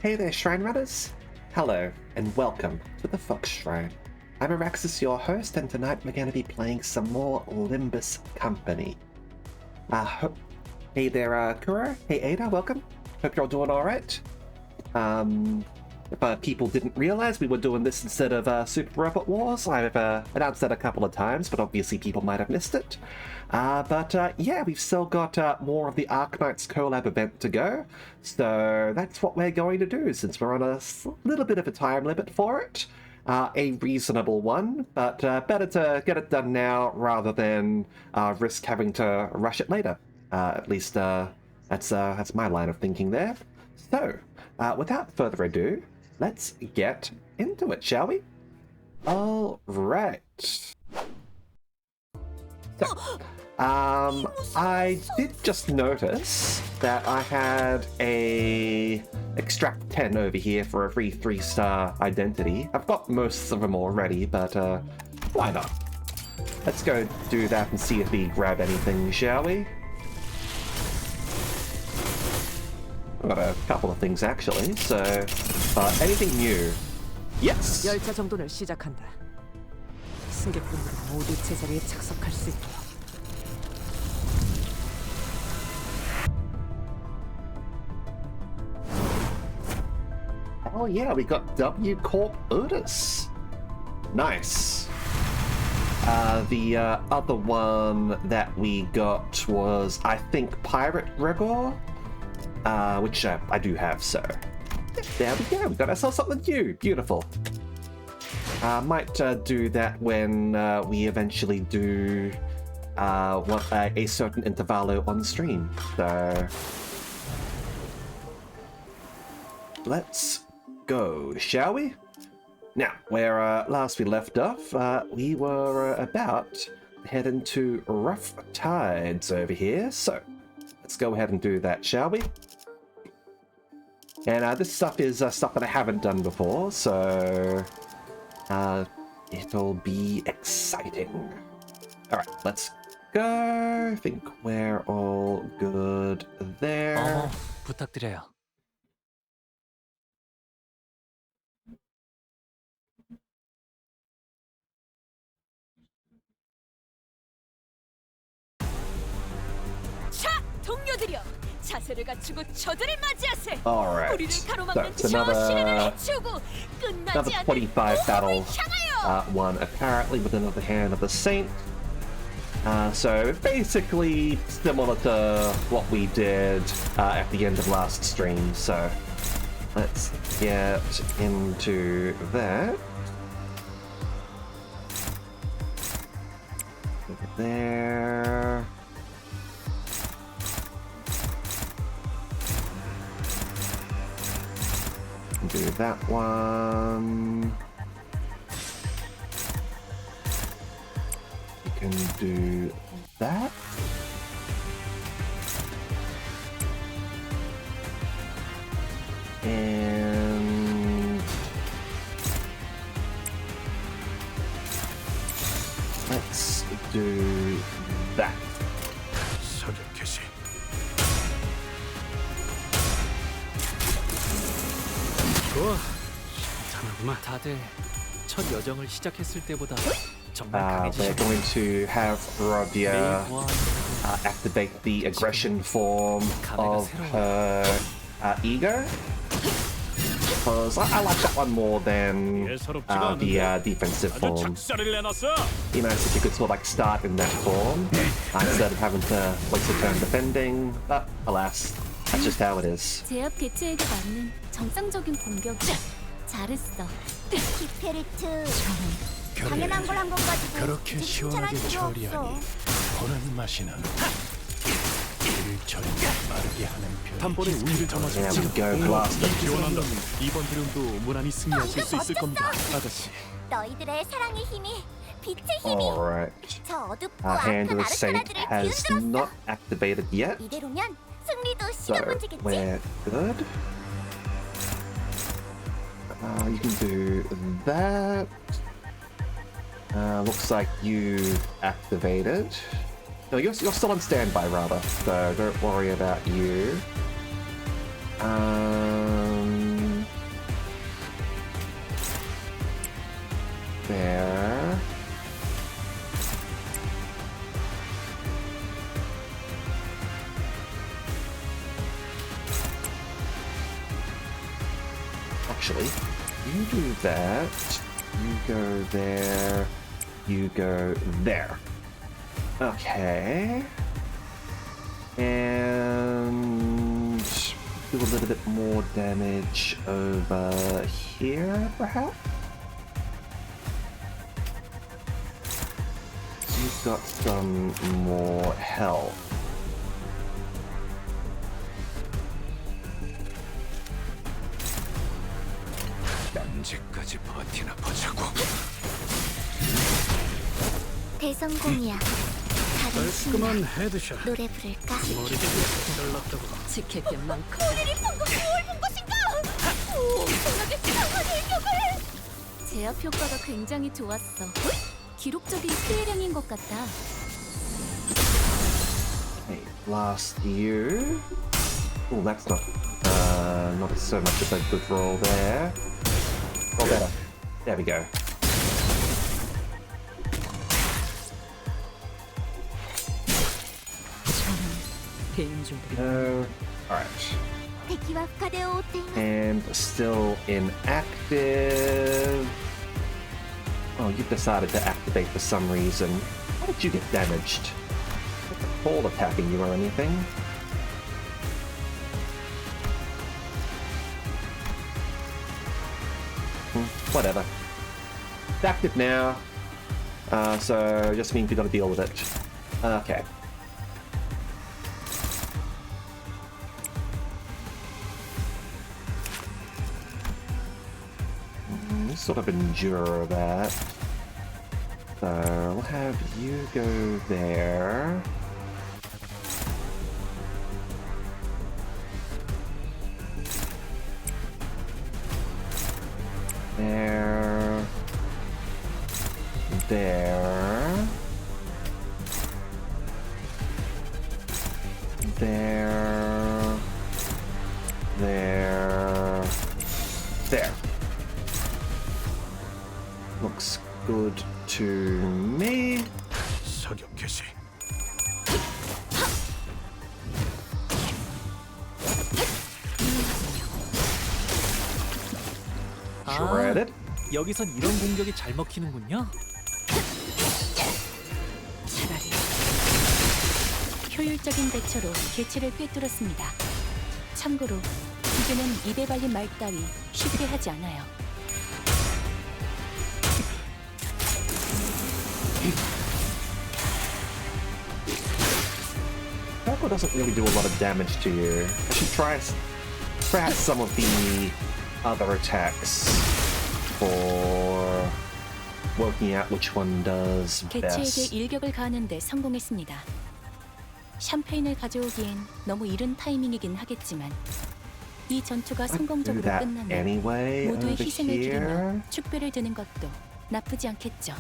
Hey there, Shrine Runners! Hello, and welcome to the Fox Shrine. I'm Araxis, your host, and tonight we're going to be playing some more Limbus Company. Hey there, Kuro. Hey, Ada, welcome. Hope you're all doing alright. If people didn't realize we were doing this instead of Super Robot Wars, I've announced that a couple of times, but obviously people might have missed it. Yeah, we've still got more of the Arknights Collab event to go, so that's what we're going to do since we're on a little bit of a time limit for it. A reasonable one, but better to get it done now rather than risk having to rush it later. At least that's my line of thinking there. So, without further ado, let's get into it, shall we? All right. So, I did just notice that I had a extract 10 over here for a free 3-star identity. I've got most of them already, but why not? Let's go do that and see if we grab anything, shall we? I've got a couple of things actually, so anything new? Yes! 열차 정돈을 시작한다. 승객분들 모두 제자리에 착석할 수 있도록. Oh yeah, we got W Corp Otis. Nice. The other one that we got was, I think, Pirate Gregor, which I do have, so there we go. We got ourselves something new. Beautiful. Might do that when we eventually do a certain intervallo on stream. So let's go, shall we? Now, where last we left off, we were about to head into Rough Tides over here, so let's go ahead and do that, shall we? And this stuff is stuff that I haven't done before, so it'll be exciting. Alright, let's go. I think we're all good there. 부탁드려요. 자, 동료들이여, 자세를 갖추고 저들을 맞이하세. Alright, 우리를 so 가로막는 it's 저 시련을 another 해치우고 끝나지 않는 25 battle 모험을 향하여. one apparently with another hand of the Saint. So basically similar to what we did at the end of last stream. So let's get into that. Over there. Do that one. You can do that. And let's do that. 좋아, 괜찮구만. 다들 첫 여정을 시작했을 때보다 정말 They're 강해지셨네. going to have Rodia activate the aggression form of her ego. Because I like that one more than the defensive form. Be nice if you could sort of like start in that form instead of having to waste a turn defending, but alas, that's just how it is. 제압 개체에게 맞는 정상적인 공격이야. 잘했어. 키페리트. 당연한 걸 한 것 가지고 그렇게 시원하게 처리하니 보는 맛이 나는 일처리 빠르게 하는 편. 단번에 우위를 점하지. There we go, blaster. 지원한다면 이번 드림도 무난히 승리하실 수 있을 겁니다, 아가씨. 너희들의 사랑의 힘이 빛의 힘이. Alright. 저 어둡고 Hand 악한 of the Saint 아르카나들을 has 비웃들었어. not activated yet, 이대로면 승리도 so 시간 문제겠지. we're good. You can do that. Looks like you activated. No, you're still on standby, rather, so don't worry about you. actually. You do that. You go there. You go there. Okay. And do a little bit more damage over here, perhaps? You've got some more health. 언제까지 버티나 보자고. 대성공이야. 다른 친구 깔끔한 헤드샷. 노래 부를까? 머리도 잘났다고. 지킬 게 많고. 우리를 방금 뭘 본 것인가? 오, 엄청나게 강한 일격을! 제압 효과가 굉장히 좋았어. 기록적인 수혜량인 것 같다. Okay, last you. Oh, that's not so much of a good roll there. Roll better. There we go. 개인적으로 No. Alright. 敵は深手を負っています。 And still inactive. Oh, you've decided to activate for some reason. How did you get damaged? Not the ball attacking you or anything. Whatever. It's active now. So just means we gotta deal with it. Okay. Sort of endure that. So we'll have you go there. There. There. There. There. There. Looks good to me. 사격 개시. Shredded. 여기선 이런 공격이 잘 먹히는군요. 차라리 효율적인 대처로 개체를 꿰뚫었습니다. 참고로 이제는 입에 발린 말 따위 쉽게 하지 않아요. Falco doesn't really do a lot of damage to you. I should try perhaps some of the other attacks for working out which one does 개체에게 best. 일격을 가하는데 성공했습니다. 샴페인을 가져오기엔 너무 이른 타이밍이긴 하겠지만 이 전투가 Do 성공적으로 that 끝나면 anyway 모두의 over 희생을 기리며 here. 축배를 드는 것도 나쁘지 않겠죠.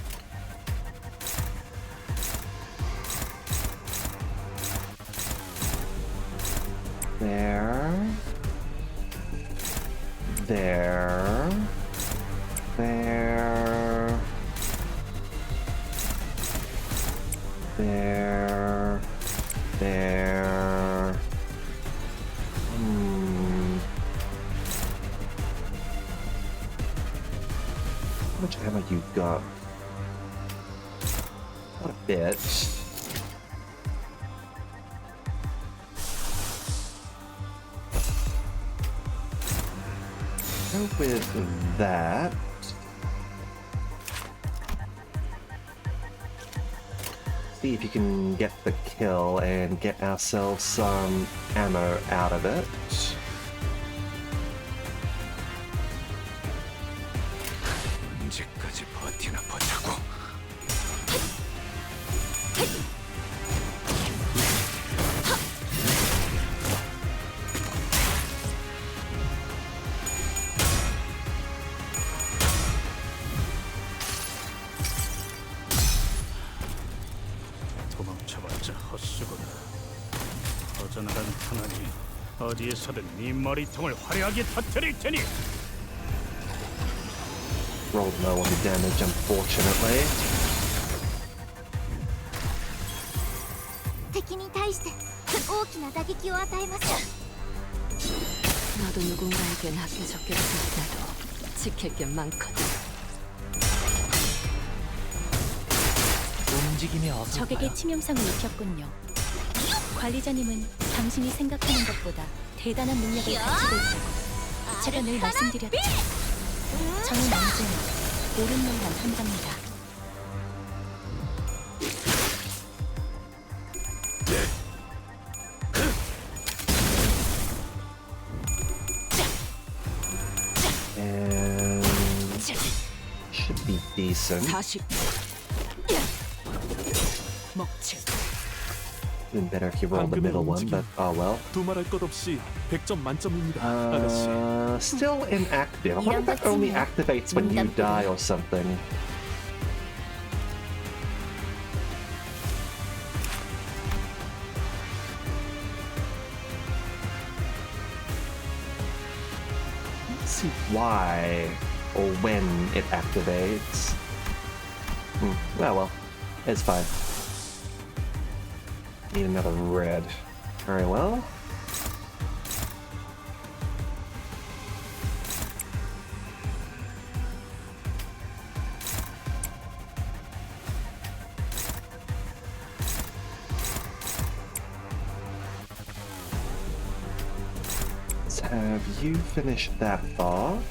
There. There. There. There. There. How much ammo you got? Not a bit. Go with that. See if you can get the kill and get ourselves some ammo out of it. 언제까지 버티나 보자고. 도망쳐봤자 헛수고다. 퍼져나간 탄환이 어디에서든 네 머리통을 화려하게 터뜨릴 테니. Rolled low on the damage, unfortunately. 敵に対して大きな打撃を与えます。 나도 누군가에게 맡겨졌겠지. 나도 지킬 게 많거든. 움직임이 어서 적에게 치명상을 입혔군요. 관리자님은 당신이 생각하는 것보다 대단한 능력을 가지고 있다고 제가 늘 말씀드렸죠. 저는 언제나 옳은 말만 한답니다. And should be decent. 40. 먹칠. Even better if you roll the middle one, but oh well. 두말할 것 없이 100점 만점입니다, 아가씨. Still inactive. I wonder if that only activates when you die or something. Let's see why or when it activates. Well, it's fine. Need another red. Very well. Let's have you finish that off.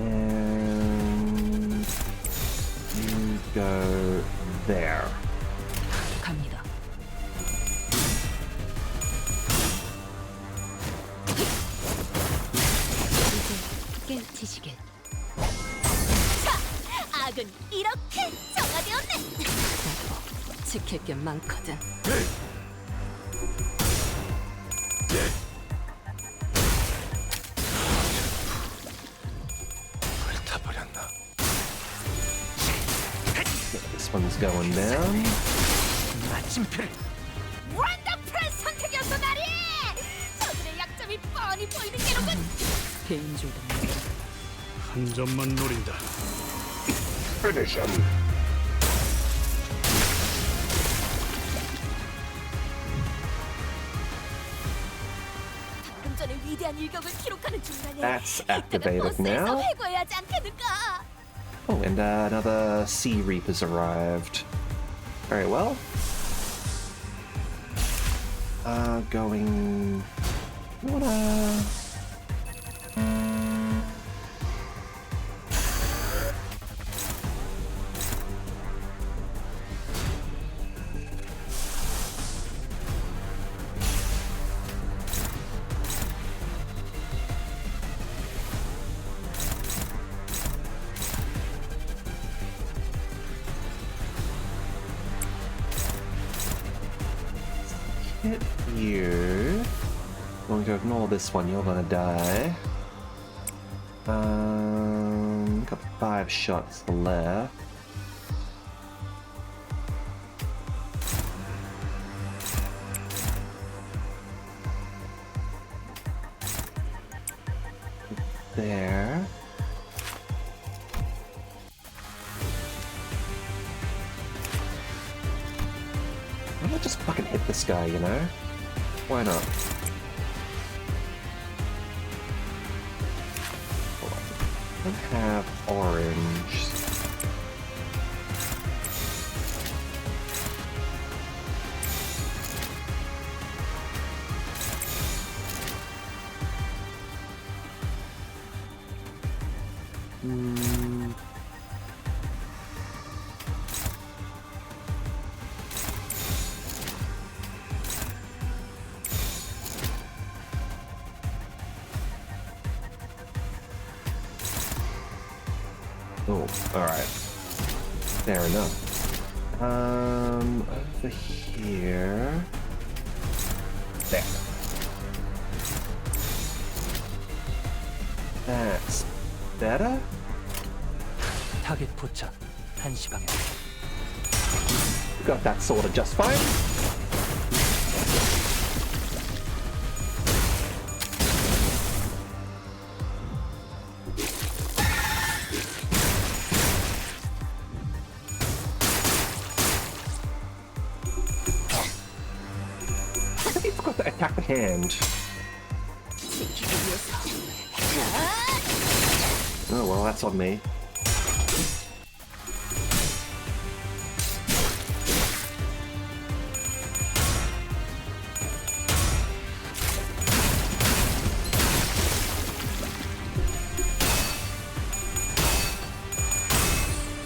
And you go there. 갑니다. 이제 깨우치시길. 악은 이렇게 정화되었네. 지킬 게 많거든. 불타버렸나? This one's going down. 마침표를 원더풀한 선택이었어, 나리! 저들의 약점이 뻔히 보이는 게로군. 개인줄도 한 점만 노린다. Finish him. 방금 전에 위대한 일격을 기록하는 중간에 That's 이때가 activated 버스에서 now. 회고해야 하지 않겠는가? Oh, and another Sea Reaper's arrived. Very well. Going. You wanna? Hit you. Going to ignore this one. You're gonna die. Got 5 shots left. There. Why not just fucking hit this guy, you know? Why not? I don't have orange. Oh, alright. Fair enough. Over here. There. That's better? 타겟 포착 1시 방향. Got that sorted just fine. hand. Oh well, that's on me.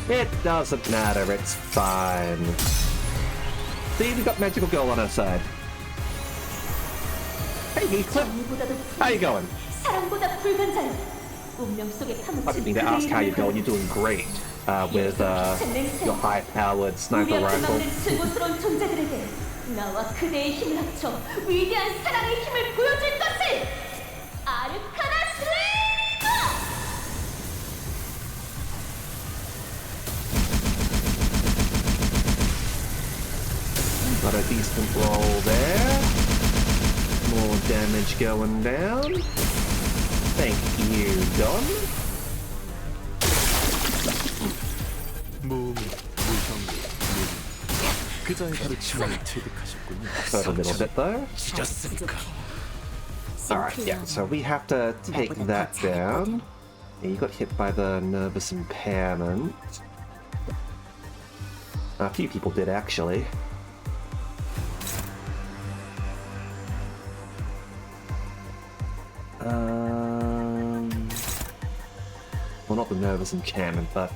It doesn't matter, it's fine. See, we got Magical Girl on our side. Hey, Heathcliff! How you going? I didn't mean to ask how you're going. You're doing great with your high-powered sniper rifle. 나와 그대의 힘을 합쳐 위대한 사랑의 힘을 보여줄 것을! 아르카나 슬레이머! Got a decent roll there. More damage going down. Thank you, Don. 무미, 무성기, 무기. 그자의 가르침을 체득하셨군요. Hurt a little bit though. 찢었으니까. Alright, yeah, so we have to take that down. Yeah, you got hit by the nervous impairment. A few people did actually. Well, not the nervous enchantment, but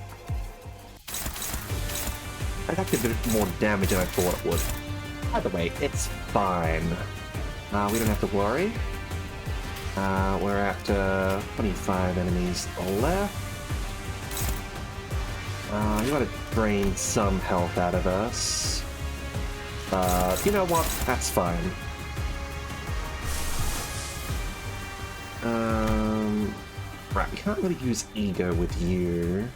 I'd have to do more damage than I thought it would. Either way, it's fine. We don't have to worry. We're at 25 enemies left. You gotta drain some health out of us. You know what? That's fine. Right, we can't really use ego with you.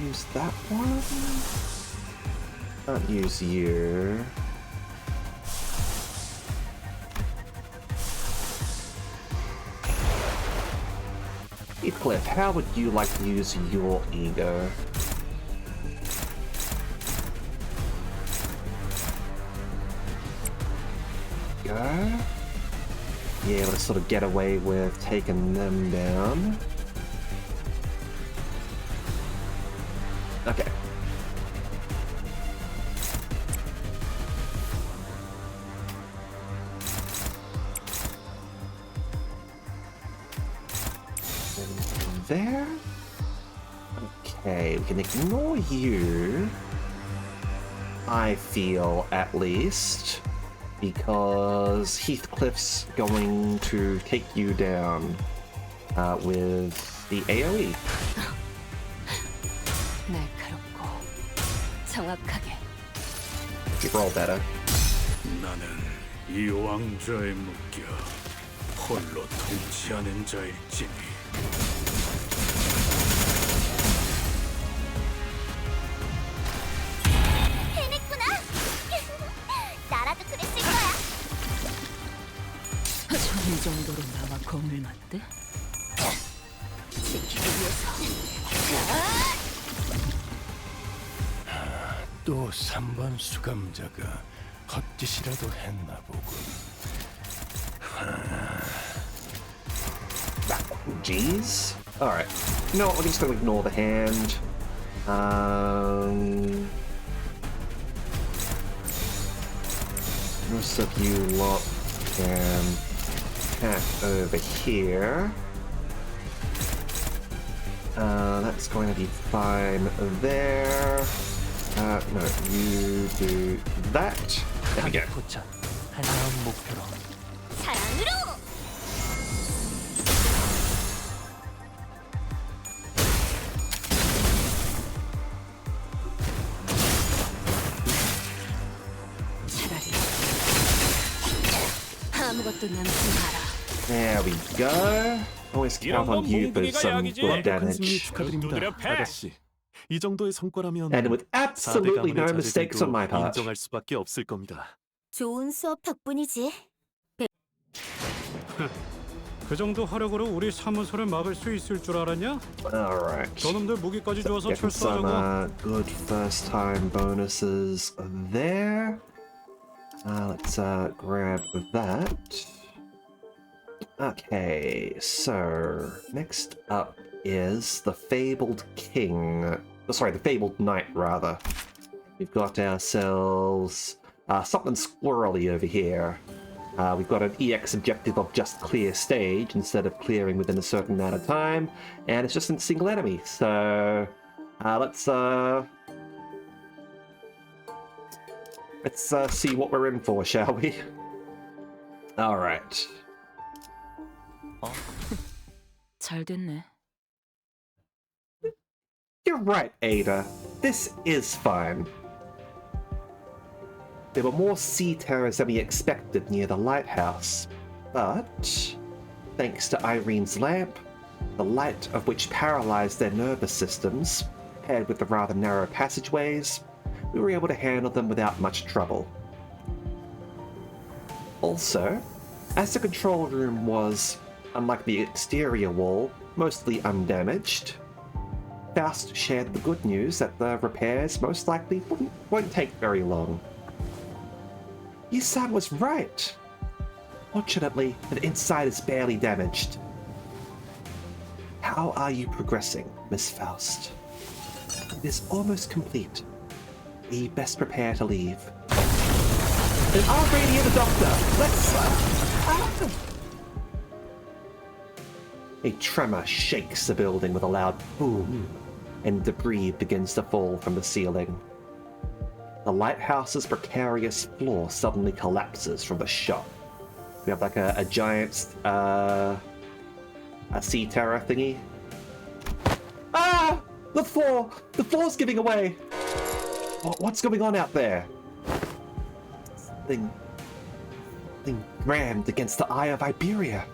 Use that one? Can't use you. Heathcliff, how would you like to use your ego? Go. Be able to sort of get away with taking them down. Okay. And there. Okay, we can ignore you. I feel, at least. Because Heathcliff's going to take you down with the AoE. 날카롭고 정확하게. You roll better. 나는 이 왕좌에 묶여 홀로 통치하는 자일지니. 해냈구나! 나라도 그랬을 거야! 이 정도로 나와 공을 맞대? 지키기 위해서. 또 3번 수감자가 헛짓이라도 했나 보군. Jeez. Alright. You know what, we're just gonna ignore the hand. Most of you lot can attack over here. That's going to be fine there. No, you do that. There we go. 포착. 다음 목표로. 사랑으로! 차라리 아무것도 남지 마라. There we go. Always count on you for some good 완벽한 damage. 승리 축하드립니다, 아가씨. 이 정도의 성과라면 And with 4대 absolutely no 가문의 mistakes on my 자제들도 part. 인정할 수밖에 없을 겁니다. 좋은 수업 덕분이지. 그 정도 화력으로 우리 사무소를 막을 수 있을 줄 알았냐? Alright. 저놈들 무기까지 줘서 Getting some 철수하자고. good first time bonuses there. Let's grab that. Okay, so next up is the Fabled King. Oh, sorry, the Fabled Knight, rather. We've got ourselves something squirrely over here. We've got an EX objective of just clear stage instead of clearing within a certain amount of time, and it's just a single enemy. So let's see what we're in for, shall we? All right. 잘 됐네. You're right, Ada. This is fine. There were more sea terrors than we expected near the lighthouse, but thanks to Irene's lamp, the light of which paralyzed their nervous systems, paired with the rather narrow passageways, we were able to handle them without much trouble. Also, as the control room was, unlike the exterior wall, mostly undamaged, Faust shared the good news that the repairs most likely won't take very long. Isan was right. Fortunately, the inside is barely damaged. How are you progressing, Miss Faust? It is almost complete. We best prepare to leave. Then I'll radio the doctor. Let's... A tremor shakes the building with a loud boom, and debris begins to fall from the ceiling. The lighthouse's precarious floor suddenly collapses from the shock. We have like a giant a sea terror thingy. Ah! The floor's giving away! What's going on out there? Something rammed against the eye of Iberia.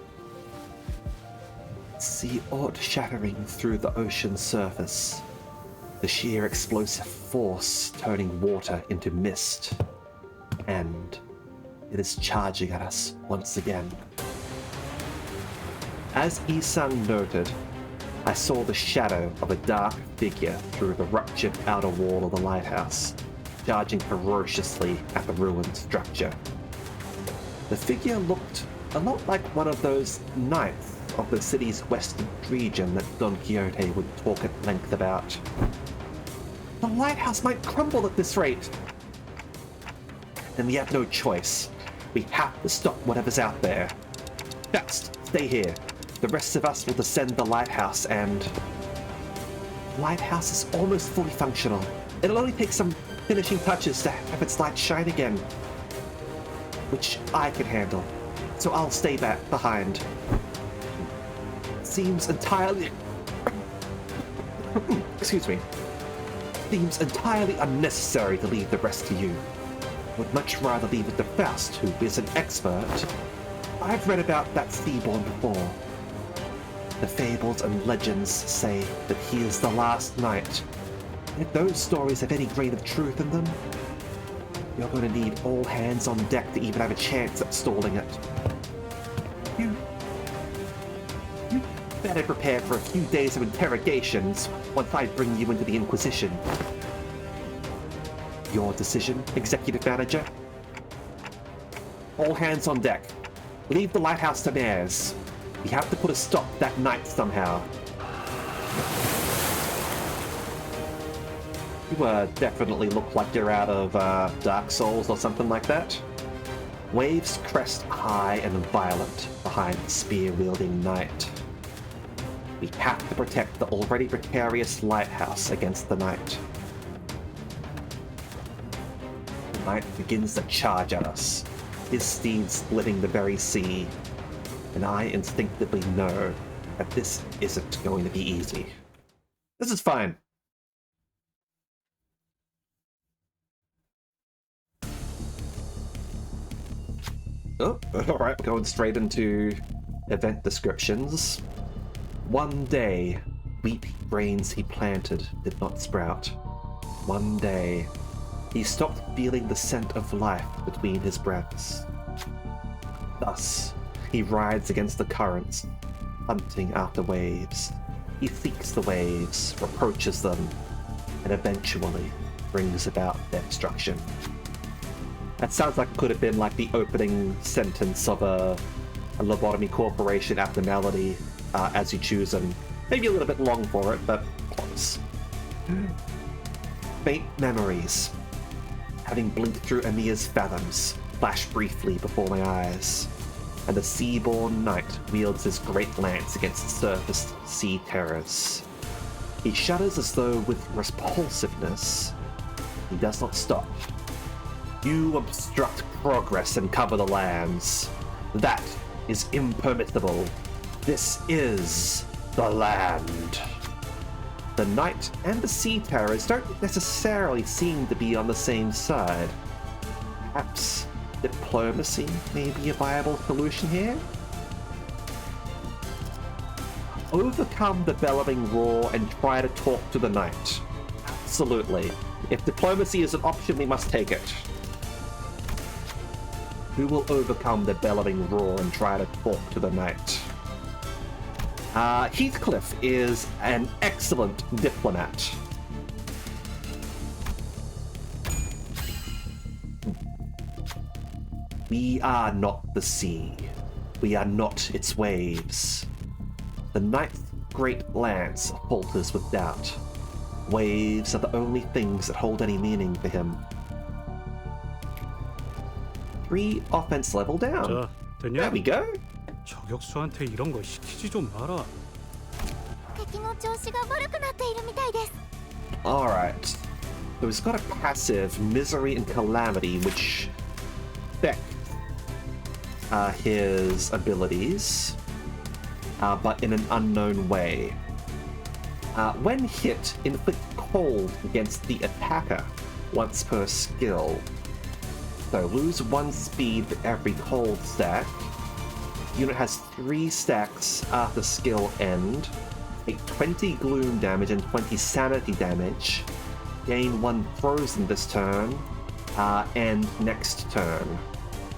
Sea ort shattering through the ocean's surface. The sheer explosive force turning water into mist. And it is charging at us once again. As Isang noted, I saw the shadow of a dark figure through the ruptured outer wall of the lighthouse, charging ferociously at the ruined structure. The figure looked a lot like one of those knights of the city's western region that Don Quixote would talk at length about. The lighthouse might crumble at this rate. And we have no choice. We have to stop whatever's out there. Faust, stay here. The rest of us will descend the lighthouse and... The lighthouse is almost fully functional. It'll only take some finishing touches to have its light shine again. Which I can handle. So I'll stay back behind. Seems entirely... Excuse me. Seems entirely unnecessary to leave the rest to you. Would much rather leave it to Faust, who is an expert. I've read about that Seaborn before. The fables and legends say that he is the last knight. If those stories have any grain of truth in them, you're going to need all hands on deck to even have a chance at stalling it. You better prepare for a few days of interrogations once I bring you into the Inquisition. Your decision, Executive Manager? All hands on deck. Leave the lighthouse to Mares. We have to put a stop to that night somehow. You definitely look like you're out of Dark Souls or something like that. Waves crest high and violent behind the spear-wielding knight. We have to protect the already precarious lighthouse against the night. The night begins to charge at us, his steed splitting the very sea, and I instinctively know that this isn't going to be easy. This is fine. Oh, alright, going straight into event descriptions. One day, wheat grains he planted did not sprout. One day, he stopped feeling the scent of life between his breaths. Thus, He rides against the currents, hunting after waves. He seeks the waves, approaches them, and eventually brings about their destruction. That sounds like it could have been like the opening sentence of a lobotomy corporation abnormality, as you choose them. Maybe a little bit long for it, but close. Faint memories, having blinked through Amir's fathoms, flashed briefly before my eyes, and the sea-born knight wields his great lance against surfaced sea terrors. He shudders as though with repulsiveness. He does not stop. You obstruct progress and cover the lands. That is impermissible. This is the land. The knight and the sea terrors don't necessarily seem to be on the same side. Perhaps diplomacy may be a viable solution here? Overcome the bellowing roar and try to talk to the knight. Absolutely. If diplomacy is an option, we must take it. Who will overcome the bellowing roar and try to talk to the knight? Heathcliff is an excellent diplomat. We are not the sea. We are not its waves. The knight's great lance falters with doubt. Waves are the only things that hold any meaning for him. 3 offense level down. 자, 됐냐? There we go. 저격수한테 이런 거 시키지 좀 마라. 敵の調子が悪くなっているみたいです。 Alright. So he's got a passive, Misery and Calamity, which affect his abilities, but in an unknown way. When hit, inflict cold against the attacker once per skill. So lose 1 speed for every cold stack. Unit has 3 stacks after skill end. Take 20 gloom damage and 20 sanity damage. Gain 1 frozen this turn, and next turn.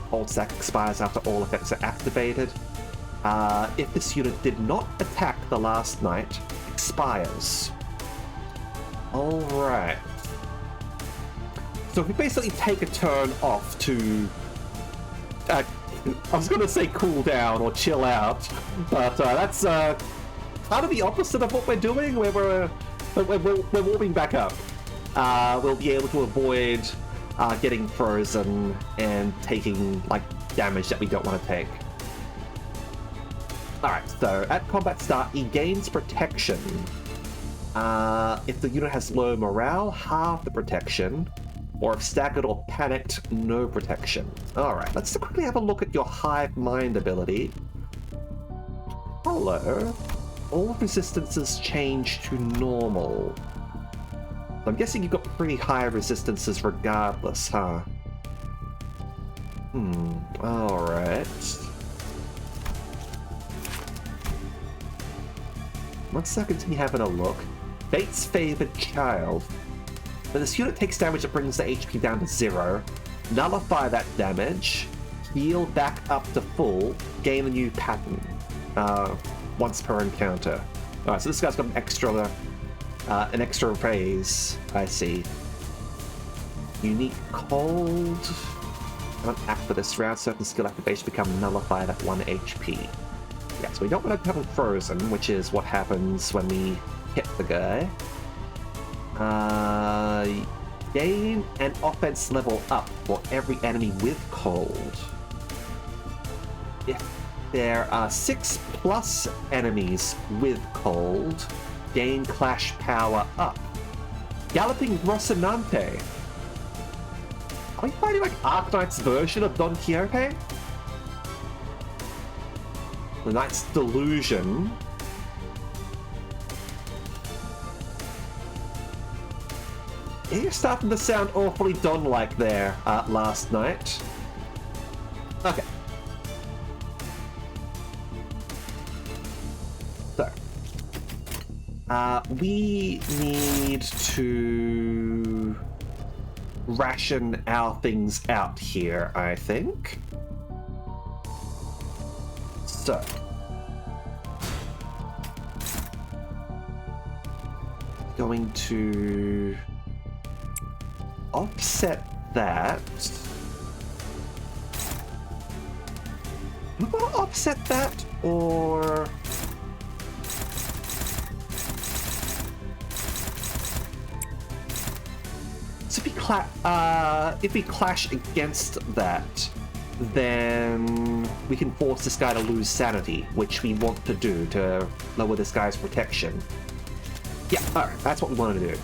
Cold stack expires after all effects are activated. If this unit did not attack the last night, expires. Alright. So we basically take a turn off to... I was going to say cool down or chill out, but that's kind of the opposite of what we're doing, where we're warming back up. We'll be able to avoid getting frozen and taking like damage that we don't want to take. Alright, so at combat start, he gains protection. If the unit has low morale, half the protection. Or if staggered or panicked, no protection. Alright, let's quickly have a look at your Hive Mind ability. Hello. All resistances change to normal. I'm guessing you've got pretty high resistances regardless, huh? Alright. Once I continue having a look. Fate's Favored Child. When this unit takes damage that brings the HP down to 0, nullify that damage, heal back up to full, gain a new pattern once per encounter. Alright, so this guy's got an extra raise, I see. Unique Cold. Cannot act for this round. Certain skill activation become nullified at 1 HP. Yeah, so we don't want to have him frozen, which is what happens when we hit the guy. Gain an offense level up for every enemy with cold. If there are 6+ enemies with cold, gain clash power up. Galloping Rocinante. Are we fighting like Arknights' version of Don Quixote? The Knight's Delusion. You're starting to sound awfully Don-like there, last night. Okay. So. We need to ration our things out here, I think. So. Going to offset that. Am I going to offset that, or... So if we clash against that, then we can force this guy to lose sanity, which we want to do to lower this guy's protection. Yeah, alright, that's what we want to do.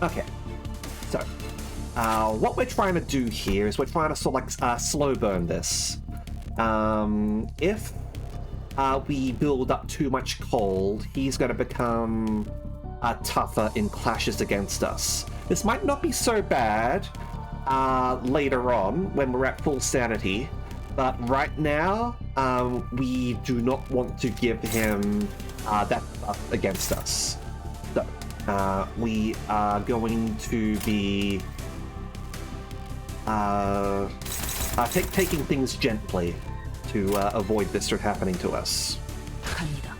Okay, so what we're trying to do here is we're trying to sort of like slow burn this. If we build up too much cold, he's going to become tougher in clashes against us. This might not be so bad later on when we're at full sanity, but right now we do not want to give him that buff against us. So we are going to be taking things gently to avoid this from happening to us. 갑니다.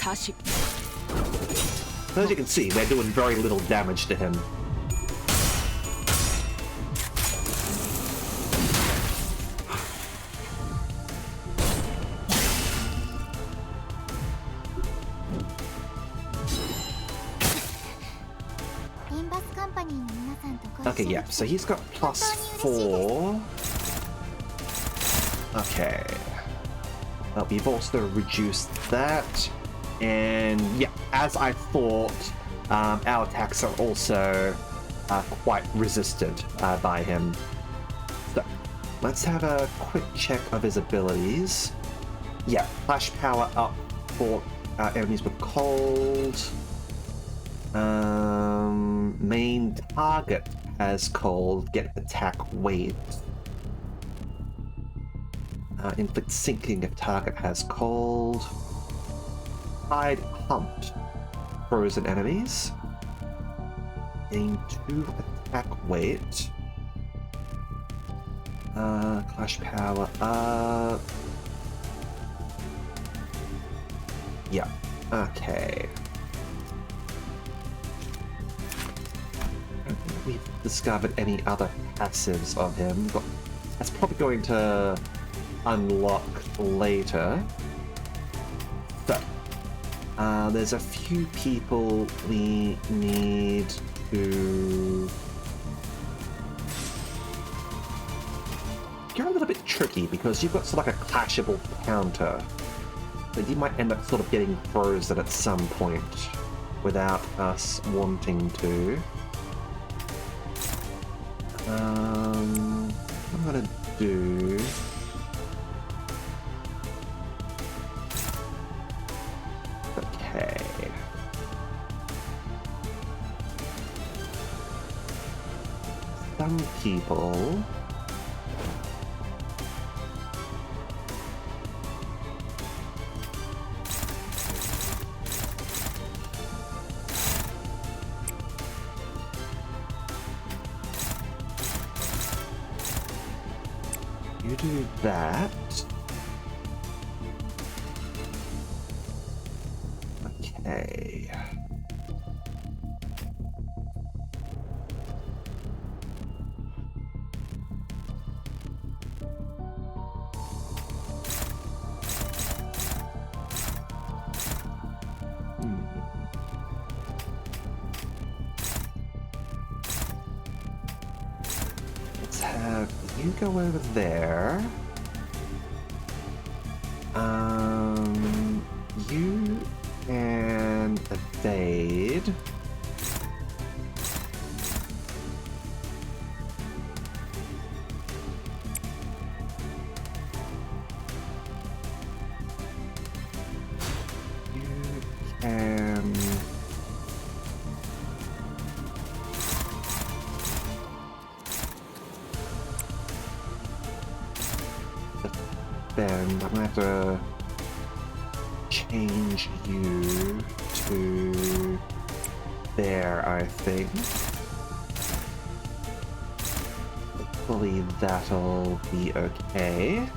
40. As you can see, we're doing very little damage to him. Okay, yeah, so he's got +4. Okay. We've also reduced that. And yeah, as I thought, our attacks are also quite resisted by him. So, let's have a quick check of his abilities. Yeah, flash power up for enemies with cold. Main target has cold, get attack weight. Inflict sinking if target has cold. Hide humped frozen enemies. Gain 2 attack weight. Clash power up. Yeah, okay. I don't think we've discovered any other passives of him, but that's probably going to unlock later. So, there's a few people we need to... You're a little bit tricky because you've got sort of like a clashable counter. But you might end up sort of getting frozen at some point without us wanting to. What I'm gonna do... Okay. Some people... You do that. Okay. let's have you go over there. You can evade. You can... Then I'm gonna have to change you to there, I think. Hopefully that'll be okay.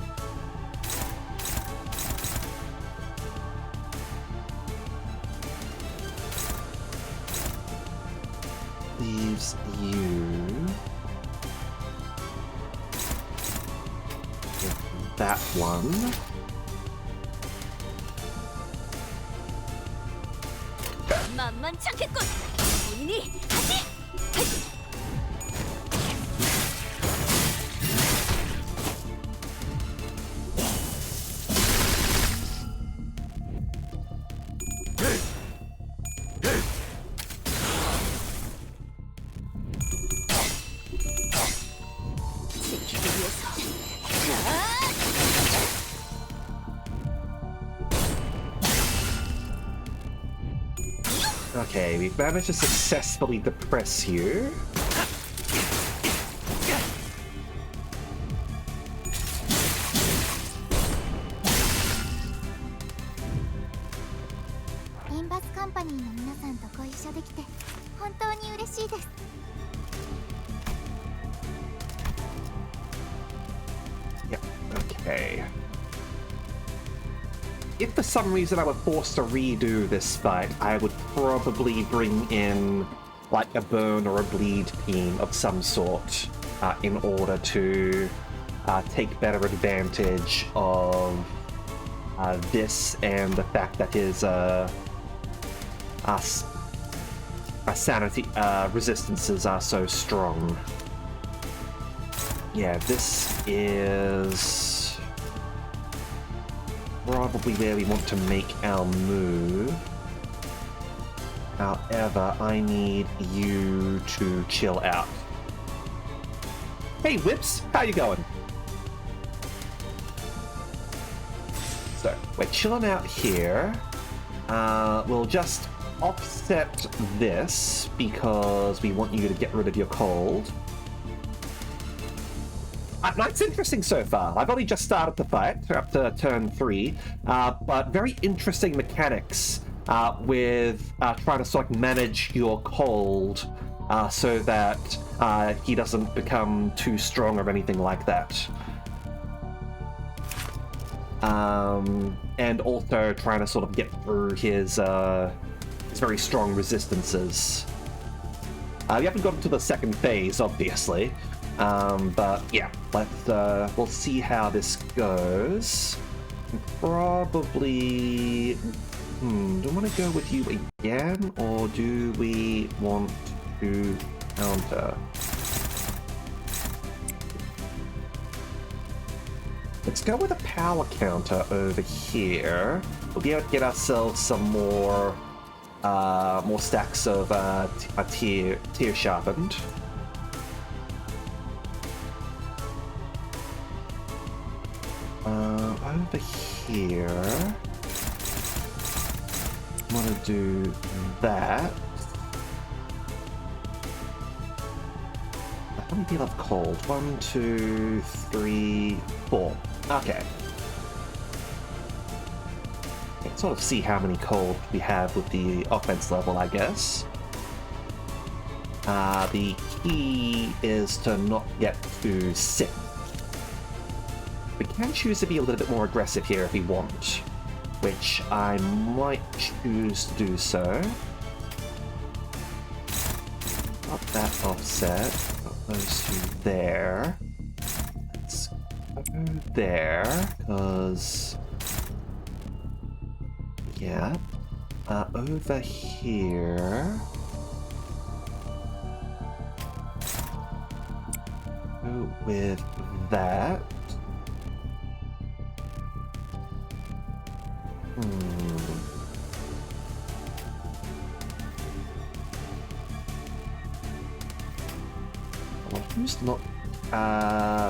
Leaves you. That one. 만만치 않겠군. 본인이 다시. 지키기 위해서. Okay, we've managed to successfully depress you. Limbus Company の皆さんとご一緒できて本当に嬉しいです。Yep, okay. If for some reason I were forced to redo this fight, I would probably bring in like a burn or a bleed team of some sort in order to take better advantage of this and the fact that his sanity resistances are so strong. Yeah, this is probably where we want to make our move. However, I need you to chill out. Hey Whips, how you going? So, we're chilling out here. We'll just offset this because we want you to get rid of your cold. Arknights interesting so far. I've only just started the fight, up to turn 3, but very interesting mechanics with trying to sort of manage your cold so that he doesn't become too strong or anything like that. And also trying to sort of get through his very strong resistances. We haven't gotten to the second phase, obviously. But yeah, we'll see how this goes. Probably, do we want to go with you again, or do we want to counter? Let's go with a power counter over here. We'll be able to get ourselves some more stacks of tier sharpened. Over here, I'm gonna do that. How many people have cold? 1, 2, 3, 4. Okay. Let's sort of see how many cold we have with the offense level, I guess. The key is to not get too sick. We can choose to be a little bit more aggressive here if we want, which I might choose to do so. Got that offset. Got those two there. Let's go there, because... yeah. Over here... Go with that. Well, who's not...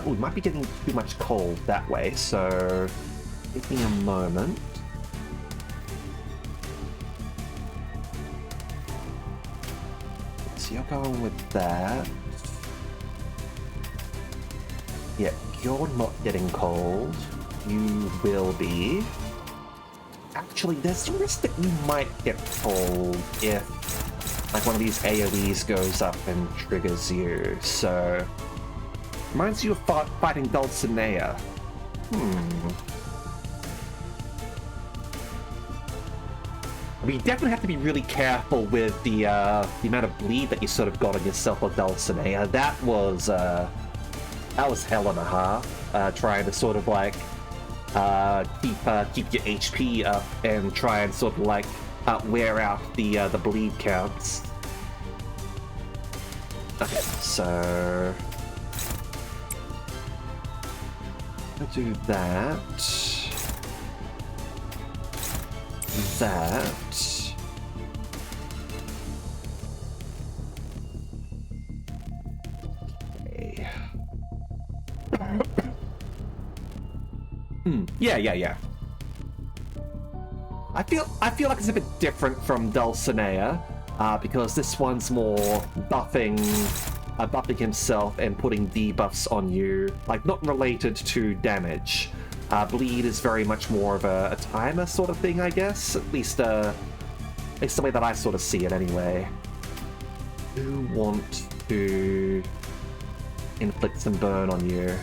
we might be getting too much cold that way, so... Give me a moment. So you're going with that. Yeah, you're not getting cold. You will be. Actually, there's a risk that you might get cold if like one of these AoEs goes up and triggers you. So reminds you of fighting Dulcinea. We definitely have to be really careful with the amount of bleed that you sort of got on yourself with Dulcinea. That was hell and a half. Trying to sort of like keep your HP up and try and sort of like wear out the bleed counts. Okay, so I'll do that. That. Okay. Yeah. I feel like it's a bit different from Dulcinea, because this one's more buffing himself and putting debuffs on you, like not related to damage. Bleed is very much more of a timer sort of thing, I guess. At least it's the way that I sort of see it anyway. Do want to inflict some burn on you.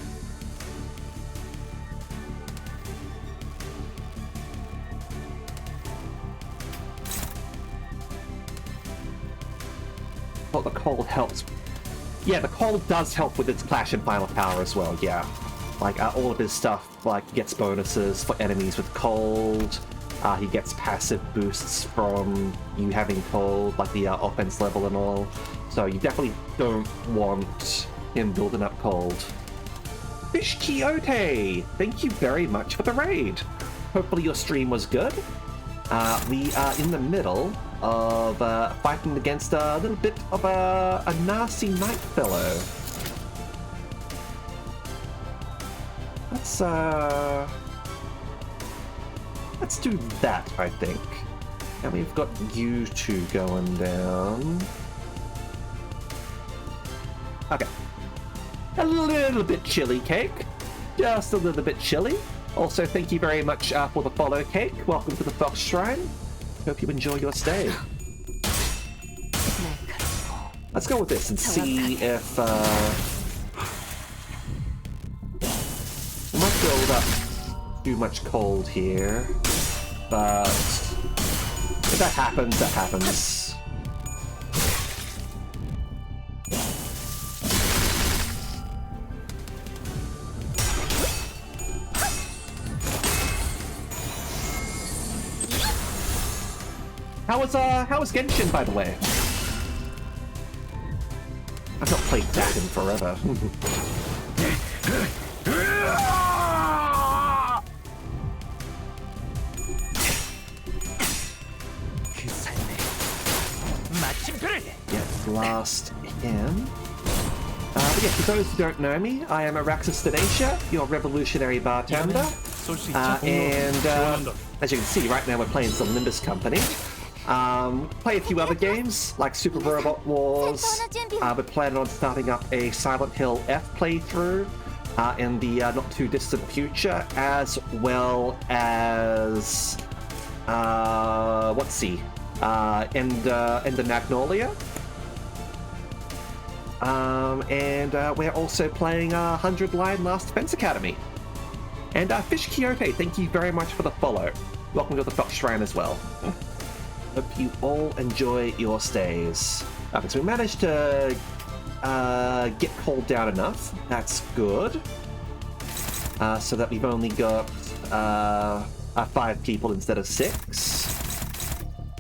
Well, the cold helps. Yeah, the cold does help with its Clash and Final Power as well, yeah. Like, all of his stuff, like, he gets bonuses for enemies with cold. He gets passive boosts from you having cold, like the offense level and all. So you definitely don't want him building up cold. Fish Quixote! Thank you very much for the raid. Hopefully your stream was good. We are in the middle of fighting against a little bit of a nasty night fellow. Let's do that, I think. And we've got you two going down. Okay. A little bit chilly, Cake. Just a little bit chilly. Also, thank you very much for the follow, Cake. Welcome to the Fox Shrine. Hope you enjoy your stay. Let's go with this and see if we might build up too much cold here, but if that happens, that happens. How was Genshin, by the way? I've not played that in forever. Yeah, blast him. But yeah, for those who don't know me, I am Araxis Denacia, your revolutionary bartender. And as you can see, right now we're playing some Limbus Company. Play a few other games, like Super Robot Wars. We're planning on starting up a Silent Hill F playthrough in the not too distant future, as well as Ender Magnolia. And we're also playing 100 Line Last Defense Academy. And Fish Quixote, thank you very much for the follow. Welcome to the Fox Shrine as well. Hope you all enjoy your stays. Okay, so we managed to get cold down enough. That's good. So that we've only got 5 people instead of 6.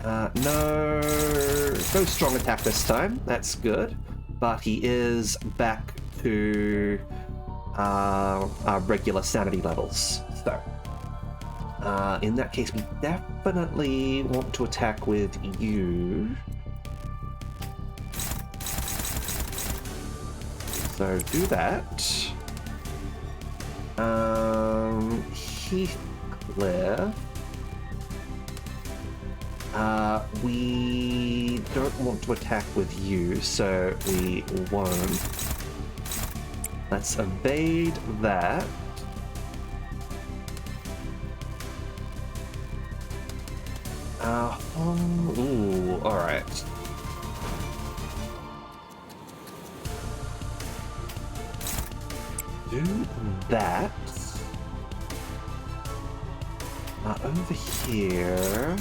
No strong attack this time. That's good. But he is back to our regular sanity levels. So, in that case, we definitely want to attack with you. So do that. Heathcliff. We don't want to attack with you, so we won't. Let's evade that. Ooh, alright. Do that. Over here.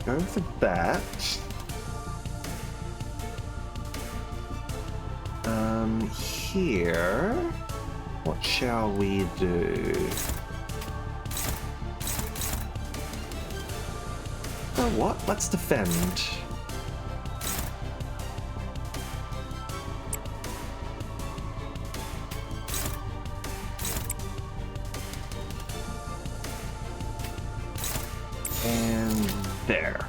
Go for that. Here. What shall we do? Oh, what? Let's defend. And there.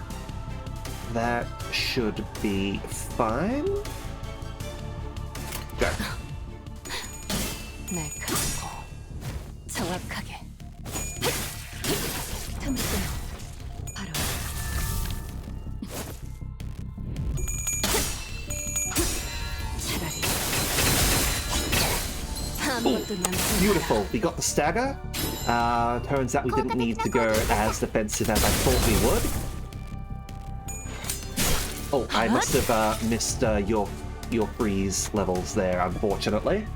That should be fine. Go. 날카롭고 정확하게 틈을 끊어 바로 차라리 아무것도 남지 Beautiful. We got the stagger. Turns out we didn't need to go as defensive as I thought we would. Oh, I must have missed your freeze levels there, unfortunately.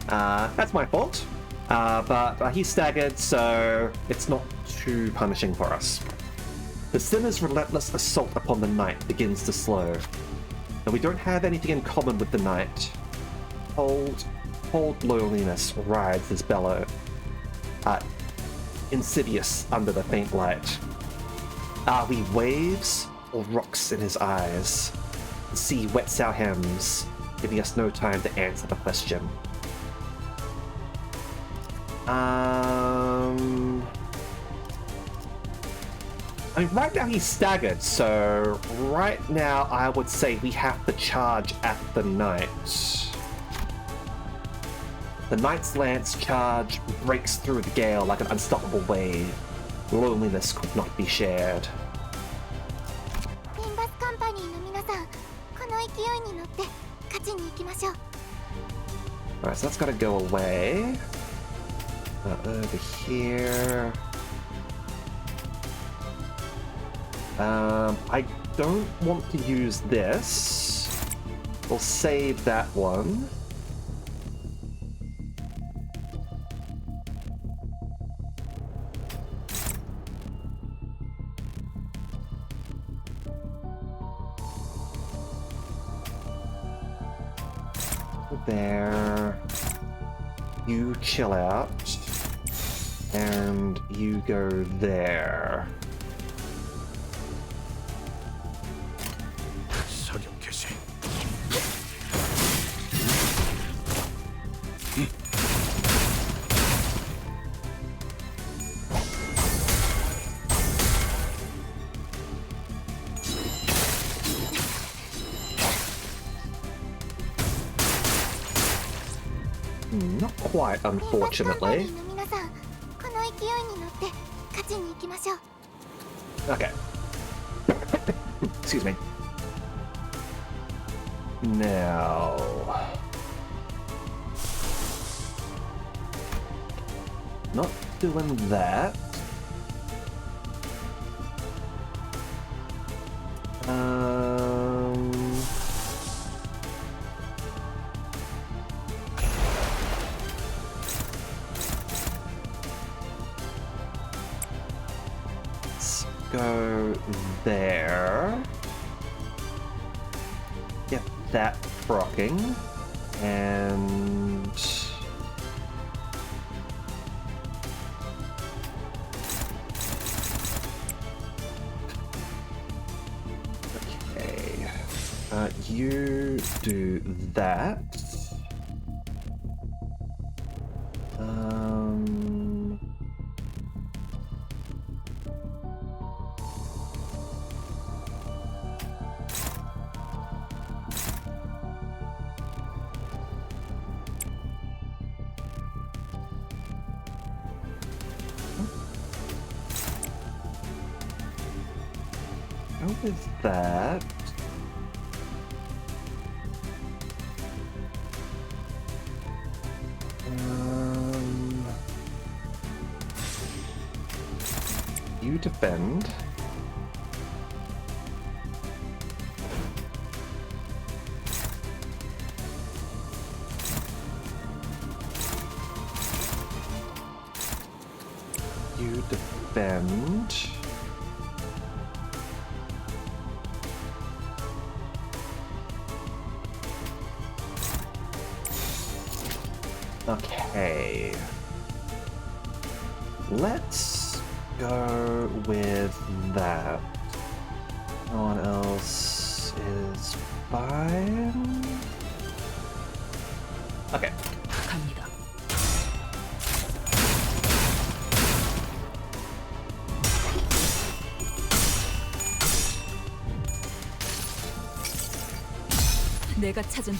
That's my fault. But he's staggered, so it's not too punishing for us. The sinner's relentless assault upon the knight begins to slow. And we don't have anything in common with the knight. Cold loneliness rides his bellow. Insidious under the faint light. Are we waves or rocks in his eyes? The sea wets our hems, giving us no time to answer the question. I mean, right now he's staggered, so right now I would say we have to charge at the knight. The knight's lance charge breaks through the gale like an unstoppable wave. Loneliness could not be shared. Limbus カンパニーの皆さん、この勢いに乗って勝ちに行きましょう。 Alright, so that's gotta go away. Over here. I don't want to use this. We'll save that one. There. You chill out. And you go there. 사격 개시. Not quite, unfortunately. リンバスカンパニーの皆さん、この勢いに乗って勝ちに行きましょう。 Okay. Excuse me. Now. Not doing that. Let's go there. Get that procking. And okay. You do that. is that? You defend. You defend. Okay. Let's go with that. No one else is fine. Okay. 갑니다. 내가 찾은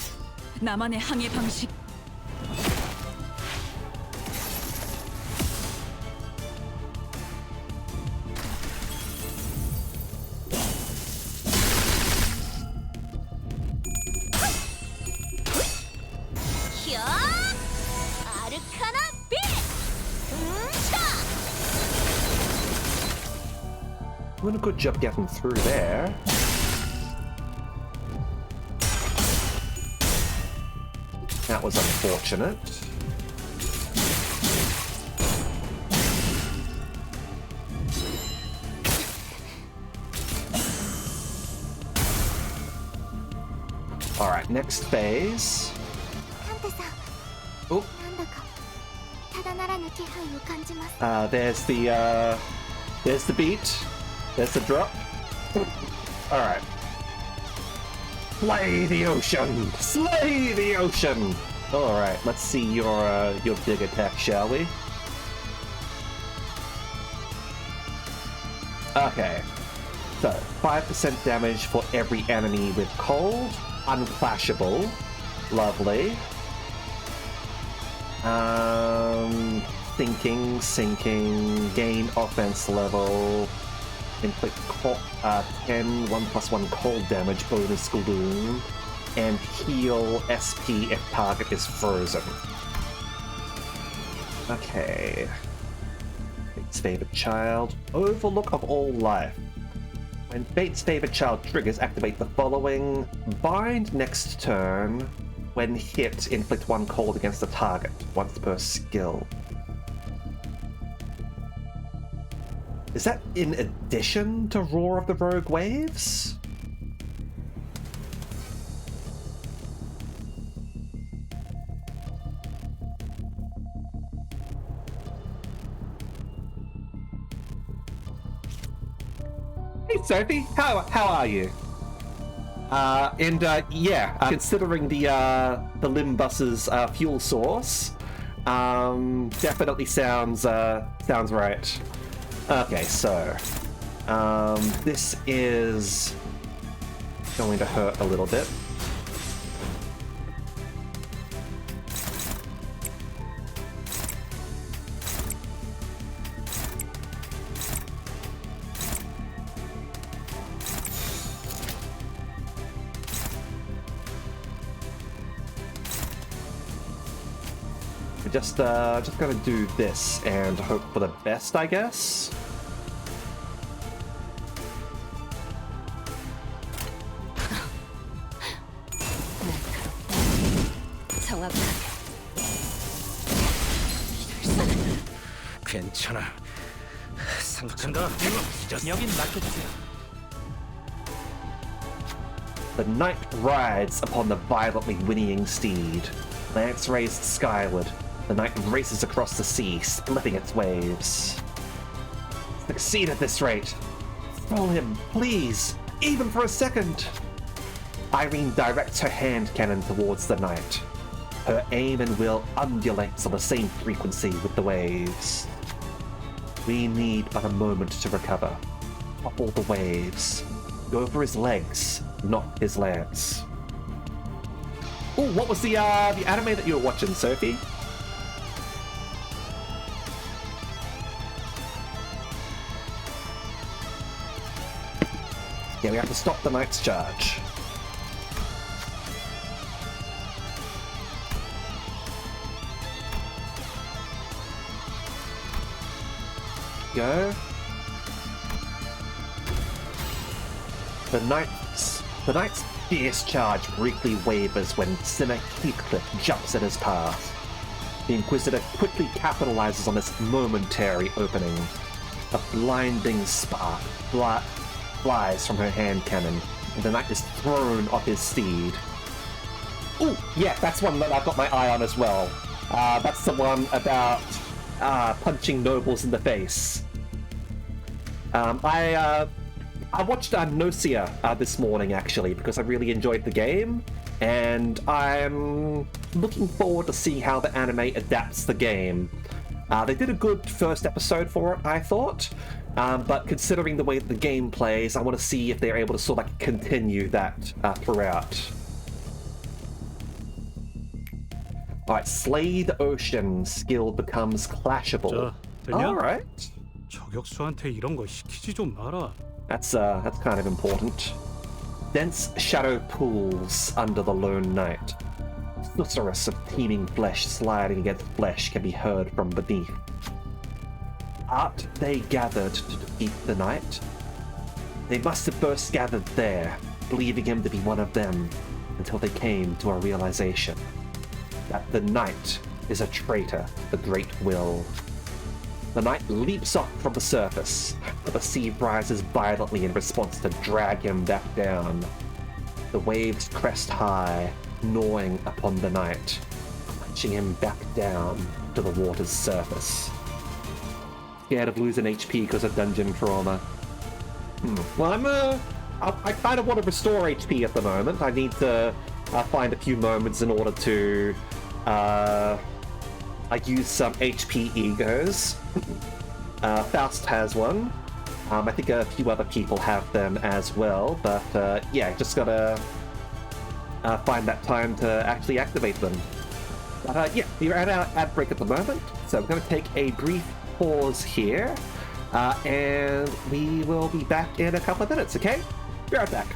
나만의 항해 방식. 야! 아르카나 빛! Doing a good job getting through there. That was unfortunate. Alright, next phase. カンテさん、 Oh, なんだかただならぬ気配を感じます。 there's the beat. There's the drop. Alright. Slay the ocean! Slay the ocean! Alright, let's see your big attack, shall we? Okay. So, 5% damage for every enemy with cold. Unclashable. Lovely. Thinking, sinking, gain offense level. Inflict 10 1+1 cold damage bonus gloom, and heal SP if target is frozen. Okay. Fate's favorite child. Overlook of all life. When Fate's favorite child triggers, activate the following. Bind next turn. When hit, inflict 1 cold against the target, once per skill. Is that in addition to Roar of the Rogue Waves? Hey Sophie, how are you? Considering the Limbus's fuel source, definitely sounds right. Okay, so this is going to hurt a little bit. We're just gonna do this and hope for the best, I guess. 괜찮아. 상처가 여긴 맡겨주세요. The knight rides upon the violently whinnying steed. Lance raised skyward, the knight races across the sea, splitting its waves. Succeed at this rate. Throw him, please, even for a second. Irene directs her hand cannon towards the knight. Her aim and will undulates on the same frequency with the waves. We need but a moment to recover. Topple the waves. Go for his legs, not his lance. Oh, what was the anime that you were watching, Sophie? Yeah, we have to stop the Knight's charge. Go. The Knight's fierce charge briefly wavers when Sinner Heathcliff jumps in his path. The Inquisitor quickly capitalizes on this momentary opening. A blinding spark flies from her hand cannon, and the Knight is thrown off his steed. Ooh, yeah, that's one that I've got my eye on as well. That's the one about punching nobles in the face. I watched Nocia this morning, actually, because I really enjoyed the game, and I'm looking forward to see how the anime adapts the game. They did a good first episode for it, I thought, but considering the way that the game plays, I want to see if they're able to sort of like continue that throughout. Alright, Slay the Ocean skill becomes clashable. 자, 됐냐? Alright. 저격수한테 이런 거 시키지 좀 마라. That's kind of important. Dense shadow pools under the lone knight. Susurrus of teeming flesh sliding against flesh can be heard from beneath. Art they gathered to defeat the knight? They must have first gathered there, believing him to be one of them, until they came to a realization that the knight is a traitor to the great will. The knight leaps off from the surface, but the sea rises violently in response to drag him back down. The waves crest high, gnawing upon the knight, punching him back down to the water's surface. Scared of losing HP because of dungeon trauma. Well, I kind of want to restore HP at the moment. I need to find a few moments in order to I use some HP egos. Faust has one. I think a few other people have them as well, but yeah, just gotta find that time to actually activate them. But yeah, we're at our ad break at the moment, so we're gonna take a brief pause here, and we will be back in a couple of minutes, okay? Be right back.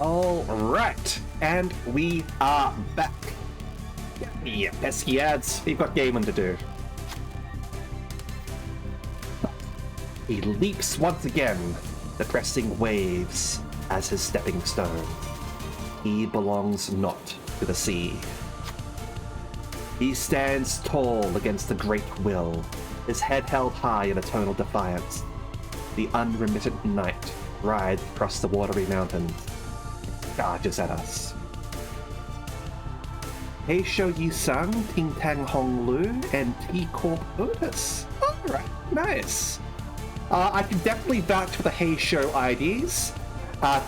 All right, and we are back. Yeah, pesky ads. We've got gaming to do. He leaps once again, depressing waves as his stepping stone. He belongs not to the sea. He stands tall against the great will, his head held high in eternal defiance. The unremittent night rides across the watery mountains, charges at us. Heisho Yi-sang, Ting Tang Hong Lu, and T Corp Otis. Alright, nice. I can definitely vouch for the Heisho IDs.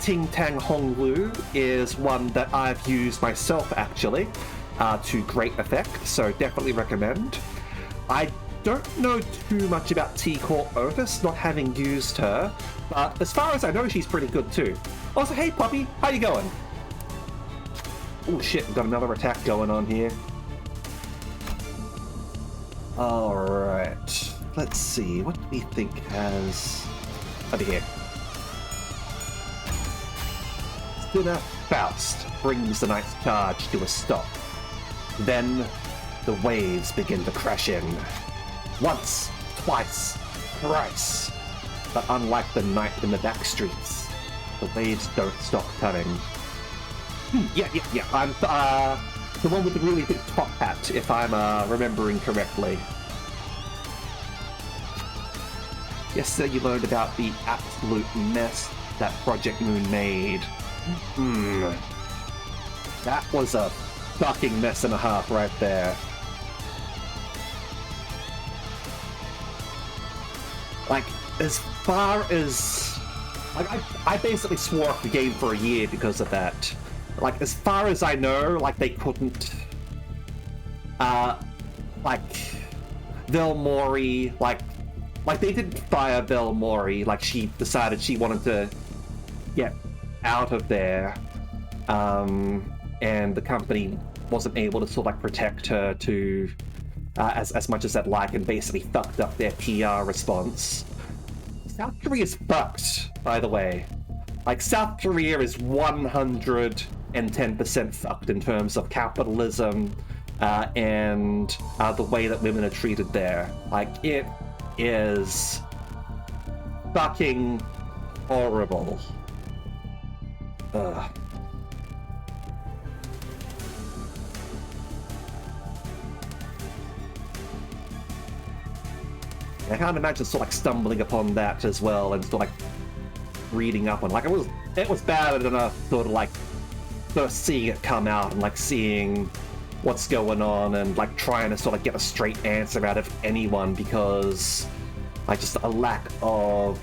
Ting Tang Hong Lu is one that I've used myself, actually, to great effect, so definitely recommend. I don't know too much about T Corp Otis, not having used her, but as far as I know, she's pretty good too. Also, hey Poppy, how you going? Oh shit, we've got another attack going on here. Alright, let's see, what do we think has... over here. Sinner Faust brings the night's charge to a stop. Then, the waves begin to crash in. Once, twice, thrice. But unlike the night in the back streets, the waves don't stop coming. Yeah. I'm the one with the really big top hat, if I'm remembering correctly. Yesterday you learned about the absolute mess that Project Moon made. That was a fucking mess and a half right there. Like, as far as... like, I basically swore off the game for a year because of that. Like, as far as I know, like, they couldn't... like... Velmori, like, they didn't fire Velmori, like, she decided she wanted to get out of there. And the company wasn't able to sort of, like, protect her to... as much as they'd like, and basically fucked up their PR response. South Korea is fucked, by the way. Like, South Korea is 110% fucked in terms of capitalism and the way that women are treated there. Like, it is fucking horrible. Ugh. I can't imagine sort of like stumbling upon that as well and sort of like reading up on like it was bad enough sort of like first seeing it come out and like seeing what's going on and like trying to sort of get a straight answer out of anyone because like just a lack of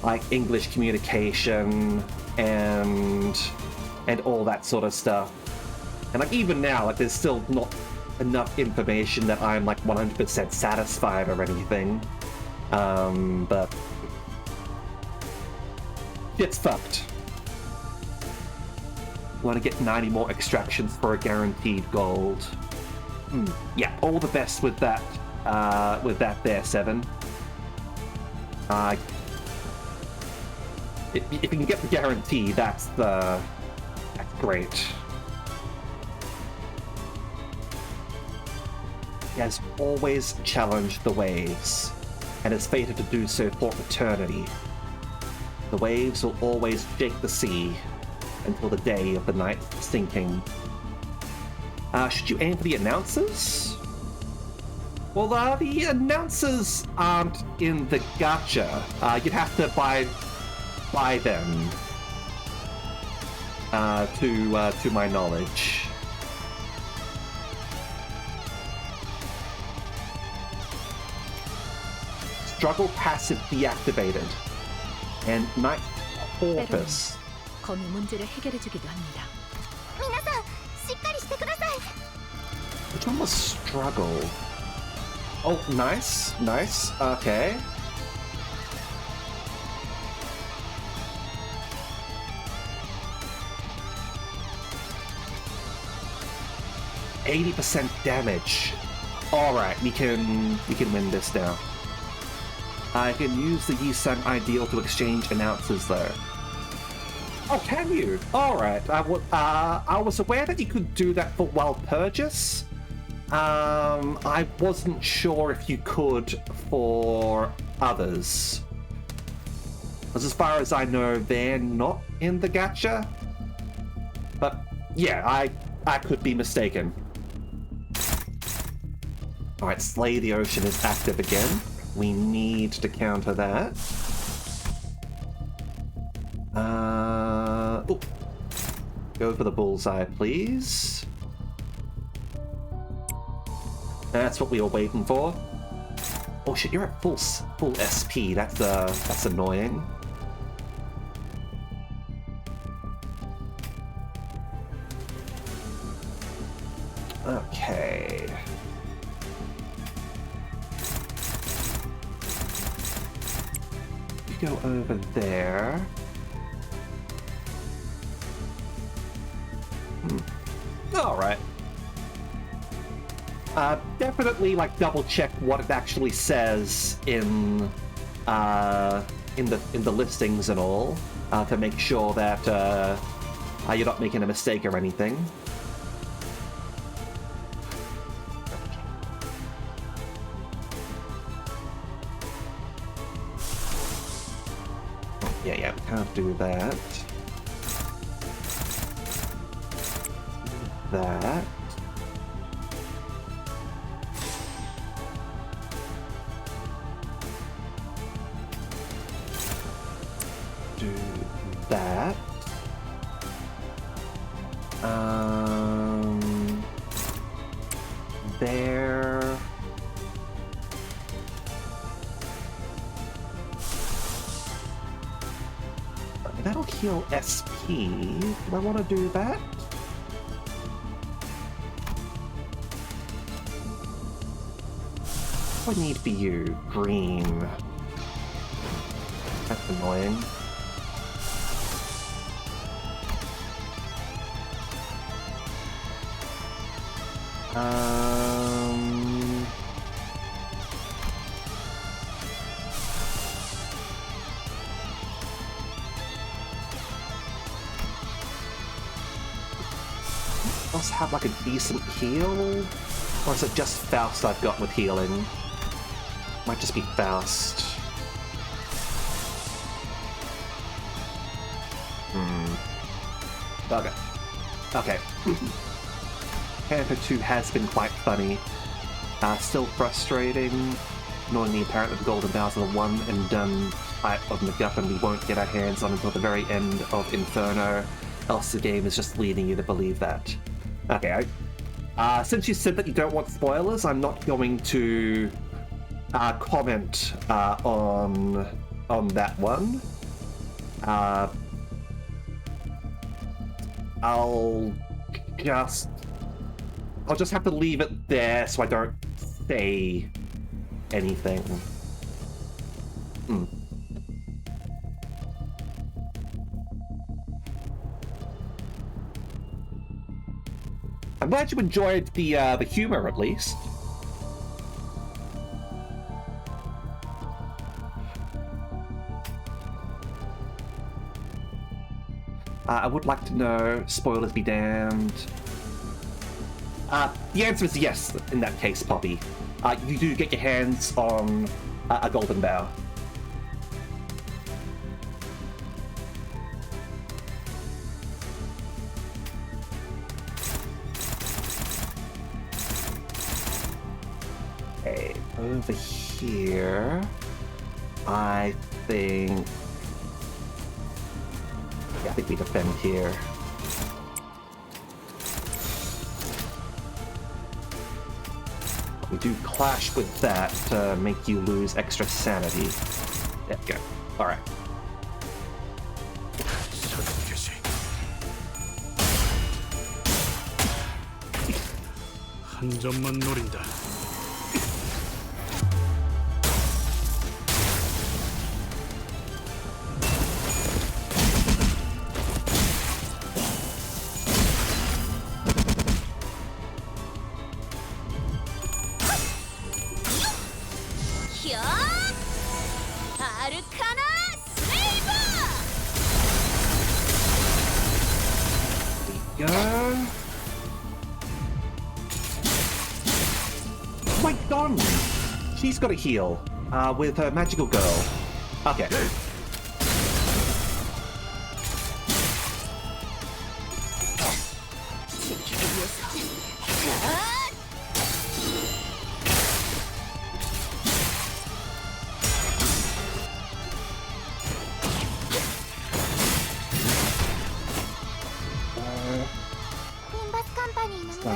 like English communication and all that sort of stuff. And like even now, like there's still not enough information that I'm like 100% satisfied or anything. But it's fucked. Want to get 90 more extractions for a guaranteed gold. Yeah, all the best with that there, Seven. If you can get the guarantee, that's great. He has always challenged the waves, and is fated to do so for eternity. The waves will always shake the sea until the day of the night sinking. Should you aim for the announcers? Well, the announcers aren't in the gacha. You'd have to buy them, to my knowledge. Struggle passive deactivated, and Night Corpus. 거미 문제를 해결해주기도 합니다. 皆さんしっかりしてください Which one was struggle? Oh, nice, nice. Okay. %80 damage. All right, we can win this now. I can use the Yi-san ideal to exchange announcers though. Oh, can you? Alright, I was aware that you could do that for Wild Purchase. I wasn't sure if you could for others. Because as far as I know, they're not in the gacha. But yeah, I could be mistaken. Alright, Slay the Ocean is active again. We need to counter that. Oh. Go for the bullseye, please. That's what we were waiting for. Oh shit, you're at full SP. That's annoying. Okay. You go over there. Alright. Definitely, like, double check what it actually says in the listings and all, to make sure that you're not making a mistake or anything. Yeah, we can't do that. That. Do that. There. That'll heal SP. Do I want to do that? What do I need for you? Green. That's annoying. Else have like a decent heal? Or is it just Faust I've got with healing? Might just be Faust. Okay. Okay. Panther 2 has been quite funny. Still frustrating, knowing the apparent of Golden Bowers are the one and done type of MacGuffin we won't get our hands on until the very end of Inferno, else the game is just leading you to believe that. Okay, since you said that you don't want spoilers, I'm not going to comment on that one. I'll just have to leave it there so I don't say anything. I'm glad you enjoyed the humor, at least. I would like to know, spoilers be damned. The answer is yes, in that case, Poppy. You do get your hands on a Golden Bow. Okay, over here, I think... Yeah, I think we defend here. We do clash with that to make you lose extra sanity. There we go. Alright. 한 점만 노린다. She's got to heal with her magical girl. Okay.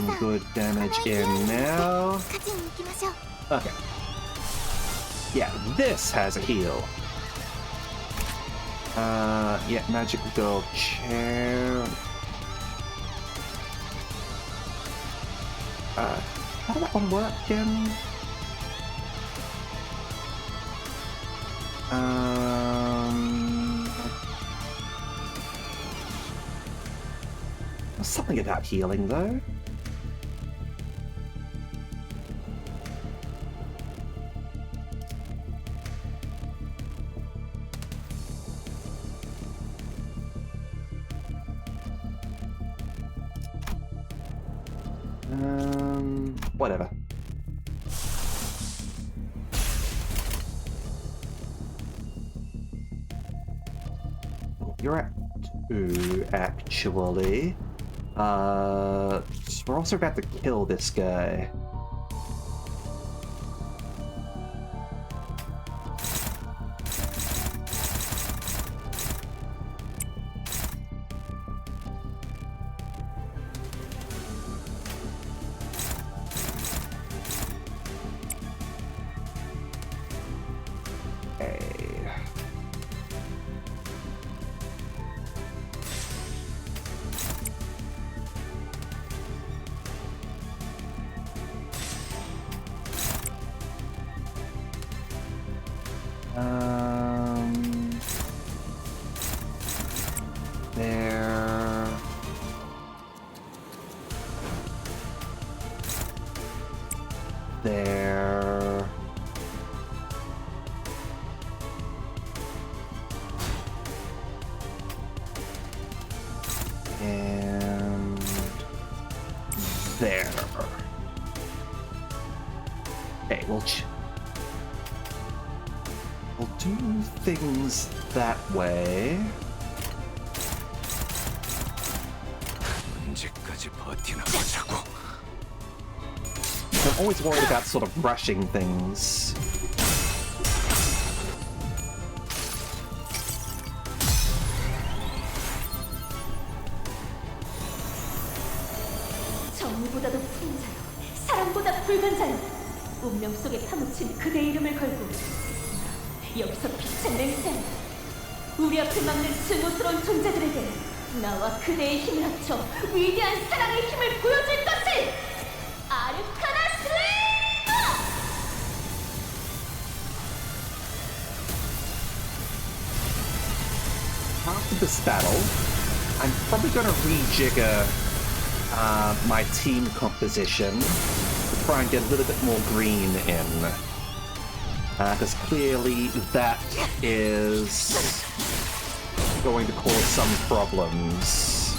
some good damage in now. 勝ちに行きましょう。 Okay. Yeah, this has a heal. Yeah, magical girl chair. How did that one work again? There's something about healing though. Whatever. You're at 2, actually. We're also about to kill this guy. There. And there. Okay, we'll do things that way. 언제까지 버티나 보자고. I'm always worried about sort of rushing things. 정의보다도 푸른 자요, 사랑보다 붉은 자요. 운명 속에 파묻힌 그대 이름을 걸고 여기서 빛의 맹세. 우리 앞을 막는 증오스러운 존재들에게 나와 그대의 힘을 합쳐 위대한 사랑의 힘을 보여줄 것을! 아르카나 슬레이어! After this battle, I'm probably going to rejigger my team composition to try and get a little bit more green in. Because clearly that is going to cause some problems.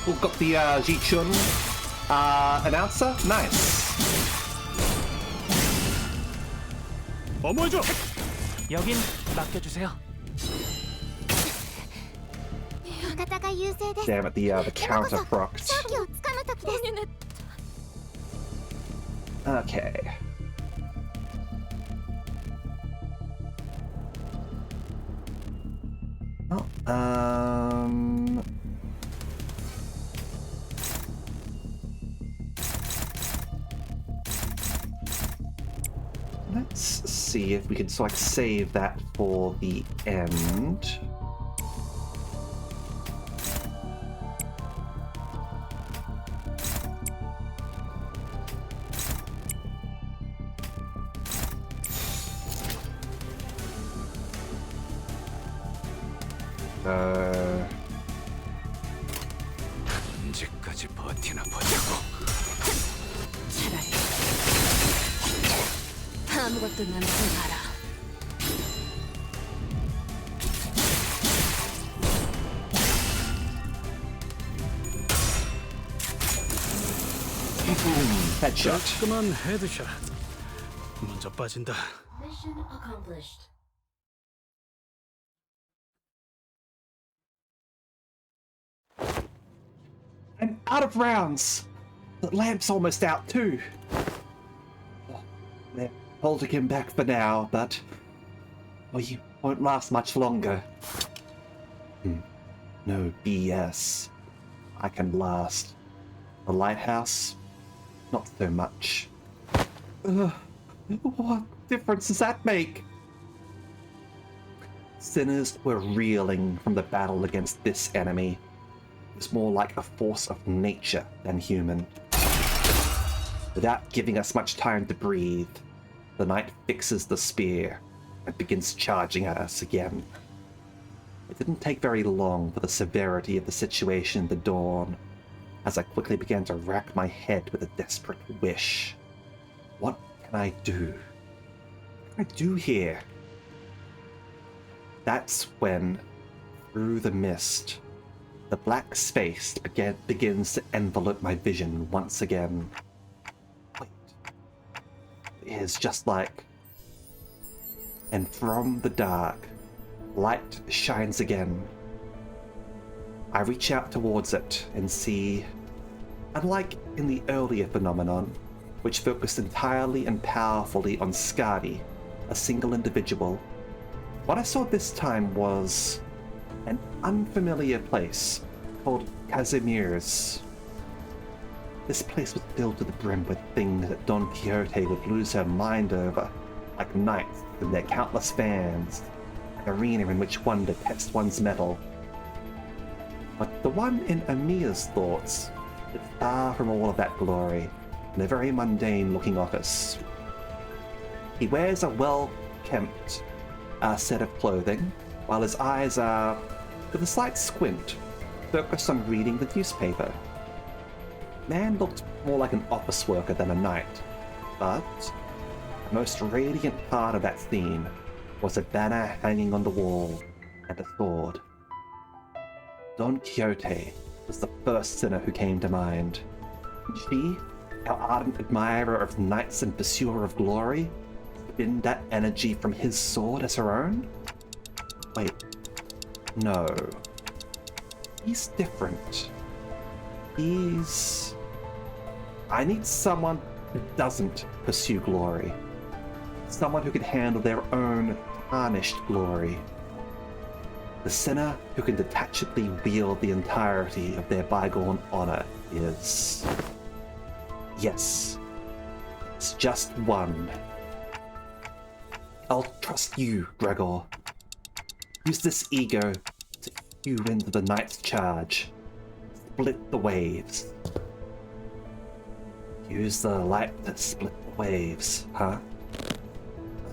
We've got the Ji-chun announcer. Nice. 어머해줘. 여긴 맡겨주세요. 味方が優勢です。 Damn it, the 今こ counter そ procced. 勝機をつかむ時です。 Okay. Well, let's see if we can sort of save that for the end. 언제까지 버티나 보자고. 차라리 아무것도 남지 마라. Boom, headshot. 깔끔한 헤드샷. 먼저 빠진다. Mission accomplished. I'm out of rounds. The lamp's almost out too. Oh, they're holding him back for now, but won't last much longer. No BS. I can last. The lighthouse? Not so much. What difference does that make? Sinners were reeling from the battle against this enemy. It was more like a force of nature than human. Without giving us much time to breathe, the knight fixes the spear and begins charging at us again. It didn't take very long for the severity of the situation to dawn, as I quickly began to rack my head with a desperate wish. What can I do? What can I do here? That's when, through the mist, the black space begins to envelop my vision once again. Wait. It is just like... And from the dark, light shines again. I reach out towards it and see, unlike in the earlier phenomenon, which focused entirely and powerfully on Skadi, a single individual, what I saw this time was an unfamiliar place called Casimir's. This place was filled to the brim with things that Don Quixote would lose her mind over, like knights and their countless fans, an arena in which one to test one's mettle. But the one in Amir's thoughts is far from all of that glory, in a very mundane-looking office. He wears a well-kempt set of clothing, while his eyes are, with a slight squint, focused on reading the newspaper. Man looked more like an office worker than a knight, but the most radiant part of that scene was a banner hanging on the wall and a sword. Don Quixote was the first sinner who came to mind. She, our ardent admirer of knights and pursuer of glory, spin that energy from his sword as her own? Wait, no. He's different. I need someone who doesn't pursue glory. Someone who can handle their own tarnished glory. The sinner who can detachedly wield the entirety of their bygone honor is... Yes. It's just one. I'll trust you, Gregor. Use this ego to hew into the knight's charge. Split the waves. Use the light to split the waves, huh?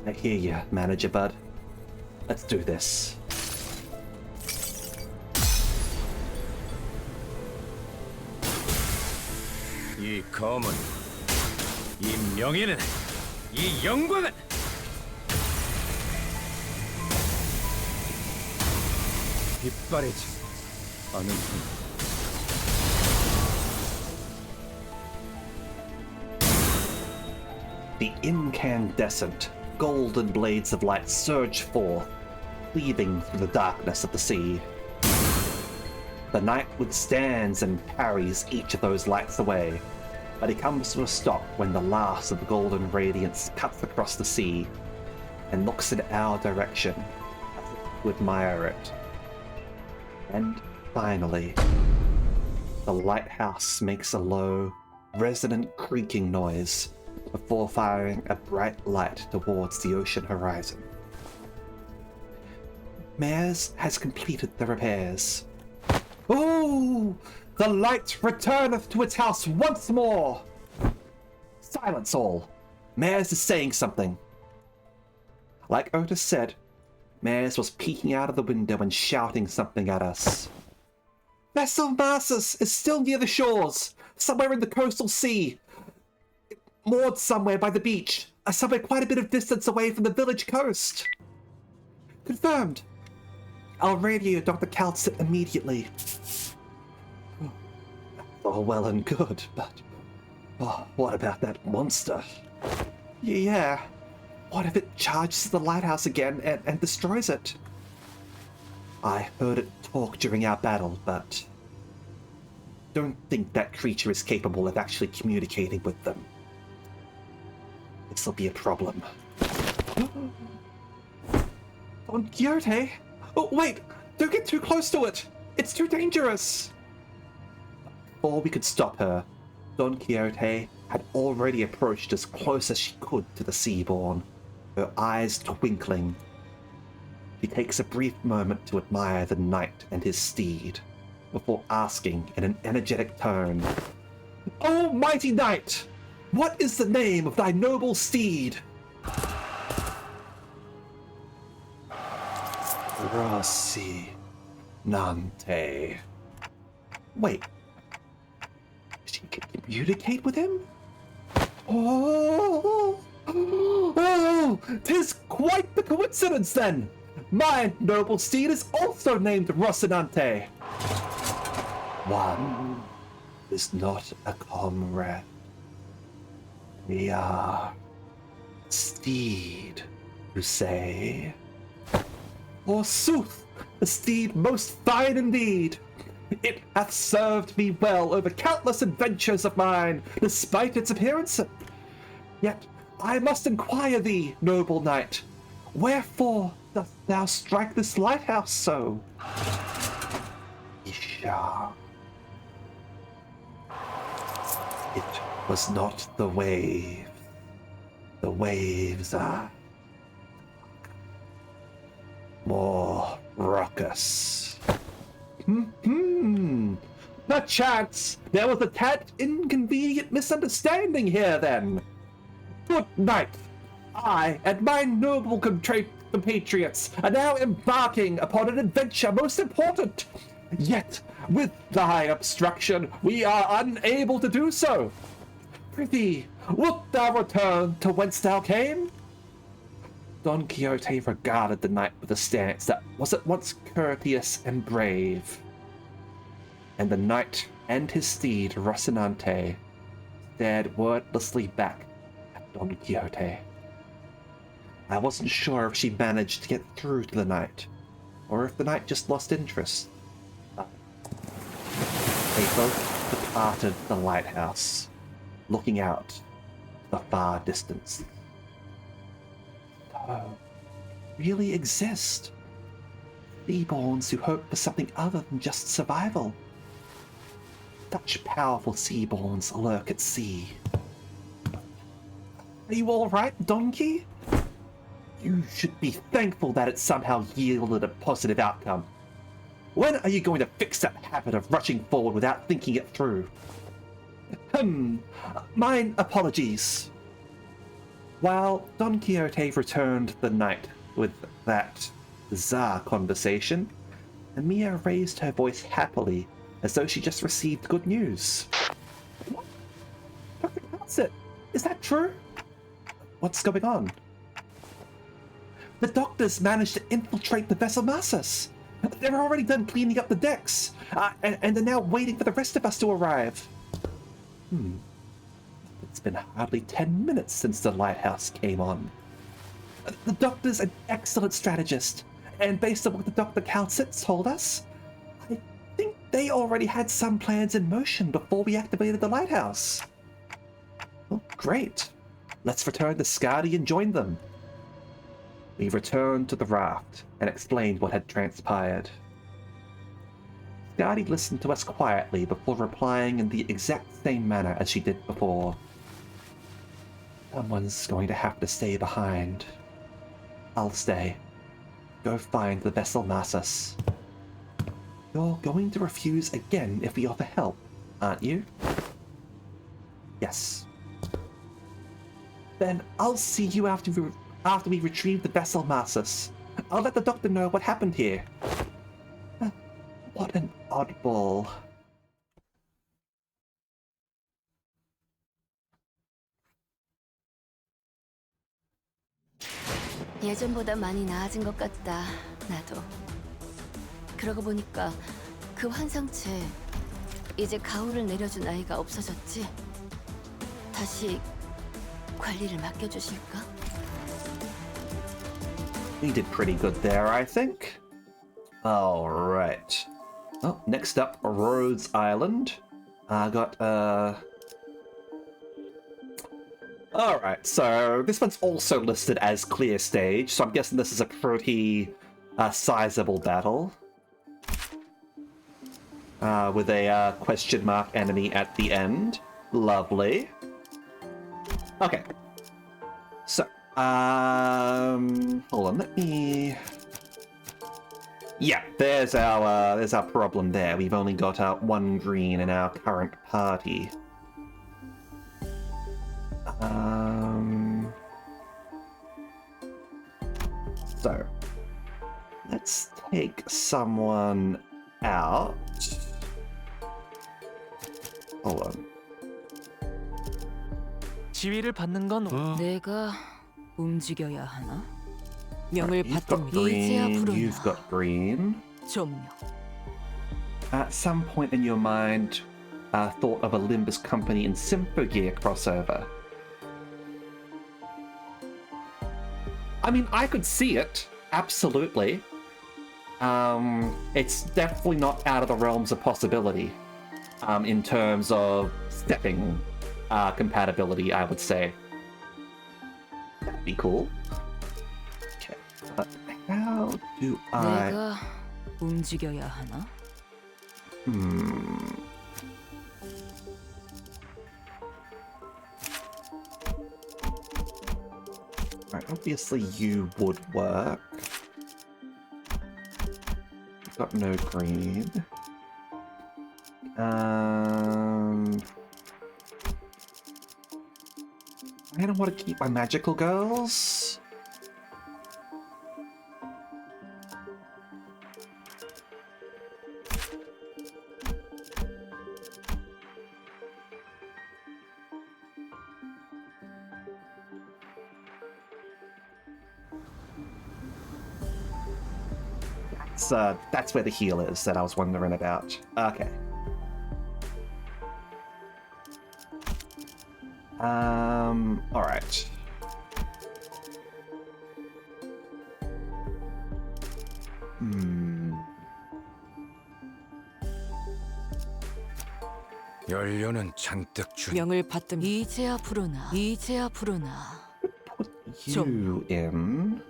I hear you, Manager Bud. Let's do this. 이 검은, 이 명예는, 이 영광은 빛바래지 않은 한. The incandescent, golden blades of light surge forth, cleaving through the darkness of the sea. The knight withstands and parries each of those lights away, but he comes to a stop when the last of the golden radiance cuts across the sea and looks in our direction as if to admire it. And finally, the lighthouse makes a low, resonant creaking noise before firing a bright light towards the ocean horizon. Mares has completed the repairs. Oh! The light returneth to its house once more! Silence all! Mares is saying something. Like Otis said, Mares was peeking out of the window and shouting something at us. Vessel Marsus is still near the shores, somewhere in the coastal sea. Moored somewhere by the beach, somewhere quite a bit of distance away from the village coast. Confirmed. I'll radio Dr. Kaltsit immediately. All well and good, but... what about that monster? Yeah, what if it charges the lighthouse again and destroys it? I heard it talk during our battle, but... don't think that creature is capable of actually communicating with them. This'll be a problem. Don Quixote? Oh, wait! Don't get too close to it! It's too dangerous! Before we could stop her, Don Quixote had already approached as close as she could to the Seaborn, her eyes twinkling. She takes a brief moment to admire the knight and his steed, before asking in an energetic tone, "O mighty knight, what is the name of thy noble steed?" Rocinante. Wait. She can communicate with him? Oh, 'tis quite the coincidence then! My noble steed is also named Rocinante. One is not a comrade. We are steed, you say? Forsooth, a steed most fine indeed. It hath served me well over countless adventures of mine, despite its appearance. Yet I must inquire thee, noble knight, wherefore dost thou strike this lighthouse so? Isha. It was not the waves. The waves are more raucous. Perchance there was a tad inconvenient misunderstanding here then. Good night. I and my noble compatriots are now embarking upon an adventure most important. Yet, with thy obstruction, we are unable to do so. Prithee, wilt thou return to whence thou came? Don Quixote regarded the knight with a stance that was at once courteous and brave. And the knight and his steed, Rocinante, stared wordlessly back at Don Quixote. I wasn't sure if she managed to get through to the knight, or if the knight just lost interest. They both departed the lighthouse, looking out to the far distance. Really exist. Seaborns who hope for something other than just survival. Such powerful seaborns lurk at sea. Are you alright, Donkey? You should be thankful that it somehow yielded a positive outcome. When are you going to fix that habit of rushing forward without thinking it through? Mine apologies. While Don Quixote returned the knight with that bizarre conversation, Emilia raised her voice happily, as though she just received good news. What? Dr. Calcit, is that true? What's going on? The doctors managed to infiltrate the vessel Massus. They're already done cleaning up the decks, and they're now waiting for the rest of us to arrive. It's been hardly 10 minutes since the lighthouse came on. The doctor's an excellent strategist, and based on what the Dr. Calcit told us, I think they already had some plans in motion before we activated the lighthouse. Well, great. Let's return to Skadi and join them. We returned to the raft and explained what had transpired. Skadi listened to us quietly before replying in the exact same manner as she did before. Someone's going to have to stay behind. I'll stay. Go find the vessel Massus. You're going to refuse again if we offer help, aren't you? Yes. Then I'll see you after we retrieve the vessel Massus. I'll let the doctor know what happened here. What an oddball. 예전보다 많이 나아진 것 같다, 나도. 그러고 보니까 그 환상체 이제 가호를 내려준 아이가 없어졌지? 다시 관리를 맡겨주실까? We did pretty good there, I think. Alright. Oh, next up, Rhodes Island. I got, Alright, so this one's also listed as clear stage, so I'm guessing this is a pretty a sizable battle. With a question mark enemy at the end. Lovely. Okay. So, hold on, let me... Yeah, there's our problem there. We've only got one green in our current party. So, let's take someone out. Hold on. 지위를 받는 건 내가 움직여야 하나? 명을 You've got 받듭니다. green, you've got green. 좀요. At some point in your mind, thought of a Limbus company and Symphogear crossover. I mean, I could see it, absolutely. It's definitely not out of the realms of possibility, in terms of stepping compatibility, I would say. That'd be cool. Okay, but how do I... 내가 움직여야 하나? Right, obviously you would work. You've got no green. I don't want to keep my magical girls. That's where the heal is that I was wondering about. Okay. All right. 연료는 잔뜩 준. 명을 받듭니다. 이제야 부르나. 이제야 부르나. You in.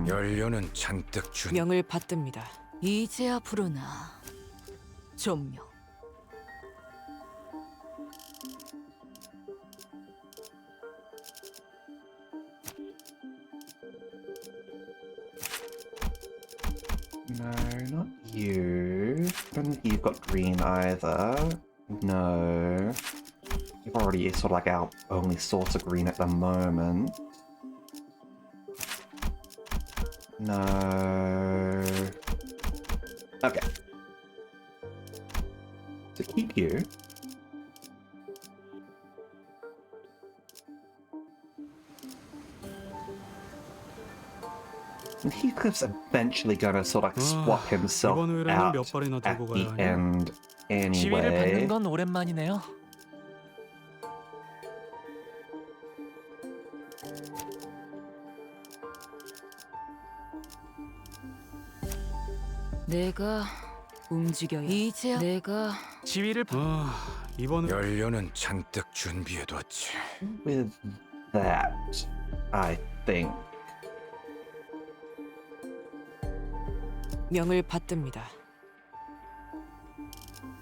연료는 잔뜩 준. 명을 받듭니다. 이제야 부르나. 좀요. No, not you. Don't think you've got green either. No. You've already sort of like our only source of green at the moment. No. Okay. To keep you. And Heathcliff's eventually gonna sort of swap himself 이번 의뢰는 out 몇 발이나 at 들고 the 가야 하냐? end 지위를 받는 anyway. 건 오랜만이네요. 내가 움직여야. 이제야 내가 지위를 받... 이번 연료는 잔뜩 준비해뒀지. With that, I think. 명을 받듭니다.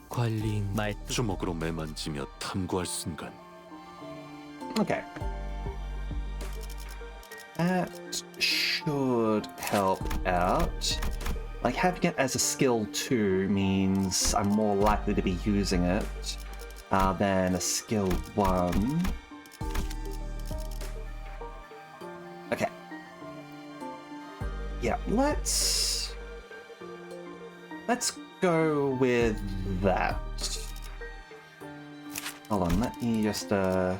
관리인 말 주먹으로 매만지며 탐구할 순간. Okay. That should help out. Like, having it as a skill 2 means I'm more likely to be using it than a skill 1. Okay. Yeah, let's go with that. Hold on, let me just yeah,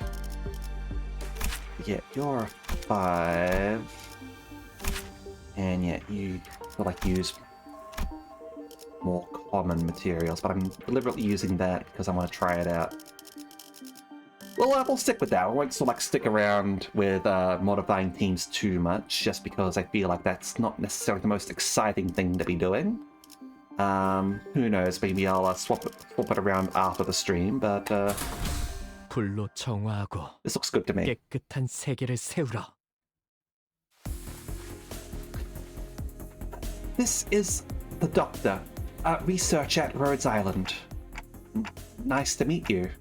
you're a 5. And yeah, you feel like use more common materials, but I'm deliberately using that because I want to try it out. Well, we'll stick with that. I won't sort of like stick around with modifying teams too much, just because I feel like that's not necessarily the most exciting thing to be doing. Who knows? Maybe I'll swap it around after the stream, but 불로 정화하고 This looks good to me. 깨끗한 세계를 세우라. This is the Doctor. Research at Rhodes Island. Nice to meet you.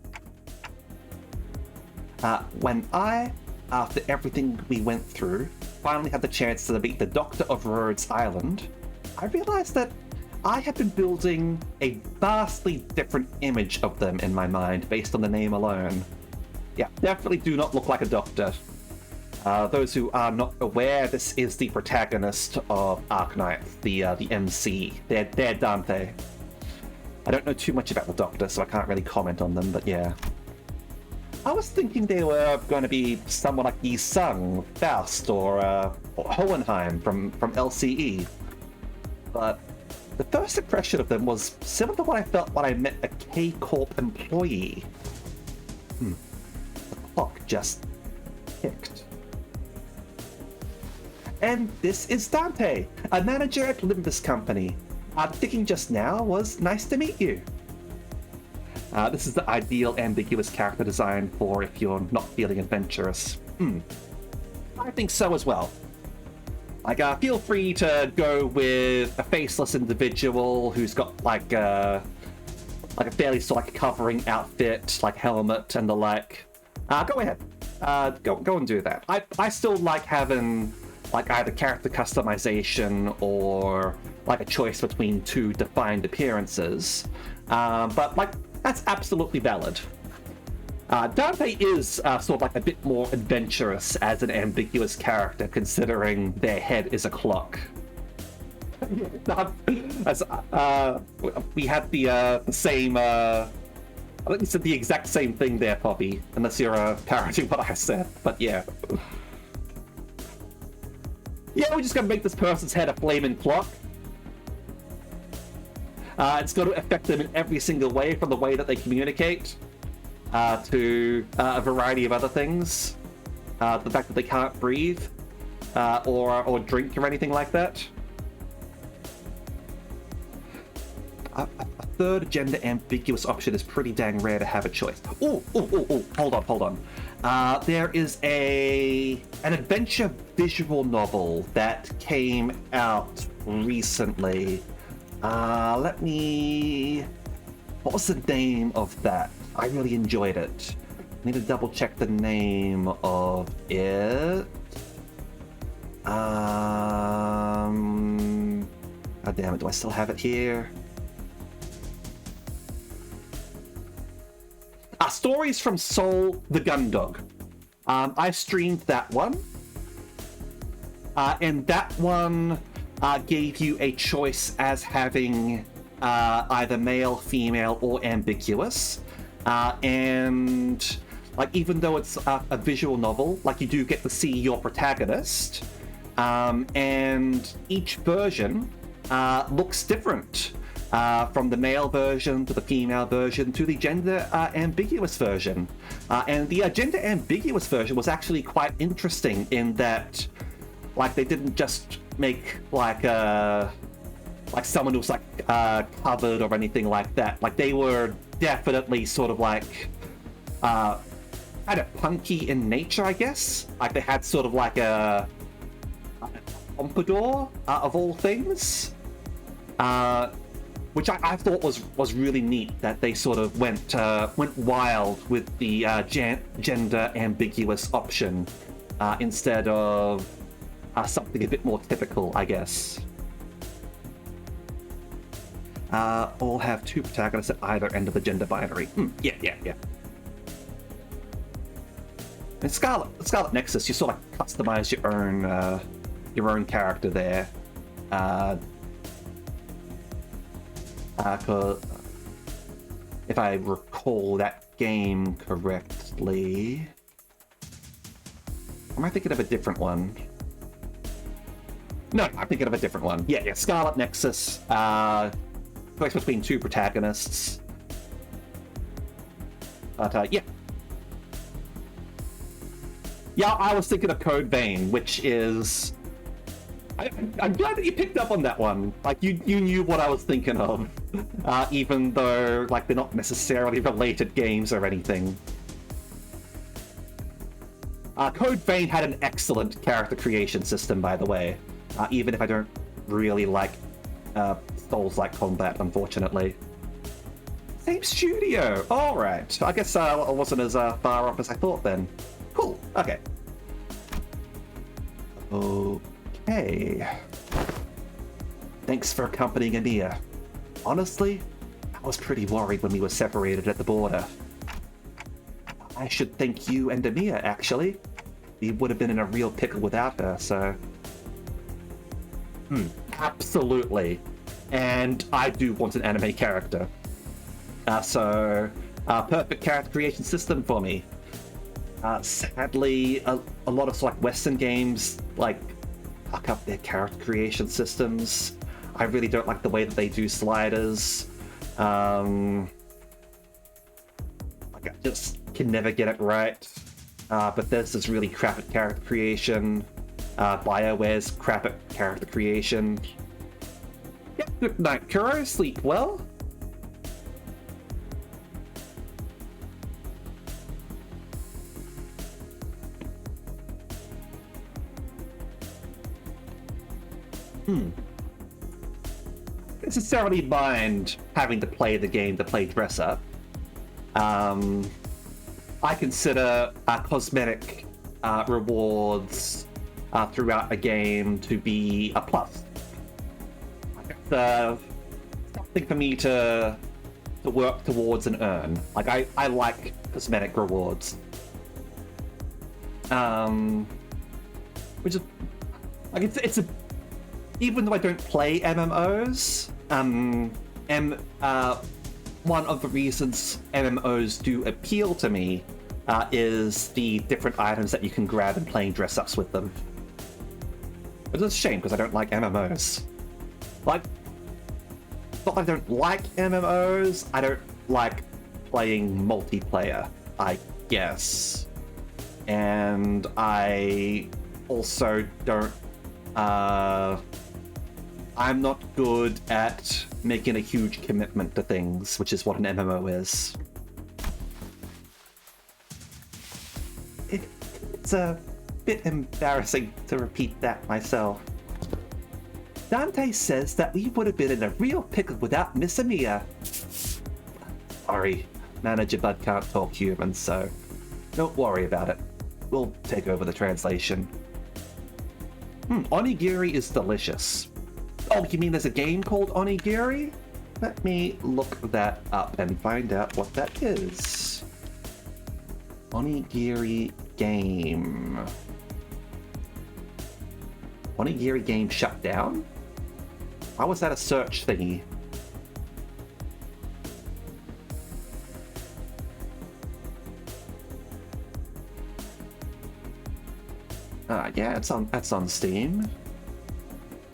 When I, after everything we went through, finally had the chance to meet the Doctor of Rhodes Island, I realized that I had been building a vastly different image of them in my mind based on the name alone. Yeah, definitely do not look like a Doctor. Those who are not aware, this is the protagonist of Arknights, the MC. They're Dante. I don't know too much about the Doctor, so I can't really comment on them, but yeah. I was thinking they were going to be someone like Yi Sung, Faust, or Hohenheim from LCE. But the first impression of them was similar to what I felt when I met a K-Corp employee. The clock just ticked. And this is Dante, a manager at Limbus company. Thinking just now was nice to meet you. This is the ideal ambiguous character design for if you're not feeling adventurous. I think so as well. Like, feel free to go with a faceless individual who's got like a fairly sort of covering outfit, like helmet and the like. Go ahead. Go and do that. I still like having like either character customization or like a choice between two defined appearances. But like that's absolutely valid. Dante is sort of like a bit more adventurous as an ambiguous character, considering their head is a clock. As, we had the same. I think you said the exact same thing there, Poppy. Unless you're parroting what I said, but yeah. Yeah, we're just gonna make this person's head a flaming clock. It's going to affect them in every single way, from the way that they communicate to a variety of other things. The fact that they can't breathe or drink or anything like that. A third gender ambiguous option is pretty dang rare to have a choice. Oh, hold on. There is an adventure visual novel that came out recently. What was the name of that? I really enjoyed it. I need to double check the name of it. God damn it, do I still have it here? Stories from Soul the Gundog. I streamed that one. And that one gave you a choice as having either male, female, or ambiguous. And like, even though it's a visual novel, like you do get to see your protagonist, and each version looks different. From the male version to the female version to the gender ambiguous version. And the gender ambiguous version was actually quite interesting in that, like, they didn't just make like someone who was like covered or anything like that. Like, they were definitely sort of like kind of punky in nature, I guess. Like, they had sort of like a pompadour of all things. Which I thought was really neat, that they sort of went wild with the gender ambiguous option instead of something a bit more typical, I guess. All have two protagonists at either end of the gender binary. Yeah. In Scarlet Nexus, you sort of customize your own character there. If I recall that game correctly, am I thinking of a different one? No, I'm thinking of a different one. Yeah, Scarlet Nexus, choice between two protagonists. But yeah, I was thinking of Code Vein, which is. I'm glad that you picked up on that one. Like, you knew what I was thinking of, even though, like, they're not necessarily related games or anything. Code Vein had an excellent character creation system, by the way. Even if I don't really like Souls-like combat, unfortunately. Same studio! Alright. I guess I wasn't as far off as I thought then. Cool. Okay. Okay. Thanks for accompanying Amir. Honestly, I was pretty worried when we were separated at the border. I should thank you and Amir, actually. We would have been in a real pickle without her, so... absolutely. And I do want an anime character. Perfect character creation system for me. Sadly, a lot of like Western games like fuck up their character creation systems. I really don't like the way that they do sliders. Like I just can never get it right. But this is really crap at character creation. BioWare's crap at character creation. Yep, good night, Kuro. Sleep well. Necessarily mind having to play the game to play dress up. I consider cosmetic rewards throughout a game to be a plus. It's something for me to work towards and earn. Like I like cosmetic rewards. Which is like it's a even though I don't play MMOs, one of the reasons MMOs do appeal to me is the different items that you can grab and playing dress-ups with them. But it's a shame because I don't like MMOs. Like, not that I don't like MMOs, I don't like playing multiplayer, I guess. And I also don't... I'm not good at making a huge commitment to things, which is what an MMO is. It's a bit embarrassing to repeat that myself. Dante says that we would have been in a real pickle without Miss Amia. Sorry, Manager Bud can't talk human, so don't worry about it. We'll take over the translation. Onigiri is delicious. Oh, you mean there's a game called Onigiri? Let me look that up and find out what that is. Onigiri game. Onigiri game shut down? Why was that a search thingy? Yeah, that's on Steam.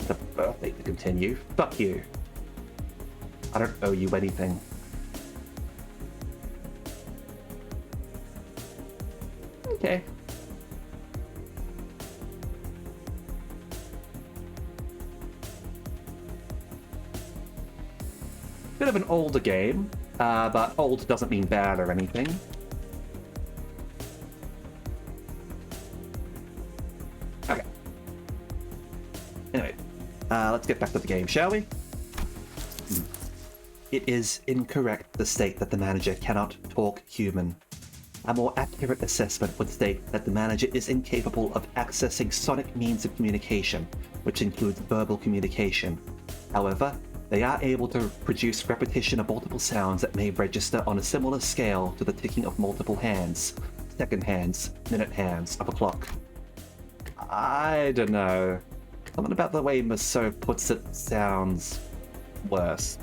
The birthday to continue. Fuck you. I don't owe you anything. Okay. Bit of an older game, but old doesn't mean bad or anything. Okay. Anyway, let's get back to the game, shall we? It is incorrect to state that the manager cannot talk human. A more accurate assessment would state that the manager is incapable of accessing sonic means of communication, which includes verbal communication. However, they are able to produce repetition of multiple sounds that may register on a similar scale to the ticking of multiple hands, second hands, minute hands of a clock. I don't know. Something about the way Maso puts it sounds worse.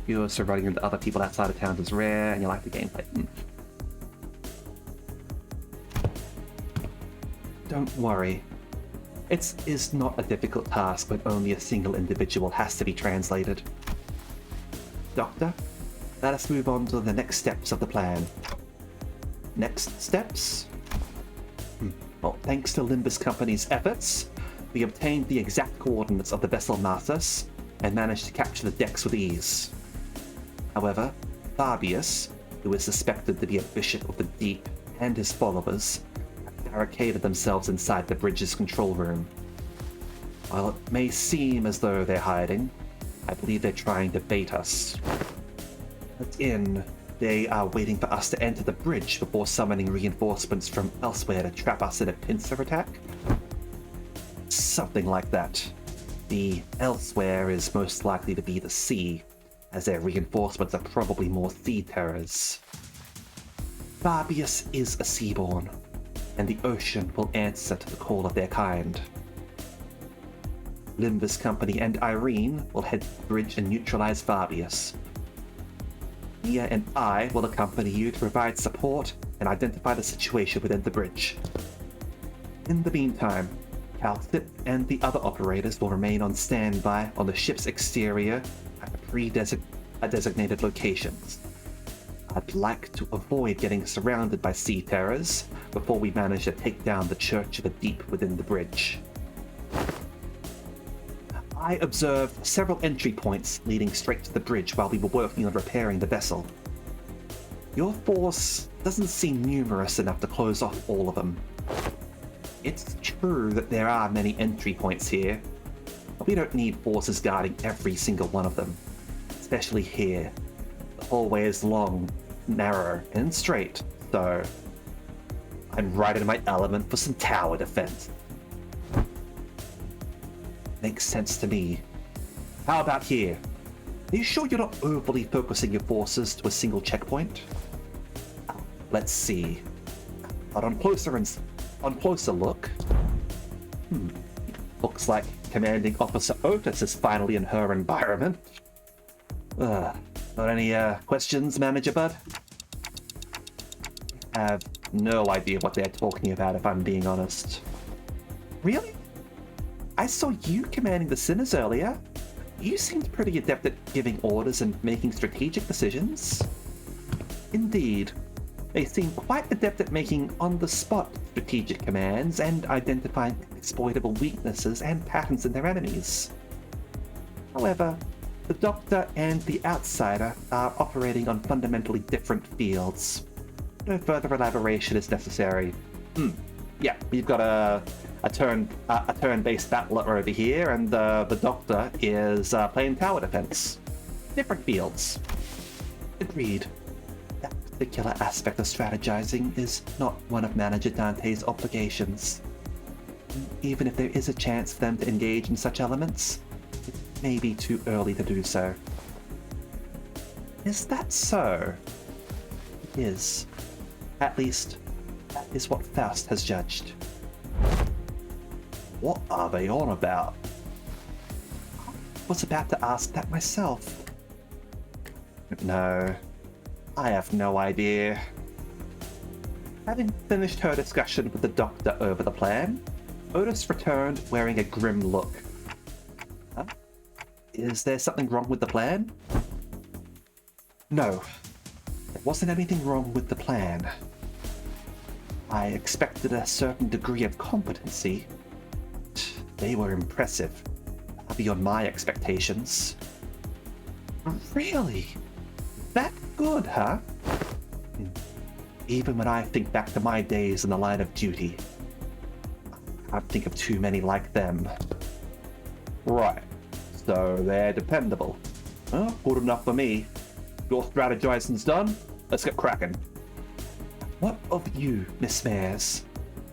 You're running into other people outside of town is rare, and you like the gameplay. Don't worry. It is not a difficult task when only a single individual has to be translated. Doctor, let us move on to the next steps of the plan. Next steps? Well, thanks to Limbus Company's efforts, we obtained the exact coordinates of the vessel Marthas and managed to capture the decks with ease. However, Fabius, who is suspected to be a bishop of the deep, and his followers, have barricaded themselves inside the bridge's control room. While it may seem as though they're hiding, I believe they're trying to bait us. They are waiting for us to enter the bridge before summoning reinforcements from elsewhere to trap us in a pincer attack. Something like that. The elsewhere is most likely to be the sea, as their reinforcements are probably more sea terrors. Fabius is a seaborn, and the ocean will answer to the call of their kind. Limbus Company and Irene will head to the bridge and neutralize Fabius. Mia and I will accompany you to provide support and identify the situation within the bridge. In the meantime, Calcit and the other operators will remain on standby on the ship's exterior at the designated locations. I'd like to avoid getting surrounded by sea terrors before we manage to take down the Church of the Deep within the bridge. I observed several entry points leading straight to the bridge while we were working on repairing the vessel. Your force doesn't seem numerous enough to close off all of them. It's true that there are many entry points here, but we don't need forces guarding every single one of them, especially here. The hallway is long, narrow, and straight, so I'm right in my element for some tower defense. Makes sense to me. How about here? Are you sure you're not overly focusing your forces to a single checkpoint? Let's see. But on closer look, looks like Commanding Officer Otis is finally in her environment. Got any questions, Manager Bud? I have no idea what they're talking about, if I'm being honest. Really? I saw you commanding the Sinners earlier. You seemed pretty adept at giving orders and making strategic decisions. Indeed. They seem quite adept at making on-the-spot strategic commands and identifying exploitable weaknesses and patterns in their enemies. However, the Doctor and the Outsider are operating on fundamentally different fields. No further elaboration is necessary. Yeah, we've got a turn-based battler over here, and the Doctor is playing tower defense. Different fields. Agreed. That particular aspect of strategizing is not one of Manager Dante's obligations. Even if there is a chance for them to engage in such elements, it may be too early to do so. Is that so? It is. At least, that is what Faust has judged. What are they on about? I was about to ask that myself. No, I have no idea. Having finished her discussion with the Doctor over the plan, Otis returned wearing a grim look. Huh? Is there something wrong with the plan? No, there wasn't anything wrong with the plan. I expected a certain degree of competency. They were impressive, beyond my expectations. Really? That good, huh? Even when I think back to my days in the line of duty, I can't think of too many like them. Right, so they're dependable. Well, good enough for me. Your strategizing's done, let's get cracking. What of you, Miss Mares?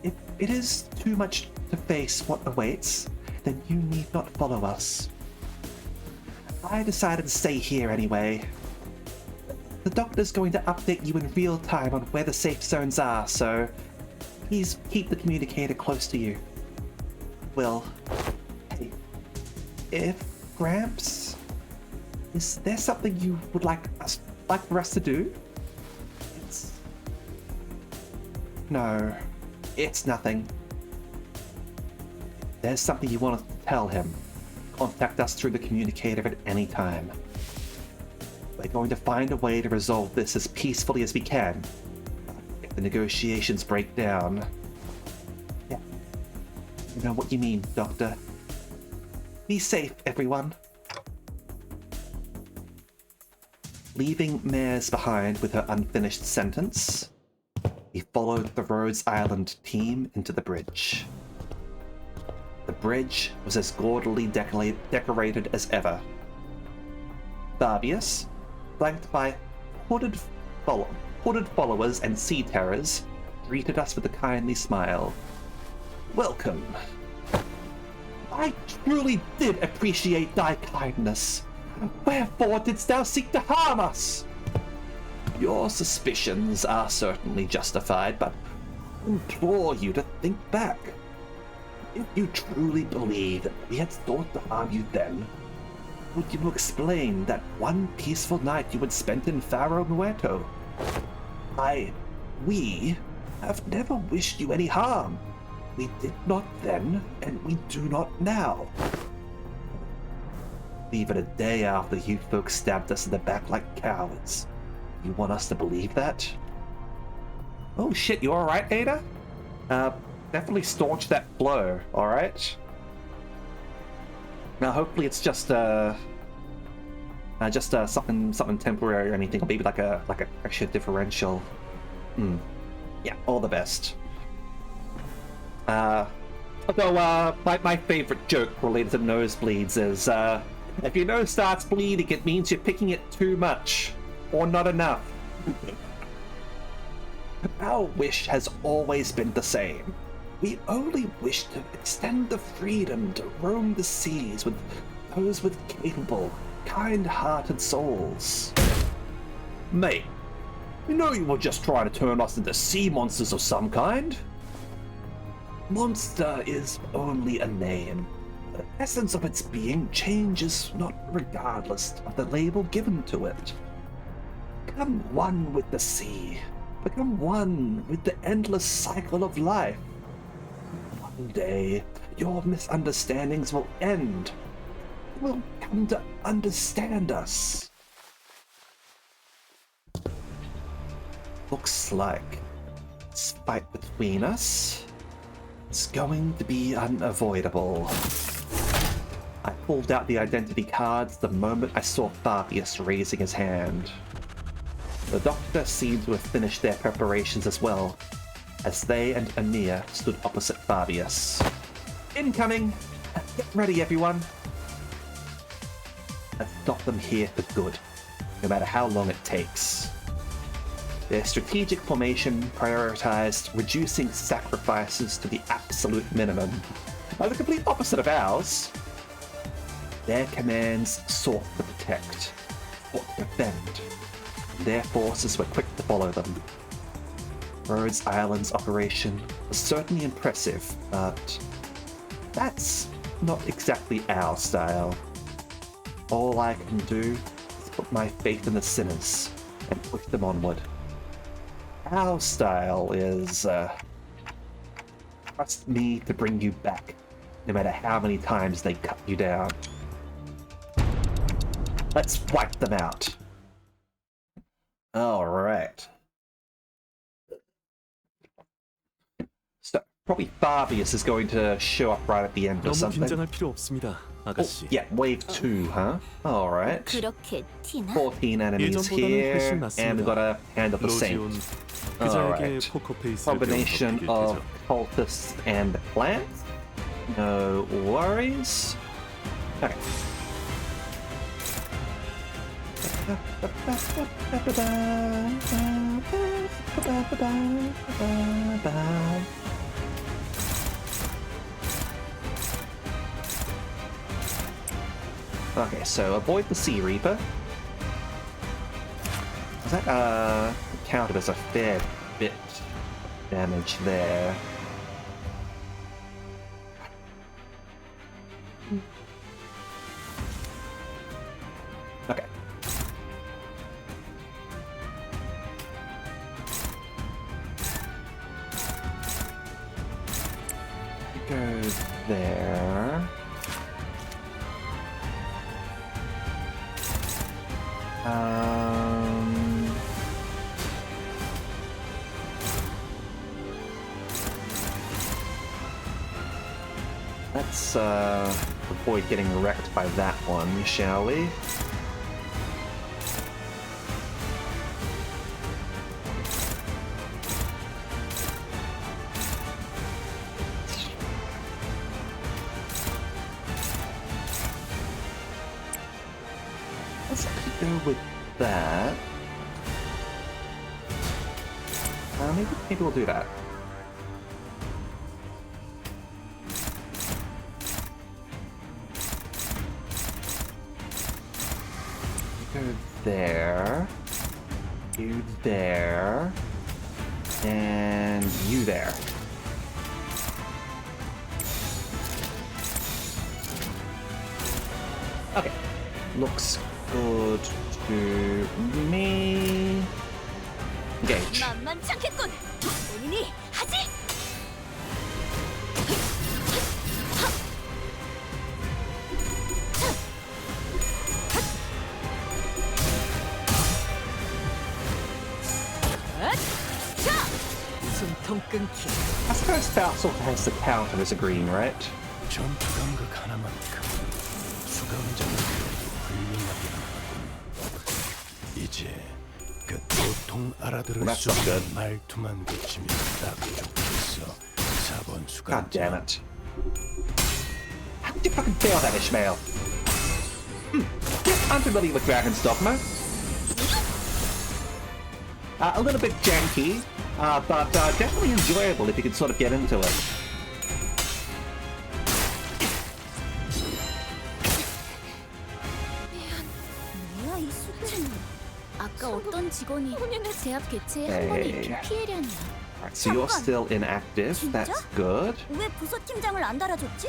If it is too much to face what awaits, then you need not follow us. I decided to stay here anyway. The Doctor's going to update you in real time on where the safe zones are, so please keep the communicator close to you. Will. Hey, if Gramps, is there something you would like for us to do? No, it's nothing. If there's something you want us to tell him, contact us through the communicator at any time. We're going to find a way to resolve this as peacefully as we can. If the negotiations break down... Yeah, you know what you mean, Doctor. Be safe, everyone. Leaving Mares behind with her unfinished sentence, he followed the Rhodes Island team into the bridge. The bridge was as gaudily decorated as ever. Fabius, flanked by hooded followers and sea terrors, greeted us with a kindly smile. Welcome. I truly did appreciate thy kindness. Wherefore didst thou seek to harm us? Your suspicions are certainly justified, but I implore you to think back. If you truly believe that we had thought to harm you then, would you explain that one peaceful night you had spent in Faro Muerto? We have never wished you any harm. We did not then, and we do not now. Even a day after you folks stabbed us in the back like cowards. You want us to believe that? Oh shit, you alright, Ada? Definitely staunch that blow, alright? Now hopefully it's just something temporary or anything, or maybe like a pressure differential. Yeah, all the best. Although my favorite joke related to nosebleeds is if your nose starts bleeding, it means you're picking it too much or not enough. Our wish has always been the same. We only wish to extend the freedom to roam the seas with those with capable, kind-hearted souls. Mate, you know you were just trying to turn us into sea monsters of some kind. Monster is only a name. The essence of its being changes not regardless of the label given to it. Become one with the sea. Become one with the endless cycle of life. One day, your misunderstandings will end. You will come to understand us. Looks like this fight between us is going to be unavoidable. I pulled out the identity cards the moment I saw Fabius raising his hand. The doctor seemed to have finished their preparations as well, as they and Amir stood opposite Fabius. Incoming! Get ready, everyone! Let's stop them here for good, no matter how long it takes. Their strategic formation prioritized reducing sacrifices to the absolute minimum. The complete opposite of ours. Their commands sought to protect, or to defend. Their forces were quick to follow them. Rhodes Island's operation was certainly impressive, but that's not exactly our style. All I can do is put my faith in the sinners and push them onward. Our style is, trust me to bring you back, no matter how many times they cut you down. Let's wipe them out. Alright. So, probably Fabius is going to show up right at the end or 너무 something. 긴장할 필요 없습니다, Oh, 아가씨. yeah, wave 2, huh? Alright. 그렇게 티나? 14 enemies 예전보다는 here, 훨씬 and we 낫습니다. gotta handle the Saint. 로지온 그자에게 Alright. 포커 페이스를 Combination 배운 of 덕분이겠죠. cultists and plants. No worries. Okay. Okay, so avoid the Sea Reaper. That counted as a fair bit of damage there. Okay. Go there. Let's avoid getting wrecked by that one, shall we? Let's go with that. Maybe we'll do that. Go there. You there. And you there. Okay. Looks good to me. Engage. 만만치 않겠군. 본인이 하지. 숨통 끊기. I suppose that sort of has to count as a green, right? 전투 감각 하나만큼 수감자는 훌륭하게 나가군. 이제 그 도통 알아들을 That's 수 not 없는 good. 말투만 고치면 딱 좋겠어. 4번 God 수감자. damn it. How did you fucking fail that, Ishmael? Yes, I'm familiar with Dragon's Dogma. A little bit janky, but definitely enjoyable if you can sort of get into it. 뭐야 이 수들은? 아까 어떤 직원이 제압 개체에 한 번에 입힌 피해량이야. Alright, so you're still inactive. That's good. 왜 부서 팀장을 안 달아줬지?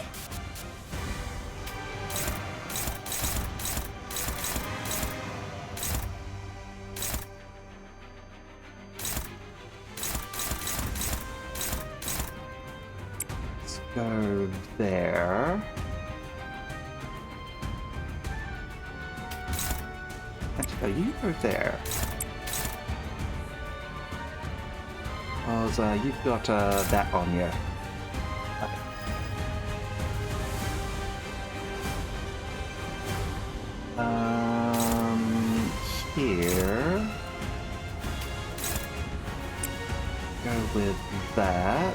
Let's go there. Actually, you go there. Because you've got that on you. Okay. Here. Go with that.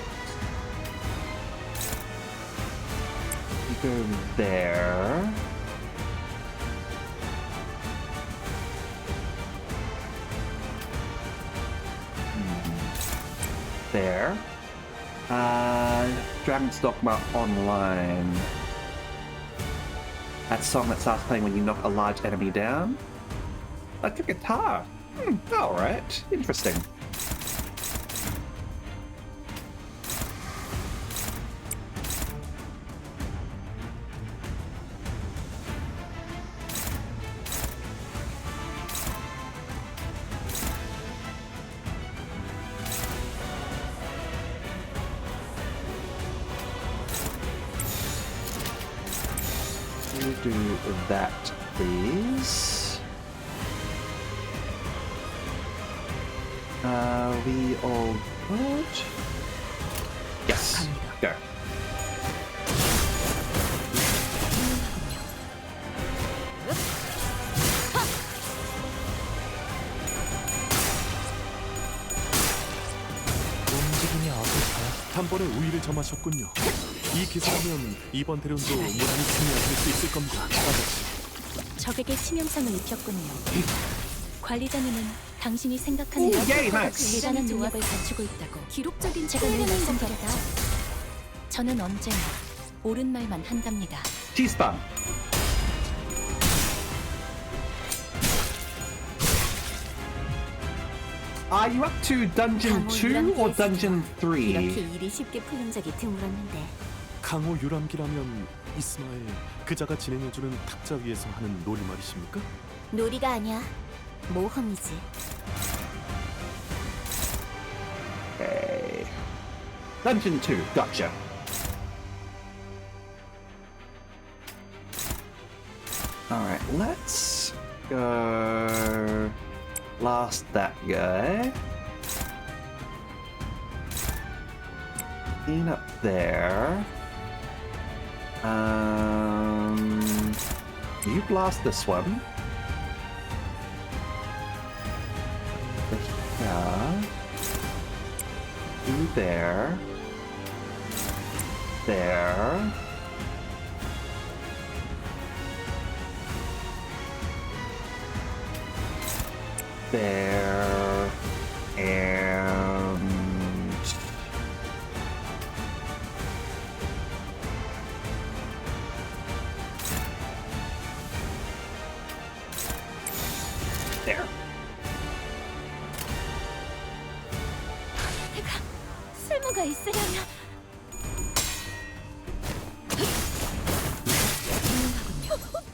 You go there. There. Dragon's Dogma Online. That song that starts playing when you knock a large enemy down. Like a guitar. Alright. Interesting. You do that, please. We all good? Yes. Go. 움직임이 아프다. 단번에 우위를 점하셨군요. 이 기세라면 이번 대련도 무난히 승리하실 수 있을 겁니다. 아저씨. 적에게 치명상을 입혔군요. 관리자님은 당신이 생각하는 오, 것보다 예이, 나이스. 대단한 능력을 갖추고 있다고 기록적인 제가 늘 말씀드렸다. 저는 언제나 옳은 말만 한답니다. T-spam. Are you up to Dungeon 2 or Dungeon 3? 이렇게 일이 쉽게 풀린 적이 드물었는데 강호 유람기라면 이스마엘 그자가 진행해주는 탁자 위에서 하는 놀이 말이십니까? 놀이가 아니야. 모험이지. Okay. Dungeon 2, gotcha. Alright, let's go blast that guy. Clean up there. You blast this one. Yeah. You there. There. there, and there. 쓸모가 있으려면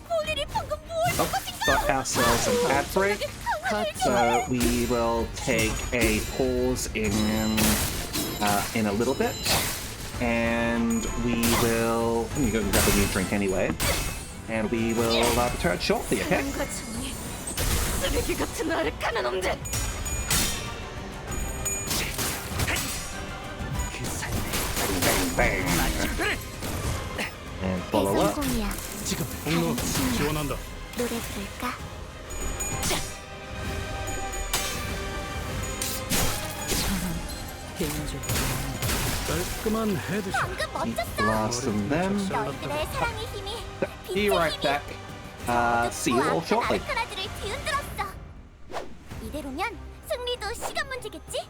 본인이 방금 뭘 Oh, got ourselves an ad break, so we will take a pause in a little bit, and we will. Let me go grab a new drink anyway, and we will return shortly. Okay. 뭔가 정리 쓰레기 같은 아르카나 놈들. Bang. And follow up. 성공이야. 지금 공로 지원한다. 노래 부를까? 개인적으로 깔끔한 헤드샷. 방금 멋졌어. Blossom them. 너희들의 사랑의 힘이 Be right back. See you all shortly. 아르카나들을 뒤흔들었어. 이대로면 승리도 시간 문제겠지?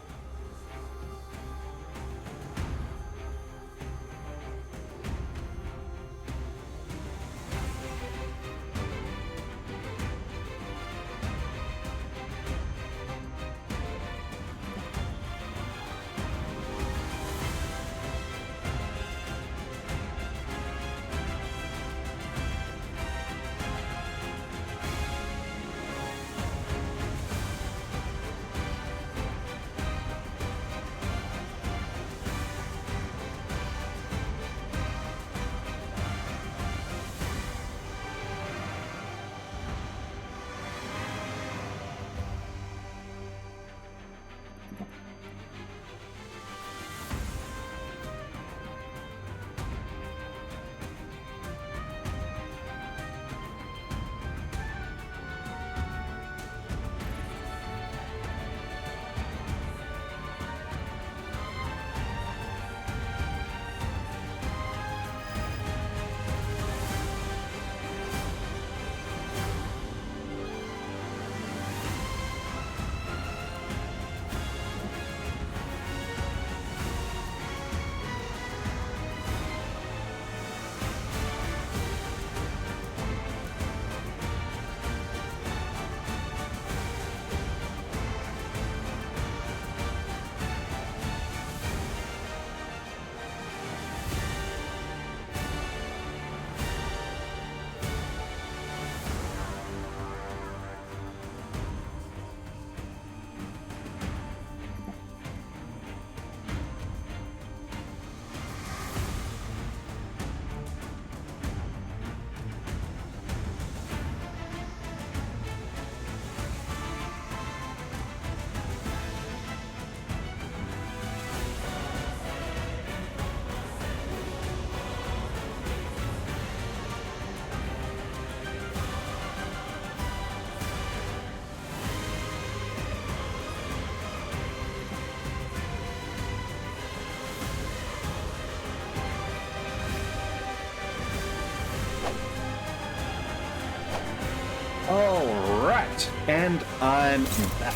Alright, and I'm back.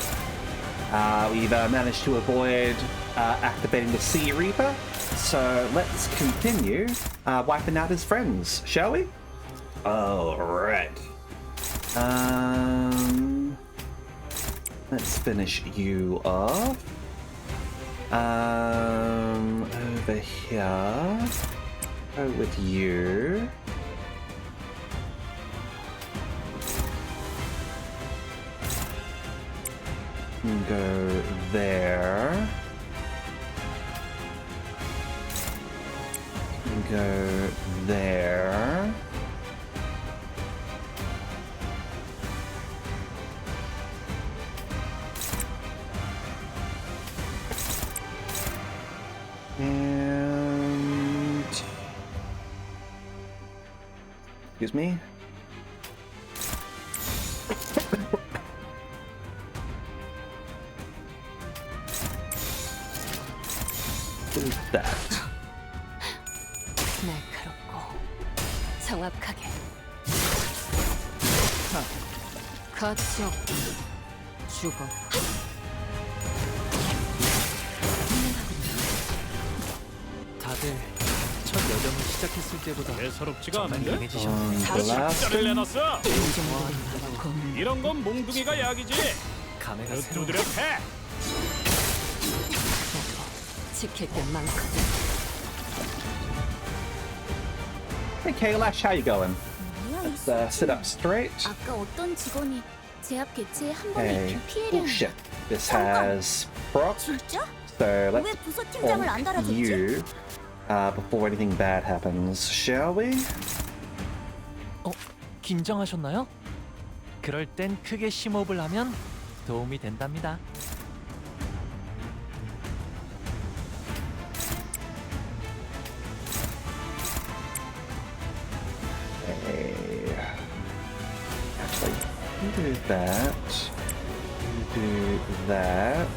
We've managed to avoid activating the Sea Reaper, so let's continue wiping out his friends, shall we? Alright. Let's finish you off. Over here. Go with you. Go there. Go there. And excuse me. What is that? 날카롭고 정확하게 가치 없고 죽어. 다들 첫 여정을 시작했을 때보다 예사롭지가 정말 않은데? 강해지셨네. Blast. 를 내놨어. 이 정도는 나와 겁나. 이런 건 몽둥이가 약이지. 감회가 새로운 두드려패. 지킬 게 많거든. Hey Kailash, how you going? 뭐야 이 Let's sit up straight. 아까 어떤 직원이 제압 개체에 한 번에 Hey. 피해를 Oh shit. This has proc. 진짜? So 왜 let's 부서팀장을 안 bonk 달아줬지? you before anything bad happens, shall we? 긴장하셨나요? 그럴 땐 크게 심호흡을 하면 도움이 된답니다. Okay. Actually, you do that. You do that.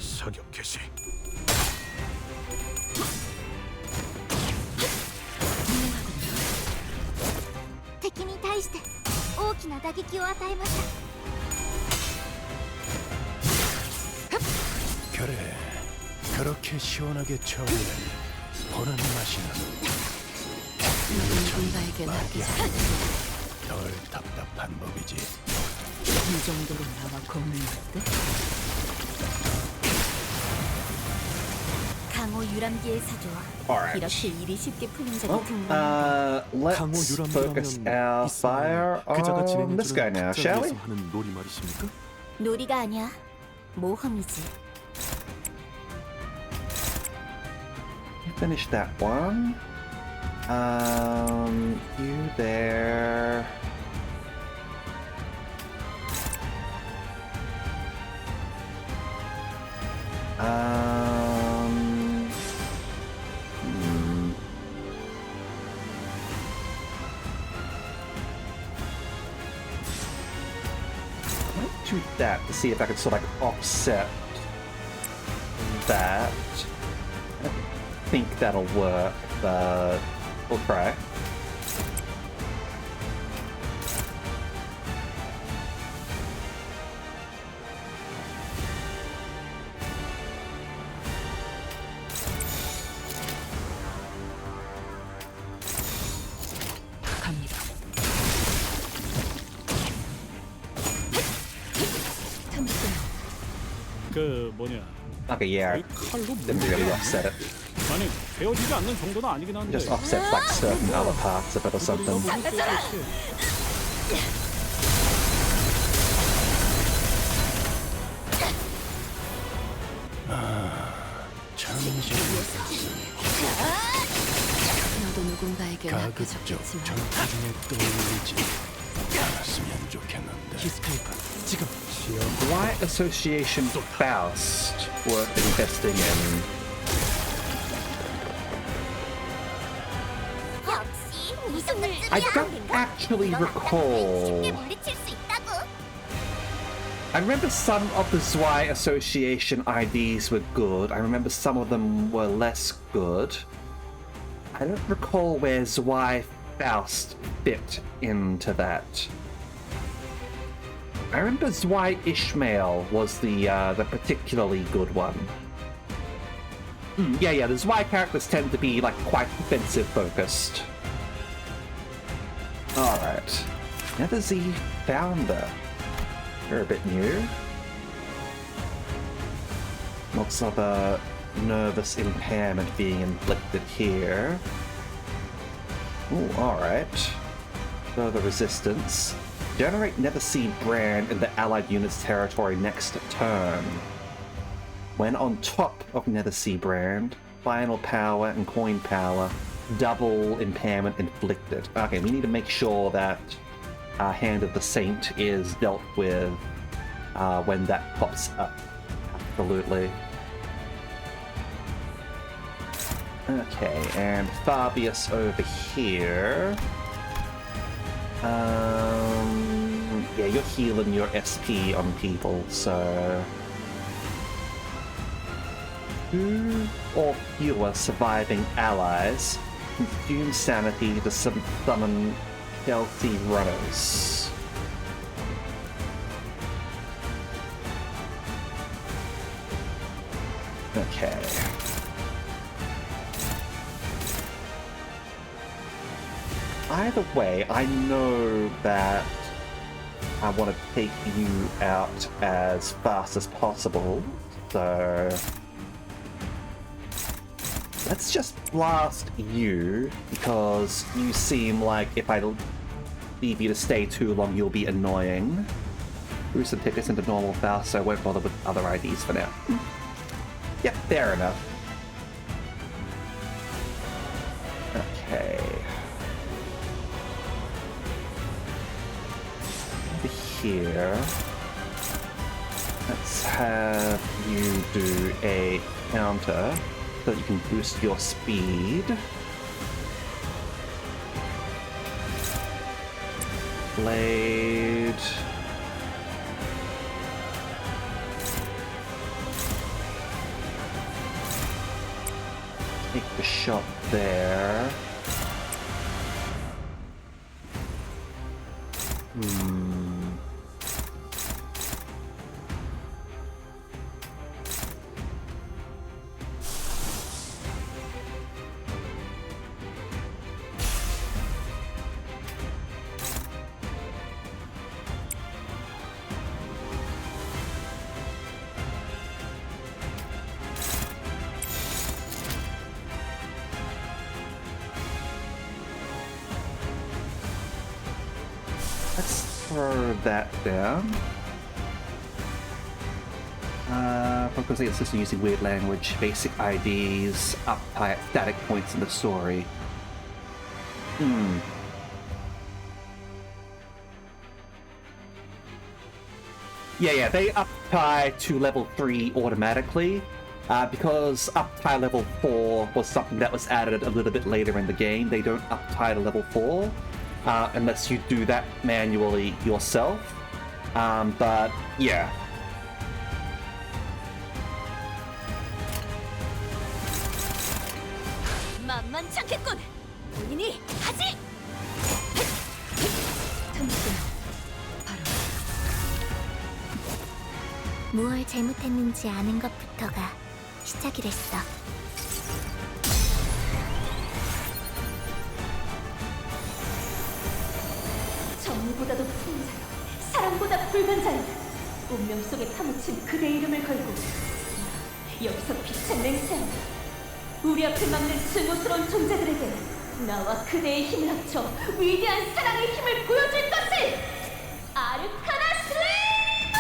사격 개시. 敵に対して大きな打撃を与えました。 그래, 그렇게 시원하게 처리하니 보는 맛이 나는. 누군가에게 말이야. 낚이지. 덜 답답한 법이지. 이 정도로 나와 겁나 듯. 강호 유람기의 사조. Alright. 이렇게 일이 쉽게 풀린 적이 Well, 드문. 강호 let's 유람기라면 focus our fire 그자가 on this guy 진행해주는 now, shall we? 특전에서 하는 놀이 말이십니까? 놀이가 아니야. 모험이지. You finished that one. You there. Hmm. I might do that to see if I can sort of like offset that. I don't think that'll work, but we'll try. 갑니다. 그 뭐냐? Okay, yeah, 이 칼로 didn't really offset it. 아니 베어지지 않는 정도는 아니긴 한데. Just offsets like certain other parts of it or something. 너도 누군가에게 가급적 낚여졌겠지만 전투 중에 떠올리지 않았으면 좋겠는데. 히스테이크 지금 Why Association Faust worth investing in? 역시 이 정도쯤이야. I don't actually recall. 쉽게 물리칠 수 있다고. I remember some of the Zwei Association IDs were good. I remember some of them were less good. I don't recall where Zwei Faust fit into that. I remember Zwei Ishmael was the particularly good one. Yeah, the Zwei characters tend to be like quite defensive focused. Alright. Nether Z Founder. You're a bit new. Lots of nervous impairment being inflicted here. Ooh, alright. Further resistance. Generate Netherseed Brand in the allied unit's territory next turn. When on top of Netherseed Brand, final power and coin power double impairment inflicted. Okay, we need to make sure that Hand of the Saint is dealt with when that pops up. Absolutely. Okay, and Fabius over here. Yeah, you're healing your SP on people, so... 2 or fewer surviving allies consume sanity to summon healthy runners. Okay. Either way, I know that I want to take you out as fast as possible, so let's just blast you, because you seem like if I leave you to stay too long, you'll be annoying. Boost and tickets into normal fast, so I won't bother with other IDs for now. Yep, fair enough. Okay. Here, let's have you do a counter so that you can boost your speed. Blade. Take the shot there. Let's throw that down. Focus on system using weird language, basic IDs, uptight static points in the story. Yeah, they uptie to level 3 automatically. Because uptie level 4 was something that was added a little bit later in the game, they don't uptie to level 4. Unless you do that manually yourself. But yeah. 만만찮겠군. 본인이 하지. 무얼 잘못했는지 아는 것부터가 시작이랬어. 정의보다도 큰 자여, 사랑보다 붉은 자여, 운명 속에 파묻힌 그대 이름을 걸고 여기서 빛을 맹세한다. 우리 앞을 막는 증오스러운 존재들에게 나와 그대의 힘을 합쳐 위대한 사랑의 힘을 보여줄 것을! 아르카나 슬레이머!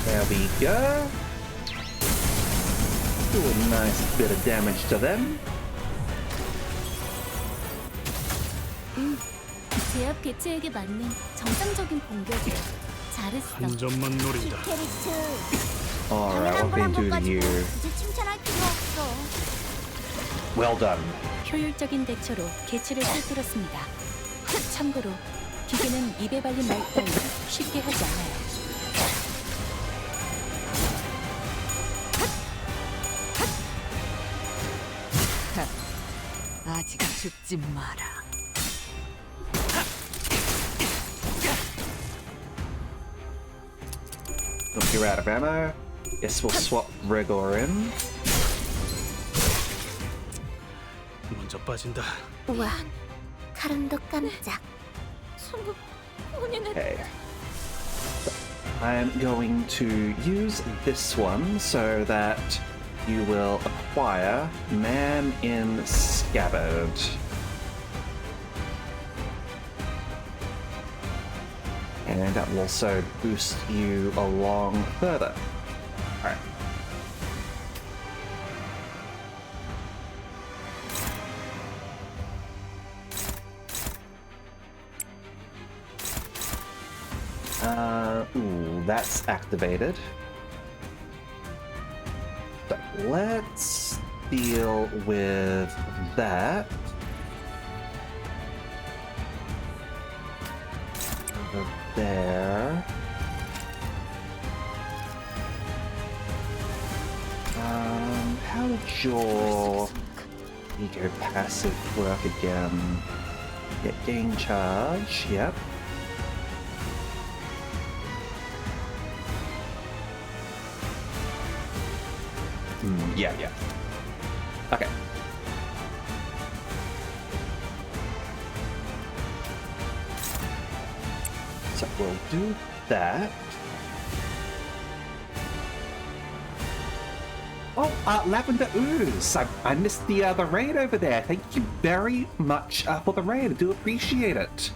There we go. Do a nice bit of damage to them. 제압 개체에게 맞는 정상적인 공격이야. 잘했어. 한 점만 노린다. Alright, what can I do to you? 굳이 칭찬할 필요 없어. Well done. 효율적인 대처로 개체를 꿰뚫었습니다. 참고로 기계는 입에 발린 말 따위 쉽게 하지 않아요. 아직 죽지 마라. Look, you're out of ammo. Guess we'll swap Rigor in. 먼저 빠진다. 우와, 카른도 깜짝. 성부 본인은 Okay. I'm going to use this one so that you will acquire Man in Scabbard. And that will also boost you along further. Alright. Ooh, that's activated. So let's deal with that. Over there. How did your ego passive work again? Get gain charge, yep. Yeah. Okay. So we'll do that. Oh, Lavender Ooze. I missed the raid over there. Thank you very much for the raid. I do appreciate it.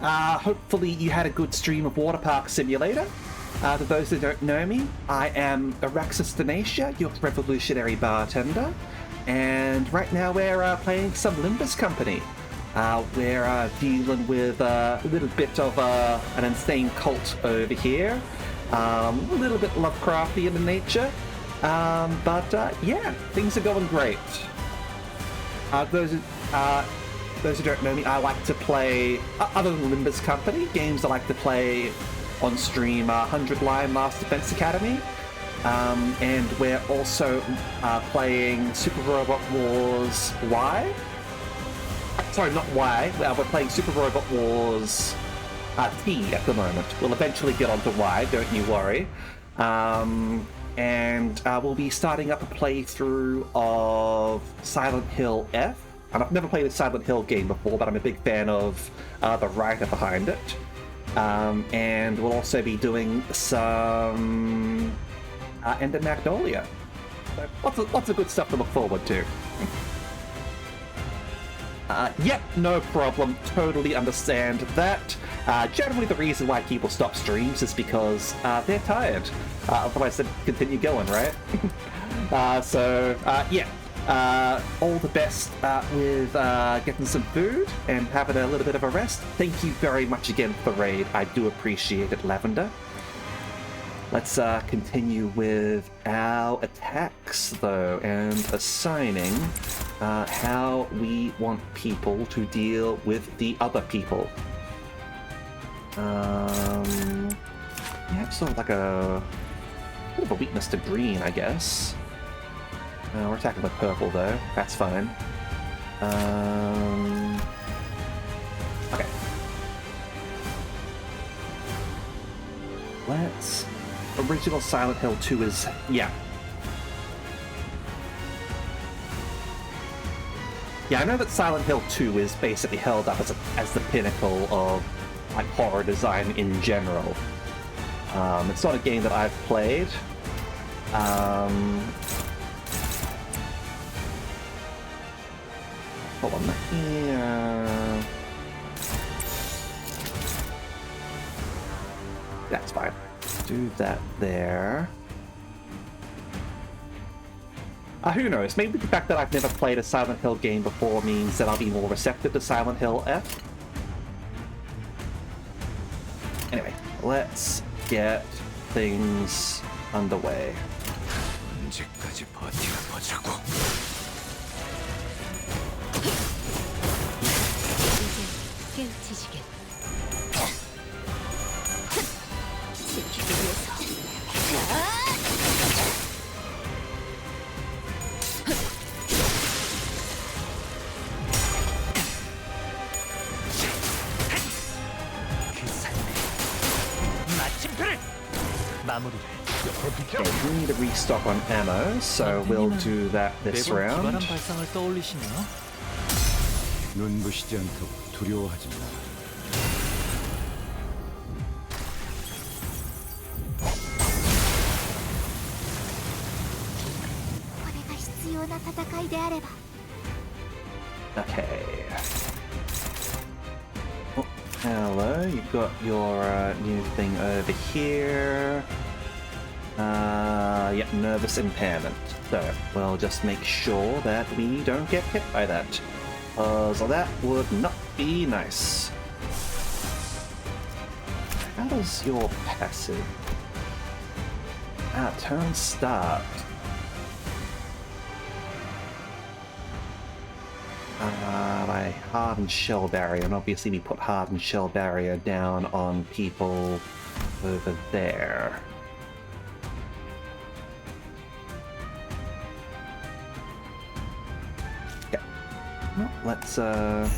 Hopefully you had a good stream of Water Park Simulator. To those who don't know me, I am Araxis Denacia, your revolutionary bartender, and right now we're playing some Limbus Company. We're dealing with a little bit of an insane cult over here, a little bit Lovecraftian in nature, but yeah, things are going great. Those who don't know me, I like to play, other than Limbus Company, games I like to play on stream 100 Line Last Defense Academy, and we're also playing Super Robot Wars Y. Sorry, not Y. We're playing Super Robot Wars T at the moment. We'll eventually get onto Y, don't you worry. And we'll be starting up a playthrough of Silent Hill F. And I've never played a Silent Hill game before, but I'm a big fan of the writer behind it. And we'll also be doing some End of Magnolia. So lots of good stuff to look forward to. Yep, no problem. Totally understand that. Generally the reason why people stop streams is because they're tired. Otherwise they'd continue going, right? Yeah. All the best with getting some food and having a little bit of a rest. Thank you very much again for the raid. I do appreciate it, Lavender. Let's continue with our attacks, though, and assigning how we want people to deal with the other people. Yeah, sort of like a bit of a weakness to green, I guess. We're attacking with purple, though. That's fine. Okay. Let's... Original Silent Hill 2 is... Yeah. Yeah, I know that Silent Hill 2 is basically held up as the pinnacle of like horror design in general. It's not a game that I've played. Hold on. Yeah. That's fine. Do that there. Who knows? Maybe the fact that I've never played a Silent Hill game before means that I'll be more receptive to Silent Hill F. Anyway, let's get things underway. 언제까지 버텨보자고. 이제 깨우치시겠. 지키기 위해서. Okay, we need a restock on ammo, so we'll do that this round. 발상을 떠올리시네요. 눈부시지 않다고 두려워하지 마. これが必要な戦いであれば。 Okay. Oh, Hello, you've got your new thing over here. Yep, nervous impairment. So, we'll just make sure that we don't get hit by that. So that would not be nice. How does your passive... turn start. By hardened shell barrier, and obviously we put hardened shell barrier down on people over there. Yeah. Well, let's throw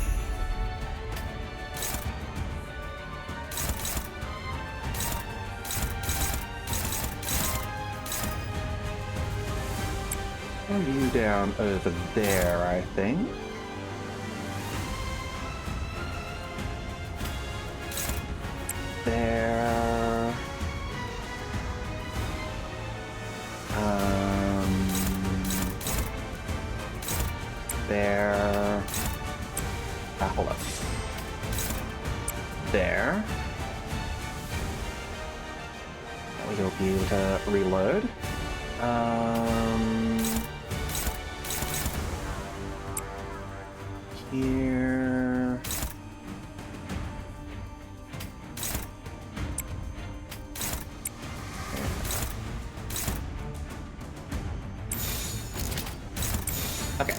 you down over there, I think. There. There. Hold up. There. We'll be able to reload. Here. Okay.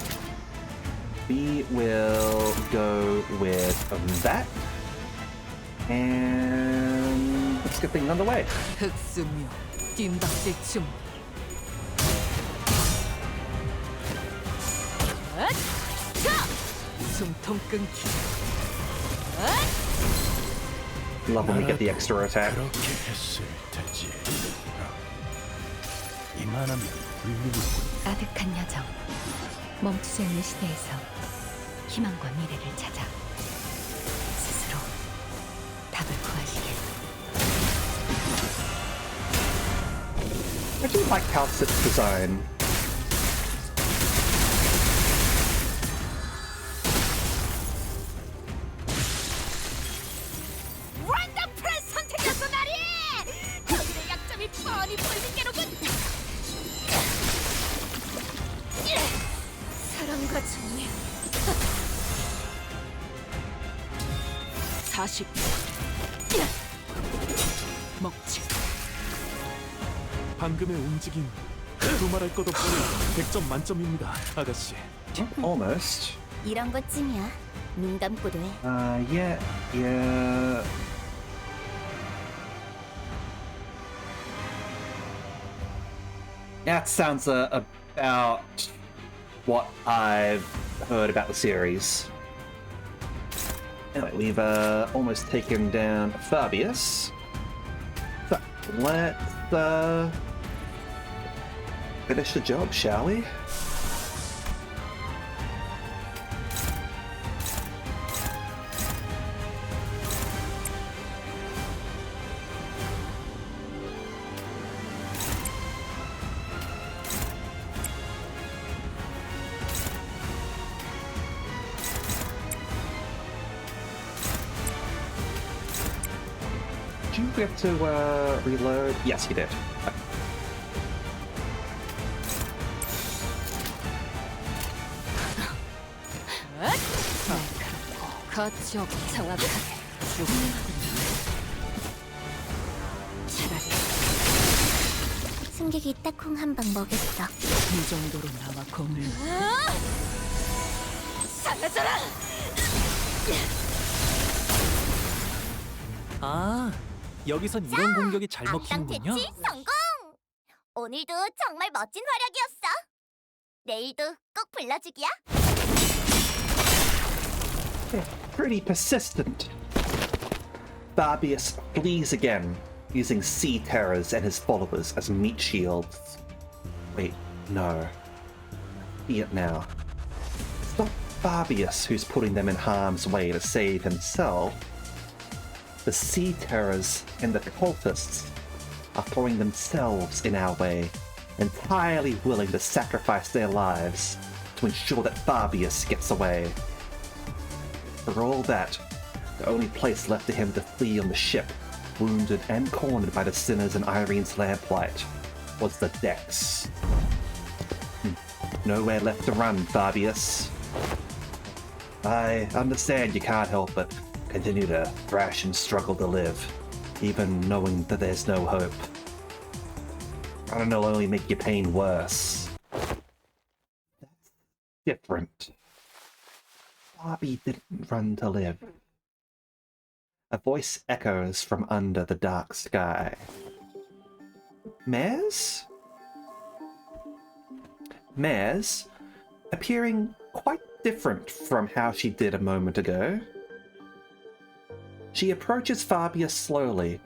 We will go with that. And let's get things underway. 흑수묘 뜀박질 춤. 숨통 끊기. Love when we get the extra attack. 그렇게 했을 테지. 이만하면 훌륭하군. 아득한 여정. 멈추지 않는 시대에서 희망과 미래를 찾아 스스로 답을 구하시길. I do like how it's designed. 원더풀한 선택이었어, 나리! 저들의 약점이 뻔히 보이는 게로군! 사랑과 정리 40. 먹지. 방금의 움직임 두말할 것 없이 100점 만점입니다, 아가씨. Almost. 이런 것쯤이야. 눈 감고도 해. Yeah, yeah. That sounds about what I've heard about the series. Anyway, we've almost taken down Fabius. So, let's finish the job, shall we? Did you get to reload? Yes, you did. 거치하고 정확하게 차라리 승객이 딱콩 한 방 먹였어. 이 정도로 나와 공을 사라져라! 아, 여기선 이런 공격이 잘 먹히는군요. 성공! 오늘도 정말 멋진 활약이었어. 내일도 꼭 불러주기야. Pretty persistent. Fabius flees again, using sea terrors and his followers as meat shields. Wait, no. See it now. It's not Fabius who's putting them in harm's way to save himself. The sea terrors and the cultists are throwing themselves in our way, entirely willing to sacrifice their lives to ensure that Fabius gets away. For all that, The only place left to him to flee on the ship, wounded and cornered by the sinners in Irene's lamplight, was the decks. Nowhere left to run, Fabius. I understand you can't help but continue to thrash and struggle to live, even knowing that there's no hope. I don't know, only make your pain worse. That's different. Bobby didn't run to live. A voice echoes from under the dark sky. Mares? Mares, appearing quite different from how she did a moment ago. She approaches Fabius slowly,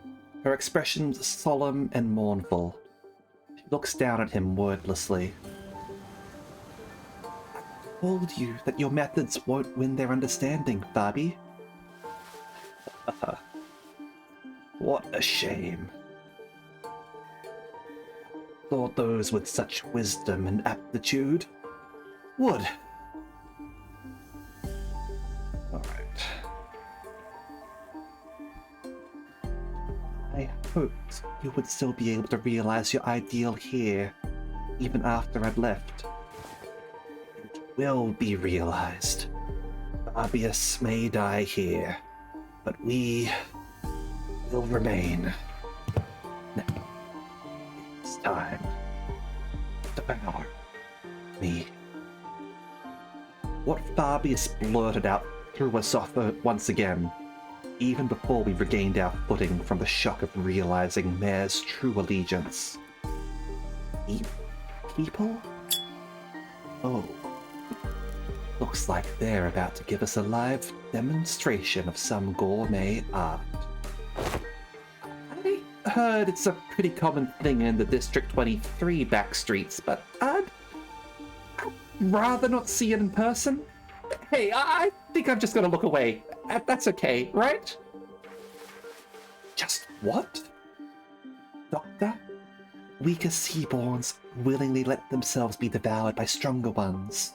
her expression solemn and mournful. She looks down at him wordlessly. I told you that your methods won't win their understanding, Fabi. What a shame. Thought those with such wisdom and aptitude would. Alright. I hoped you would still be able to realize your ideal here, even after I'd left. It will be realized. Fabius may die here, but we will remain. Now, it's time to devour me. What Fabius blurted out threw us off once again, even before we regained our footing from the shock of realizing Mare's true allegiance. People? Oh. Looks like they're about to give us a live demonstration of some gourmet art. I heard it's a pretty common thing in the District 23 backstreets, but I'd rather not see it in person. Hey, I think I'm just gonna look away. That's okay, right? Just what? Doctor? Weaker seaborns willingly let themselves be devoured by stronger ones,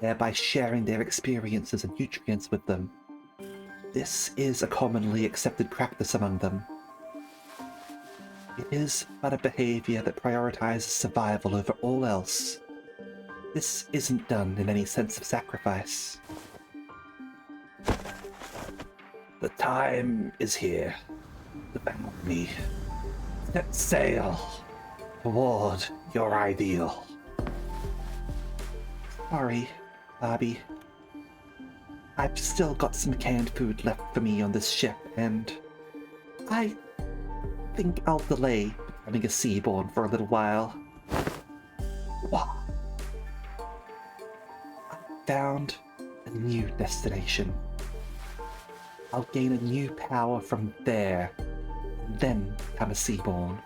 thereby sharing their experiences and nutrients with them. This is a commonly accepted practice among them. It is but a behavior that prioritizes survival over all else. This isn't done in any sense of sacrifice. The time is here. Devour me. Set sail toward your ideal. Sorry, Bobby. I've still got some canned food left for me on this ship, and I think I'll delay becoming a seaborn for a little while. Wow. I found a new destination. I'll gain a new power from there, and then become a seaborn.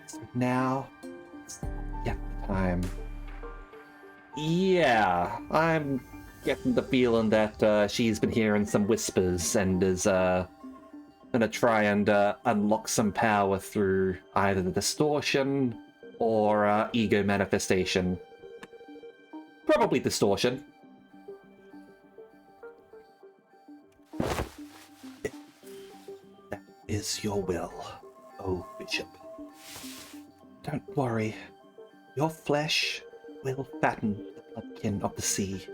So now, it's yet the time. Yeah, I'm getting the feeling that she's been hearing some whispers and is gonna try and unlock some power through either the distortion or ego manifestation. Probably distortion. If that is your will, oh Bishop. Don't worry, your flesh will fatten the bloodkin of the sea.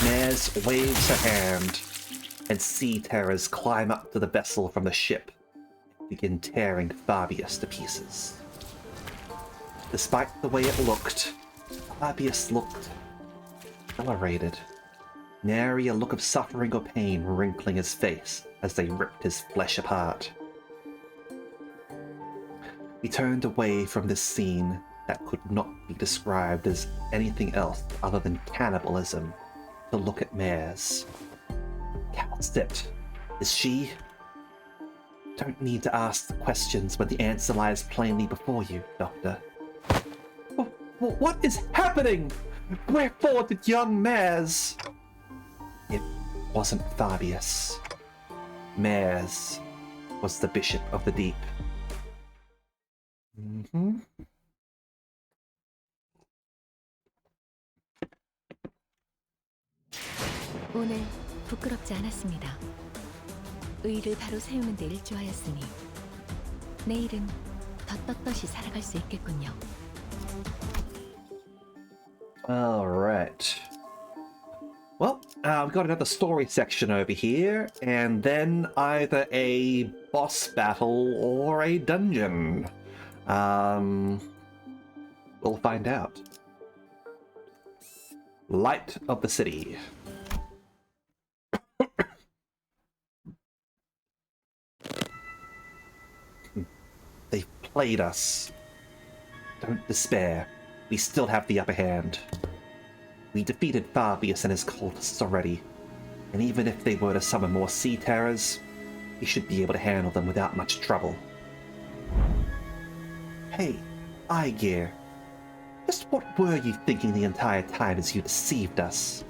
Mares waves her hand, and sea terrors climb up to the vessel from the ship and begin tearing Fabius to pieces. Despite the way it looked, Fabius looked accelerated, nary a look of suffering or pain wrinkling his face as they ripped his flesh apart. We turned away from this scene that could not be described as anything else other than cannibalism to look at Mares. Cast it. Is she? Don't need to ask the questions when the answer lies plainly before you, Doctor. What is happening? Wherefore did young Mares? It wasn't Fabius. Mares was the Bishop of the Deep. 오늘 부끄럽지 않았습니다. 의를 바로 세우는 데 일조하였으니 내일은 더 떳떳이 살아갈 수 있겠군요. Alright. Well, we've got another story section over here, and then either a boss battle or a dungeon. We'll find out. Light of the City. They've played us. Don't despair. We still have the upper hand. We defeated Fabius and his cultists already, and even if they were to summon more sea terrors, we should be able to handle them without much trouble. Hey, Aegir, just what were you thinking the entire time as you deceived us?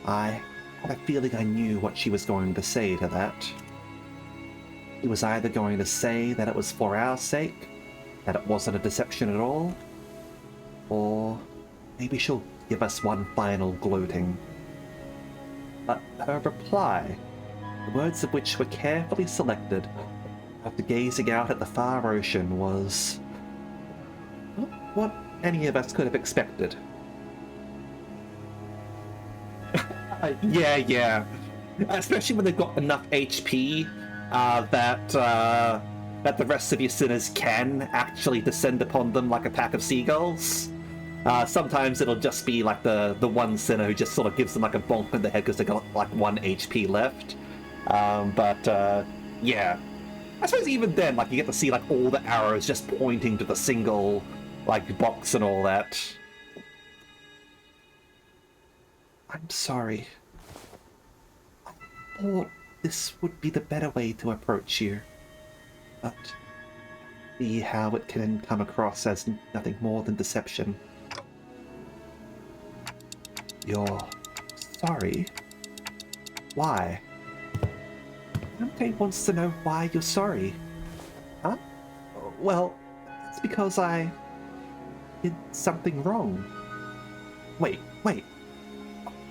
I had a feeling I knew what she was going to say to that. She was either going to say that it was for our sake, that it wasn't a deception at all, or maybe she'll give us one final gloating. But her reply, the words of which were carefully selected after gazing out at the far ocean, was not what any of us could have expected. Yeah. Especially when they've got enough HP that the rest of your sinners can actually descend upon them like a pack of seagulls. Sometimes it'll just be like the one sinner who just sort of gives them like a bonk in the head because they got like 1 HP left. Yeah. I suppose even then, like, you get to see like all the arrows just pointing to the single like box and all that. I'm sorry. I thought this would be the better way to approach you, but see how it can come across as nothing more than deception. You're sorry? Why? Dante wants to know why you're sorry. Huh? Well, it's because I did something wrong. Wait.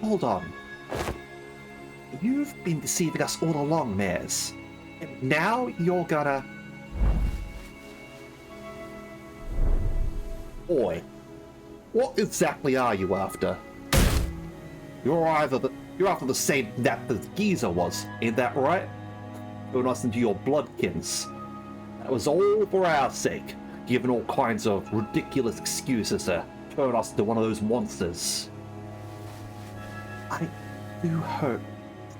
Hold on. You've been deceiving us all along, Mares. And now you're gonna... Oi. What exactly are you after? You're after the same that the geezer was, ain't that right? Turn us into your bloodkins. That was all for our sake, giving all kinds of ridiculous excuses to turn us into one of those monsters. I do hope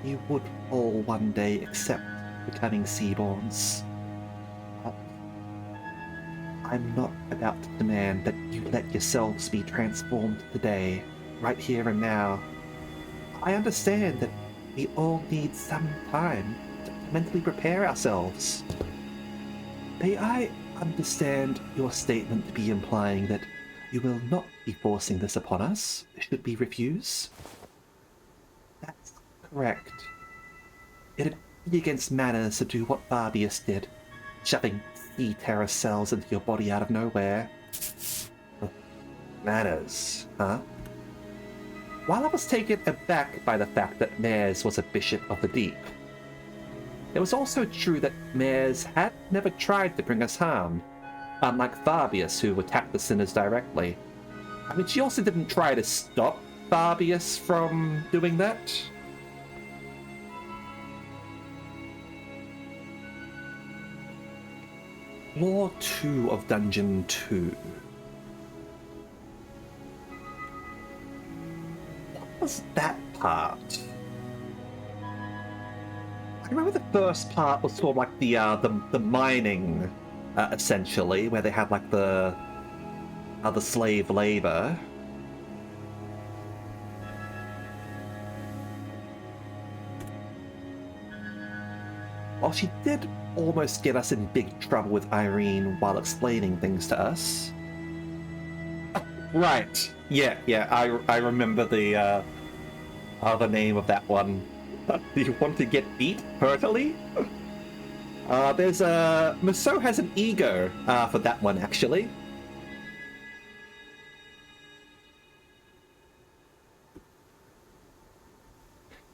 you would all one day accept becoming Seaborns. But I'm not about to demand that you let yourselves be transformed today, right here and now. I understand that we all need some time to mentally prepare ourselves. May I understand your statement to be implying that you will not be forcing this upon us, should we refuse? That's correct. It'd be against manners to do what Fabius did, shoving sea terror cells into your body out of nowhere. Manners, huh? While I was taken aback by the fact that Mares was a bishop of the deep, it was also true that Mares had never tried to bring us harm, unlike Fabius, who attacked the sinners directly. I mean, she also didn't try to stop Fabius from doing that. Floor 2 of Dungeon 2. What was that part? I remember the first part was sort of like the mining, essentially, where they had like the slave labor. While she did almost get us in big trouble with Irene while explaining things to us. Right. Yeah. I remember the name of that one. Do you want to get beat heartily? There's Musso has an ego for that one, actually.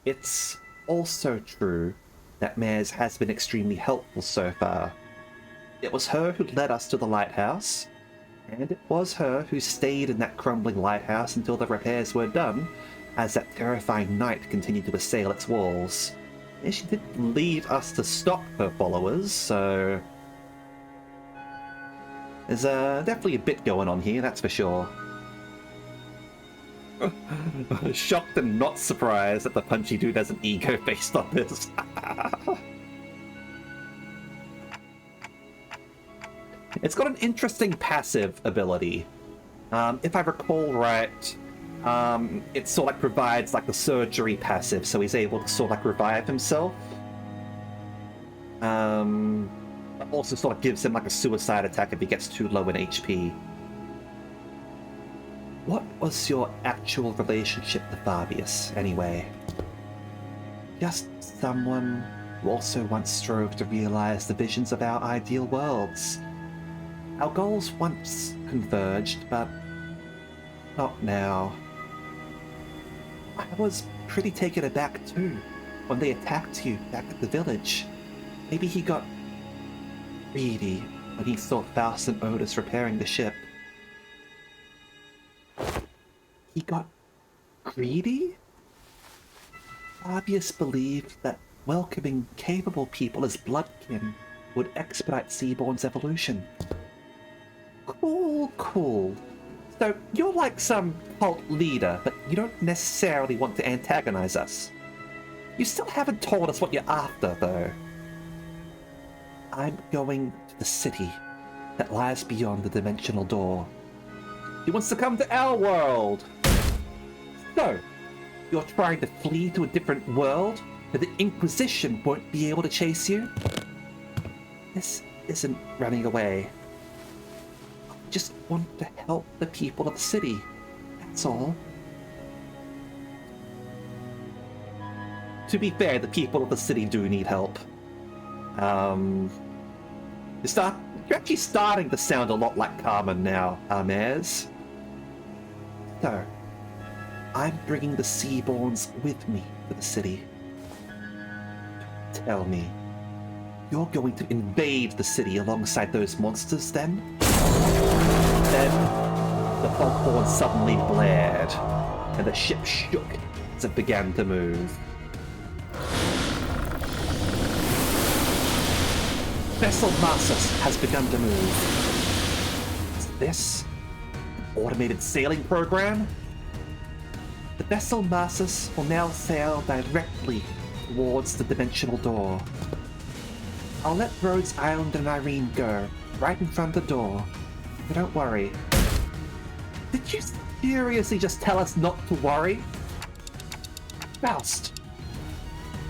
it's also true that Mares has been extremely helpful so far. It was her who led us to the lighthouse, and it was her who stayed in that crumbling lighthouse until the repairs were done, as that terrifying night continued to assail its walls. And she did lead us to stop her followers, so there's definitely a bit going on here, that's for sure. Shocked and not surprised that the punchy dude has an ego based on this. It's got an interesting passive ability. If I recall right, it sort of like provides like the surgery passive, so he's able to sort of like revive himself. Also sort of gives him like a suicide attack if he gets too low in HP. What was your actual relationship to Fabius, anyway? Just someone who also once strove to realize the visions of our ideal worlds. Our goals once converged, but not now. I was pretty taken aback too when they attacked you back at the village. Maybe he got greedy when he saw Faust and Otis repairing the ship. He got greedy? Fabius believed that welcoming capable people as bloodkin would expedite Seaborn's evolution. Cool. So you're like some cult leader, but you don't necessarily want to antagonize us. You still haven't told us what you're after, though. I'm going to the city that lies beyond the dimensional door. He wants to come to our world. So, you're trying to flee to a different world where the Inquisition won't be able to chase you? This isn't running away. I just want to help the people of the city. That's all. To be fair, the people of the city do need help. You're actually starting to sound a lot like Carmen now, Mares. So, I'm bringing the Seaborns with me to the city. Tell me, you're going to invade the city alongside those monsters then? Then, the foghorn suddenly blared, and the ship shook as it began to move. Vessel Marsus has begun to move. Is this an automated sailing program? The vessel Marsus will now sail directly towards the dimensional door. I'll let Rhodes Island and Irene go, right in front of the door. But don't worry. Did you seriously just tell us not to worry? Faust!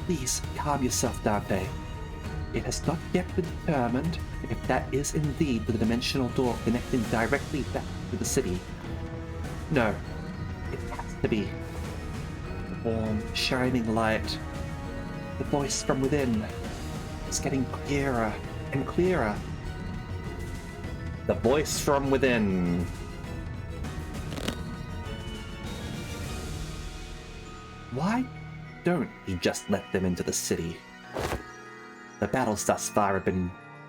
Please calm yourself, Dante. It has not yet been determined if that is indeed the dimensional door connecting directly back to the city. No, it has to be. The warm, shining light, the voice from within, is getting clearer and clearer. The voice from within. Why don't we just let them into the city? The battles thus far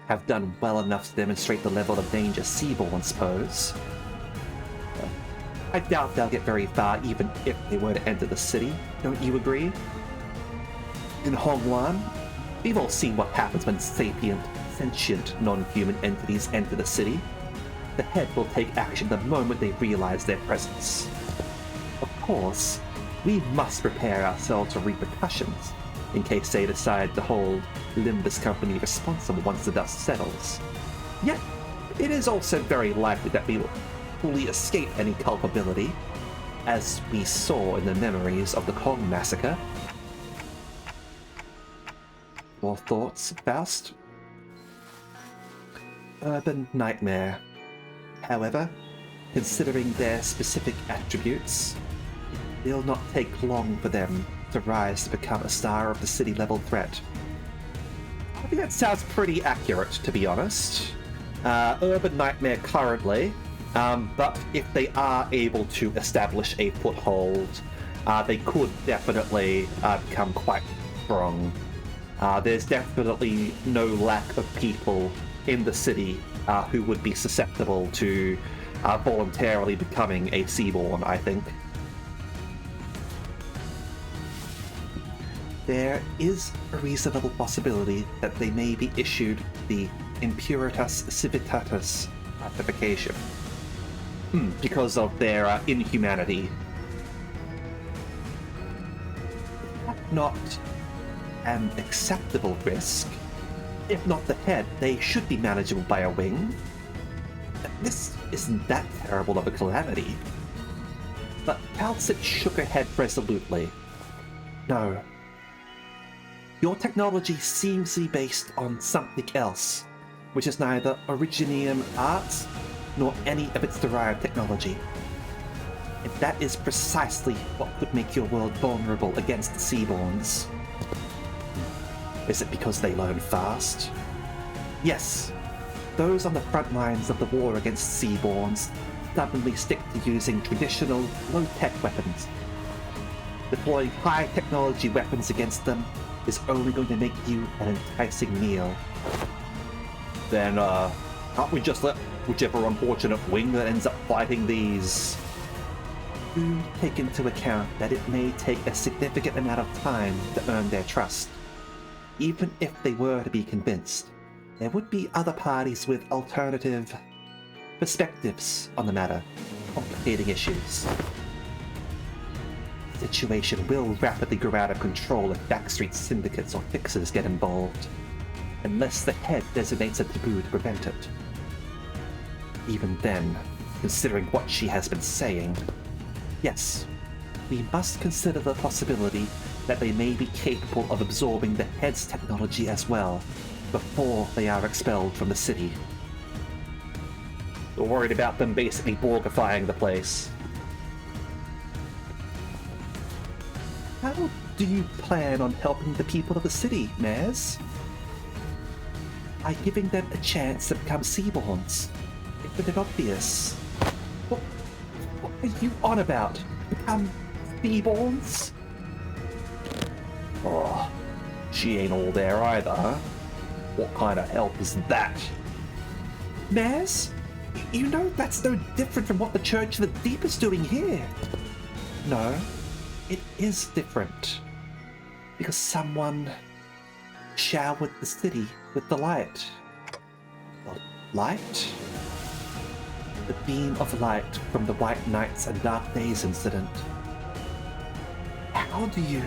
have done well enough to demonstrate the level of danger Seaborns pose. I doubt they'll get very far even if they were to enter the city, don't you agree? In Hongwan, we've all seen what happens when sapient, sentient, non-human entities enter the city. The head will take action the moment they realize their presence. Of course, we must prepare ourselves for repercussions in case they decide to hold Limbus Company responsible once the dust settles. Yet, it is also very likely that we will fully escape any culpability, as we saw in the memories of the Kong massacre. More thoughts, Faust? Urban nightmare. However, considering their specific attributes, it will not take long for them to rise to become a star of the city-level threat. I think that sounds pretty accurate, to be honest. Urban nightmare currently, but if they are able to establish a foothold they could definitely become quite strong. There's definitely no lack of people in the city who would be susceptible to voluntarily becoming a Seaborn, I think. There is a reasonable possibility that they may be issued the Impuritas Civitatis classification because of their inhumanity. Not an acceptable risk. If not the head, they should be manageable by a wing. This isn't that terrible of a calamity. But Calcit shook her head resolutely. No. Your technology seems to be based on something else, which is neither Originium arts nor any of its derived technology. And that is precisely what could make your world vulnerable against the Seaborns. Is it because they learn fast? Yes. Those on the front lines of the war against Seaborns stubbornly stick to using traditional, low-tech weapons. Deploying high-technology weapons against them is only going to make you an enticing meal. Then, can't we just let whichever unfortunate wing that ends up fighting these... Do take into account that it may take a significant amount of time to earn their trust. Even if they were to be convinced, there would be other parties with alternative perspectives on the matter, complicating issues. The situation will rapidly grow out of control if backstreet syndicates or fixers get involved, unless the head designates a taboo to prevent it. Even then, considering what she has been saying, yes, we must consider the possibility that they may be capable of absorbing the head's technology as well, before they are expelled from the city. We're worried about them basically Borgifying the place. How do you plan on helping the people of the city, Maz? By giving them a chance to become Seaborns. Isn't it obvious? What are you on about? Become Seaborns? Oh, she ain't all there either, huh? What kind of help is that? Maz? You know that's no different from what the Church of the Deep is doing here. No, it is different. Because someone showered the city with the light. The light? The beam of light from the White Nights and Dark Days incident. How do you...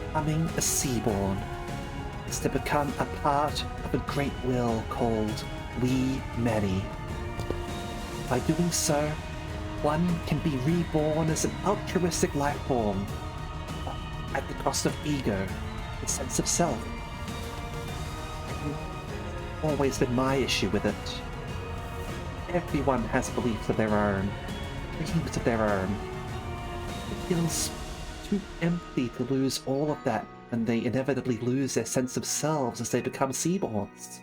Becoming a Seaborn is to become a part of a great will called We Many. By doing so, one can be reborn as an altruistic life form, at the cost of ego, the sense of self. It's always been my issue with it. Everyone has beliefs of their own, dreams of their own. It feels too empty to lose all of that, and they inevitably lose their sense of selves as they become Seaborns.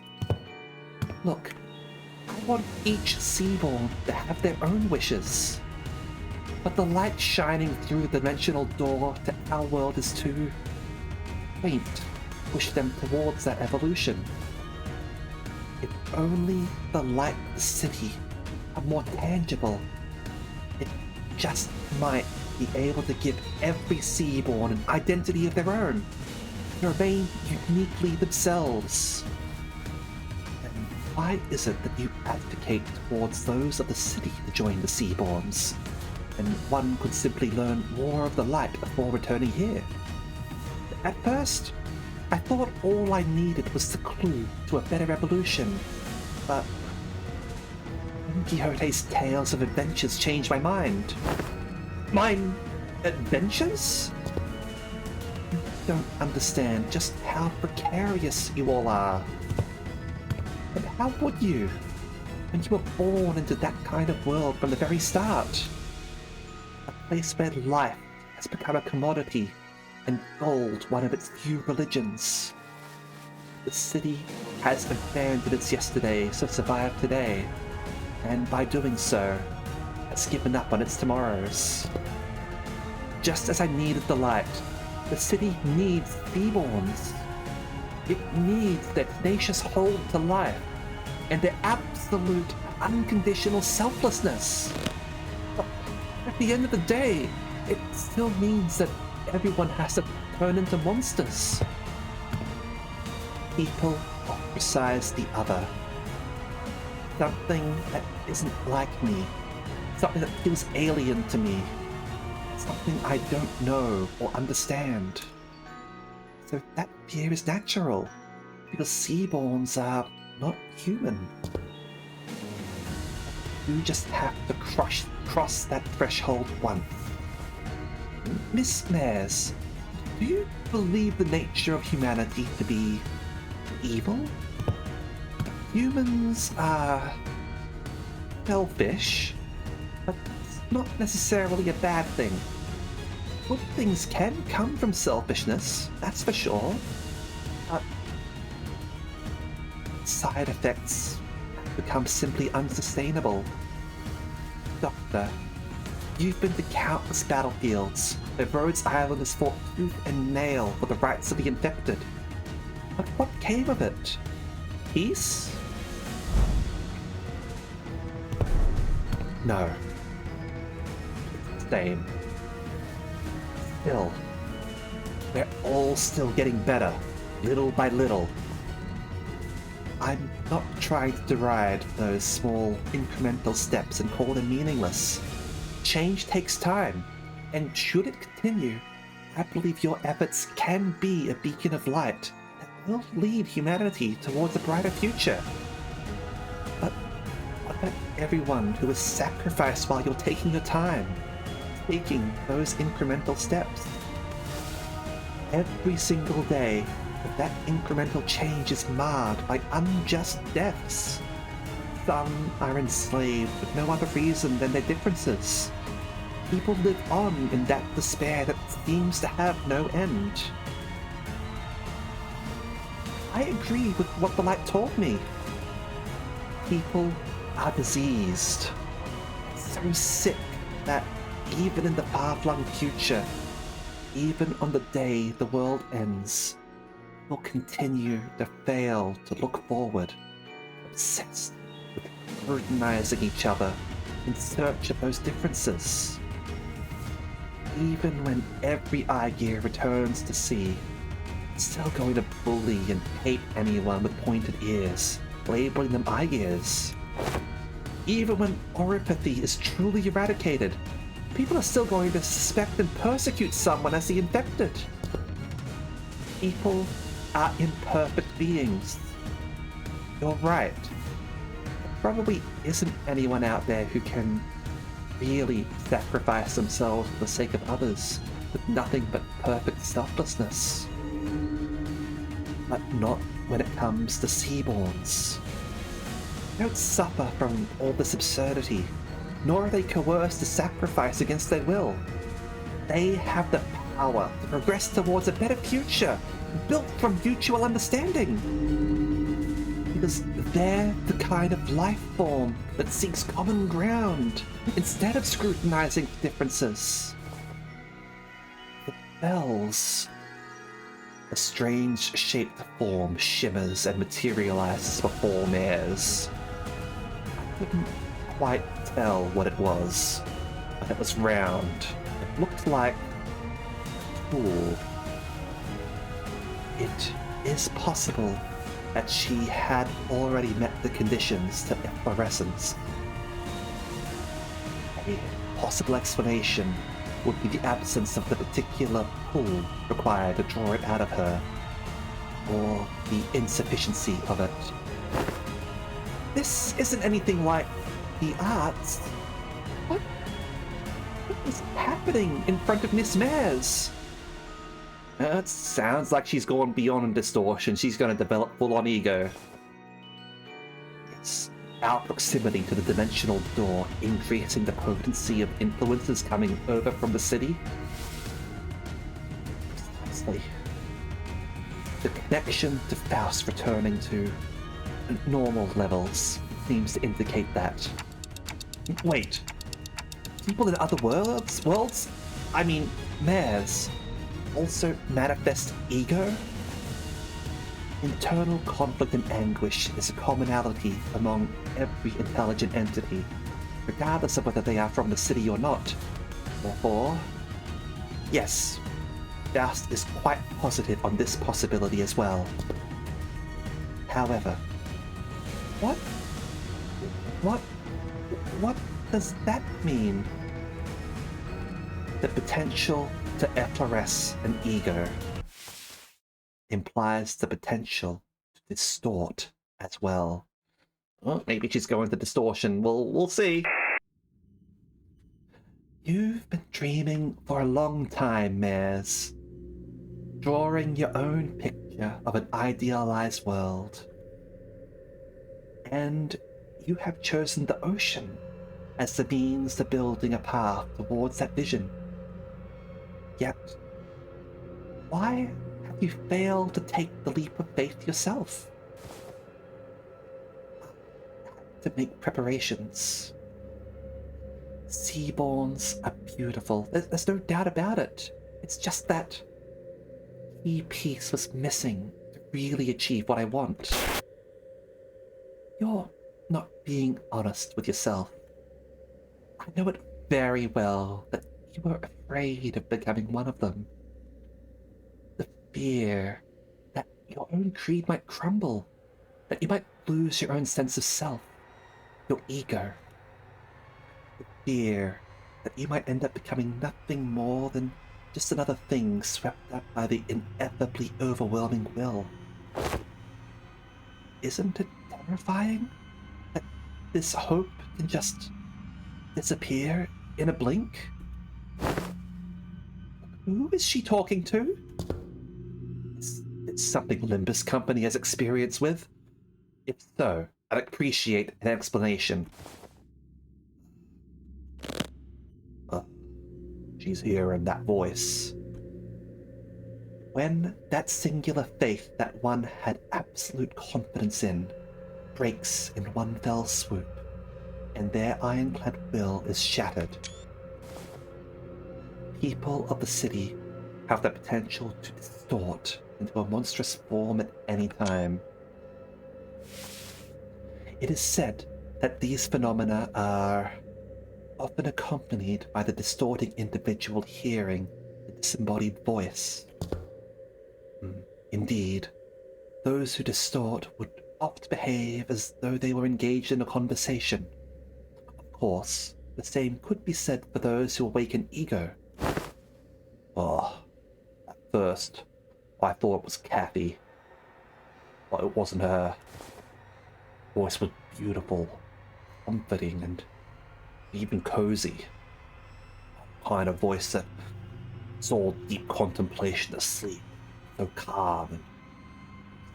Look, I want each Seaborn to have their own wishes. But the light shining through the dimensional door to our world is too faint to push them towards that evolution. If only the light of the city are more tangible, it just might be able to give every Seaborn an identity of their own, to remain uniquely themselves. And why is it that you advocate towards those of the city to join the Seaborns, and one could simply learn more of the light before returning here? At first, I thought all I needed was the clue to a better evolution, but Don Quixote's tales of adventures changed my mind. Mine adventures? You don't understand just how precarious you all are. And how would you, when you were born into that kind of world from the very start? A place where life has become a commodity and gold one of its few religions. The city has abandoned its yesterday to survive today, and by doing so, has given up on its tomorrows. Just as I needed the light, the city needs Seaborns. It needs their tenacious hold to life and their absolute, unconditional selflessness. But at the end of the day, it still means that everyone has to turn into monsters. People ostracize the other. Something that isn't like me. Something that feels alien to me. Something I don't know or understand. So that fear is natural, because Seaborns are not human. You just have to cross that threshold once. Miss Mares, do you believe the nature of humanity to be evil? Humans are selfish, but it's not necessarily a bad thing. Good things can come from selfishness, that's for sure. But side effects become simply unsustainable. Doctor, you've been to countless battlefields where Rhodes Island has fought tooth and nail for the rights of the infected. But what came of it? Peace? No. It's the same. Still, we're all still getting better, little by little. I'm not trying to deride those small, incremental steps and call them meaningless. Change takes time, and should it continue, I believe your efforts can be a beacon of light that will lead humanity towards a brighter future. But what about everyone who is sacrificed while you're taking your time? Taking those incremental steps. Every single day, that incremental change is marred by unjust deaths. Some are enslaved for no other reason than their differences. People live on in that despair that seems to have no end. I agree with what the light told me. People are diseased. So sick that even in the far-flung future, even on the day the world ends, will continue to fail to look forward, obsessed with scrutinizing each other in search of those differences. Even when every eye-gear returns to sea, it's still going to bully and hate anyone with pointed ears, labeling them eye-gears. Even when oropathy is truly eradicated, people are still going to suspect and persecute someone as the infected. People are imperfect beings. You're right. There probably isn't anyone out there who can really sacrifice themselves for the sake of others with nothing but perfect selflessness. But not when it comes to Seaborns. They don't suffer from all this absurdity, nor are they coerced to sacrifice against their will. They have the power to progress towards a better future, built from mutual understanding. Because they're the kind of life form that seeks common ground, instead of scrutinizing differences. The bells. A strange-shaped form shimmers and materializes before Mares. I couldn't quite tell what it was, but it was round. It looked like a tool. It is possible that she had already met the conditions to efflorescence. A possible explanation would be the absence of the particular pull required to draw it out of her, or the insufficiency of it. This isn't anything like the arts. What is happening in front of Miss Mares? It sounds like she's gone beyond distortion. She's going to develop full-on ego. It's our proximity to the dimensional door increasing the potency of influences coming over from the city. Precisely. The connection to Faust returning to normal levels seems to indicate that. Wait, people in other worlds, I mean, mares, also manifest ego? Internal conflict and anguish is a commonality among every intelligent entity, regardless of whether they are from the city or not. Therefore, yes, Faust is quite positive on this possibility as well. However, what does that mean? The potential to effloresce an ego implies the potential to distort as well. Well, maybe she's going to distortion. We'll see. You've been dreaming for a long time, Mares. Drawing your own picture of an idealized world. And you have chosen the ocean as the means to building a path towards that vision. Yet, why have you failed to take the leap of faith yourself? To make preparations. Seaborns are beautiful. There's no doubt about it. It's just that key piece was missing to really achieve what I want. You're not being honest with yourself. I know it very well that you were afraid of becoming one of them. The fear that your own creed might crumble, that you might lose your own sense of self, your ego. The fear that you might end up becoming nothing more than just another thing swept up by the ineffably overwhelming will. Isn't it terrifying that this hope can just disappear in a blink? Who is she talking to? It's something Limbus Company has experience with. If so, I'd appreciate an explanation. She's hearing that voice. When that singular faith that one had absolute confidence in breaks in one fell swoop, and their ironclad will is shattered, people of the city have the potential to distort into a monstrous form at any time. It is said that these phenomena are often accompanied by the distorting individual hearing the disembodied voice. Indeed, those who distort would oft behave as though they were engaged in a conversation. Of course, the same could be said for those who awaken ego. Oh, at first, I thought it was Kathy, but it wasn't her. Her voice was beautiful, comforting, and even cozy. Kind of voice that saw deep contemplation asleep, so calm and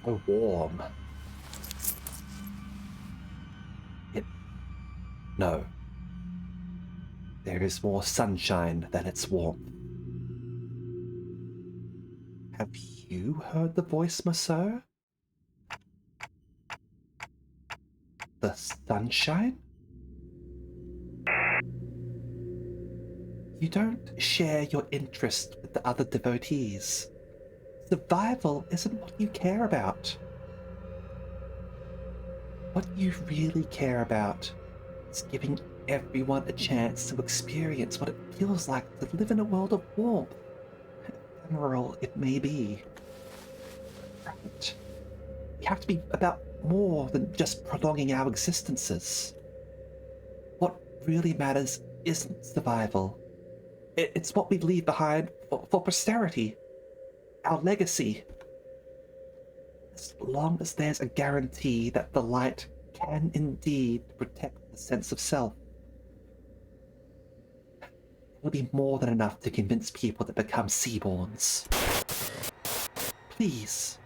so warm. No. There is more sunshine than its warmth. Have you heard the voice, Monsieur? The sunshine? You don't share your interest with the other devotees. Survival isn't what you care about. What you really care about is giving everyone a chance to experience what it feels like to live in a world of warmth, ephemeral it may be. Right. We have to be about more than just prolonging our existences. What really matters isn't survival. It's what we leave behind for posterity, our legacy. As long as there's a guarantee that the light can indeed protect the sense of self, it will be more than enough to convince people to become Seaborns. Please,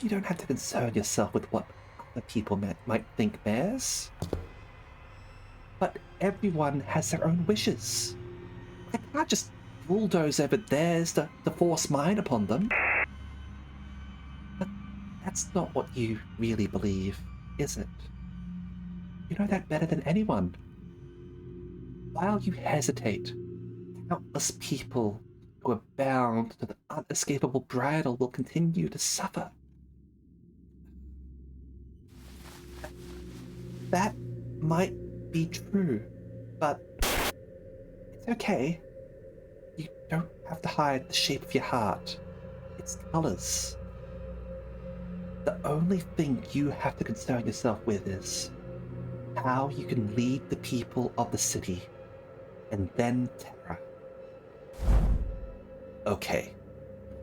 you don't have to concern yourself with what other people might think bears. But everyone has their own wishes. I can't just bulldoze over theirs to force mine upon them. But that's not what you really believe, is it? You know that better than anyone. while you hesitate, countless people who are bound to the unescapable bridle will continue to suffer. That might be true, but it's okay. You don't have to hide the shape of your heart. Its colors. The only thing you have to concern yourself with is how you can lead the people of the city, and then Terra. Okay,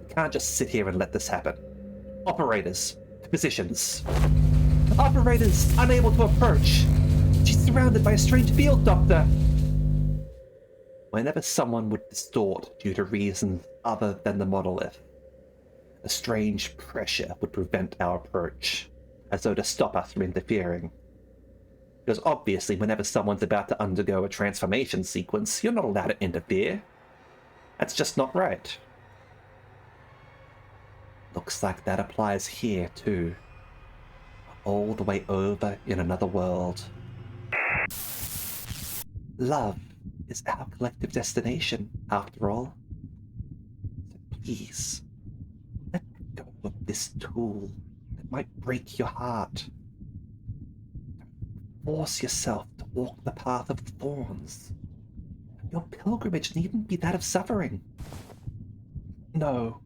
you can't just sit here and let this happen. Operators, positions. Operators unable to approach. She's surrounded by a strange field, Doctor. Whenever someone would distort due to reasons other than the monolith, a strange pressure would prevent our approach, as though to stop us from interfering. Because obviously, whenever someone's about to undergo a transformation sequence, you're not allowed to interfere. That's just not right. Looks like that applies here, too. All the way over in another world. Love is our collective destination, after all. So please, let go of this tool that might break your heart. Force yourself to walk the path of thorns. Your pilgrimage needn't be that of suffering. No,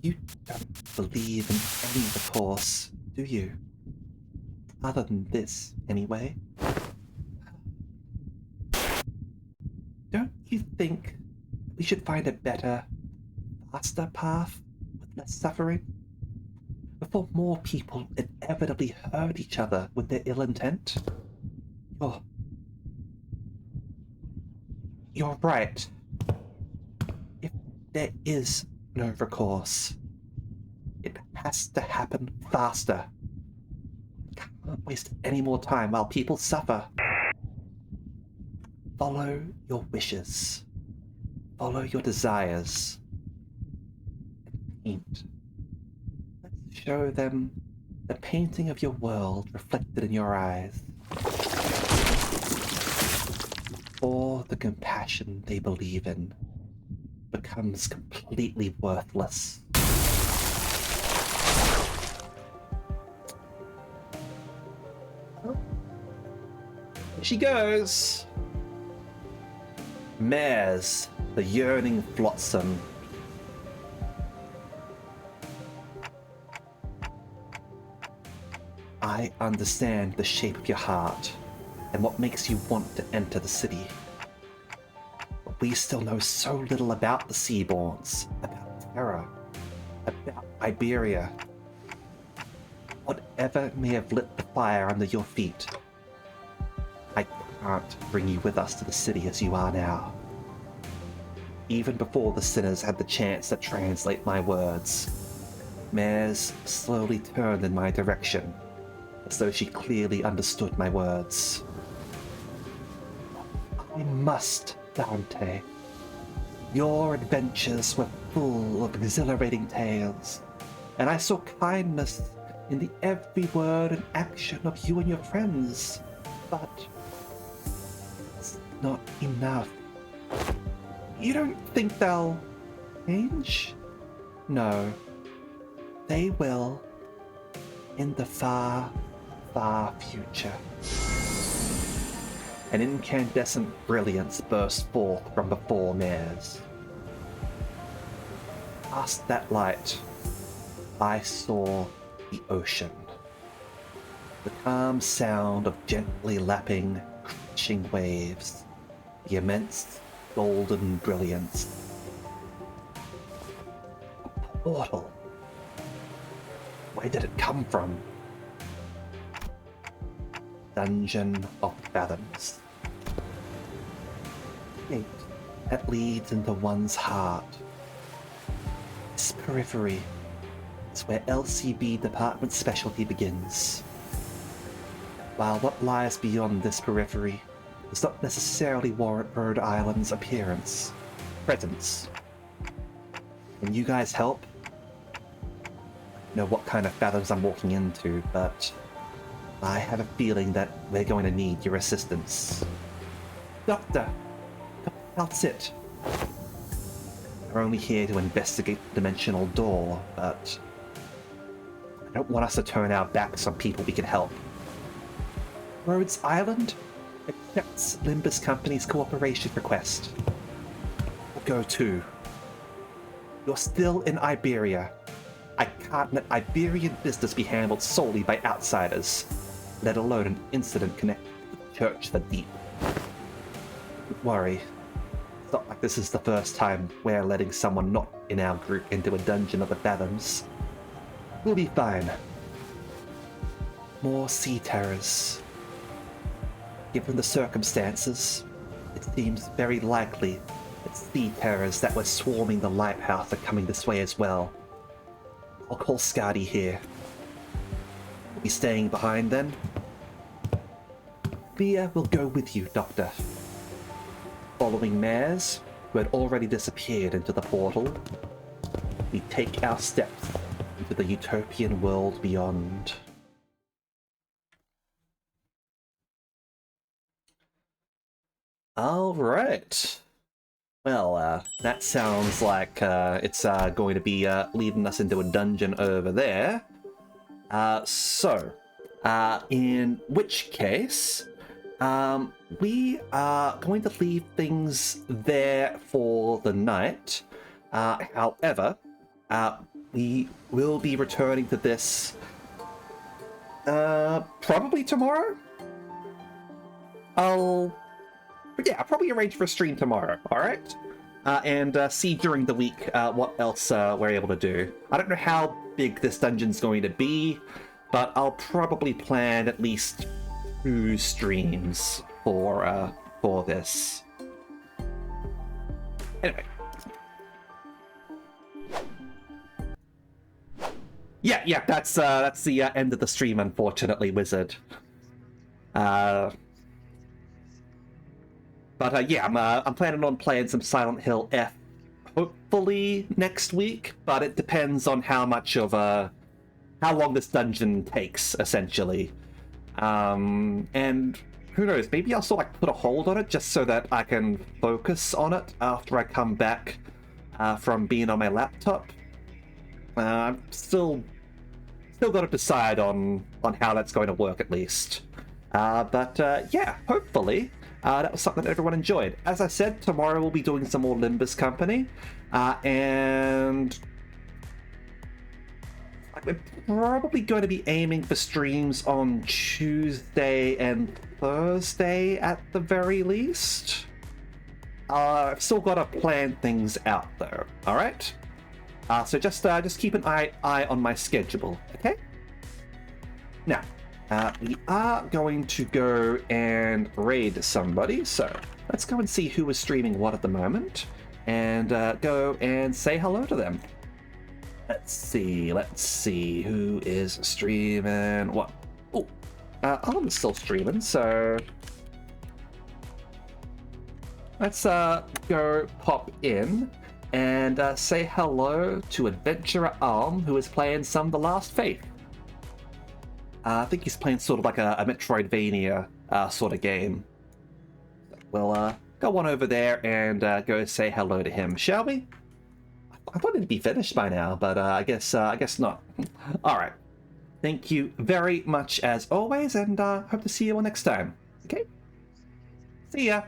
You don't believe in any of the course, do you? Other than this, anyway. Don't you think we should find a better, faster path with less suffering? Before more people inevitably hurt each other with their ill intent? You're right. If there is no recourse, it has to happen faster. Can't waste any more time while people suffer. Follow your wishes. Follow your desires. And paint. Let's show them the painting of your world reflected in your eyes. Or the compassion they believe in becomes completely worthless. Here she goes. Mares, the yearning flotsam. I understand the shape of your heart and what makes you want to enter the city. But we still know so little about the Seaborns, about Terra, about Iberia. Whatever may have lit the fire under your feet, I can't bring you with us to the city as you are now. Even before the sinners had the chance to translate my words, Mares slowly turned in my direction, as though she clearly understood my words. I must, Dante. Your adventures were full of exhilarating tales, and I saw kindness in the every word and action of you and your friends. But it's not enough. You don't think they'll change? No. They will in the far, far future. An incandescent brilliance burst forth from before Mares. Past that light, I saw the ocean. The calm sound of gently lapping, crashing waves. The immense golden brilliance. A portal. Where did it come from? Dungeon of Fathoms. Gate that leads into one's heart. This periphery is where LCB department specialty begins. While what lies beyond this periphery does not necessarily warrant Rhode Island's appearance, presence. Can you guys help? I know what kind of fathoms I'm walking into, but I have a feeling that we're going to need your assistance. Doctor, that's it. We're only here to investigate the dimensional door, but I don't want us to turn our backs on people we can help. Rhodes Island accepts Limbus Company's cooperation request. We'll go too. You're still in Iberia. I can't let Iberian business be handled solely by outsiders, let alone an incident connected to the Church of the Deep. Don't worry. It's not like this is the first time we're letting someone not in our group into a dungeon of the fathoms. We'll be fine. More sea terrors. Given the circumstances, it seems very likely that sea terrors that were swarming the lighthouse are coming this way as well. I'll call Skadi here. We'll be staying behind then. Via will go with you, Doctor. Following Mares, who had already disappeared into the portal, we take our steps into the utopian world beyond. Alright. Well, that sounds like it's going to be leading us into a dungeon over there. In which case, we are going to leave things there for the night. However, we will be returning to this probably tomorrow. I'll probably arrange for a stream tomorrow, alright? And see during the week what else we're able to do. I don't know how big this dungeon's going to be, but I'll probably plan at least 2 streams for this. Anyway. Yeah, that's the end of the stream, unfortunately, Wizard. But yeah, I'm planning on playing some Silent Hill F, hopefully next week. But it depends on how much of how long this dungeon takes, essentially. And who knows? Maybe I'll sort of like put a hold on it just so that I can focus on it after I come back from being on my laptop. I'm still got to decide on how that's going to work at least. But yeah, hopefully. That was something that everyone enjoyed. As I said, tomorrow we'll be doing some more Limbus Company, and we're probably going to be aiming for streams on Tuesday and Thursday at the very least. I've still got to plan things out though. All right. So just keep an eye on my schedule. Okay. Now. We are going to go and raid somebody, so let's go and see who is streaming what at the moment, and go and say hello to them. Let's see who is streaming what. Oh, Alan's still streaming, so let's go pop in and say hello to Adventurer Alm, who is playing some The Last Faith. I think he's playing sort of like a Metroidvania sort of game. We'll go on over there and go say hello to him, shall we? I thought it'd be finished by now, but I guess not. All right. Thank you very much as always, and hope to see you all next time. Okay? See ya.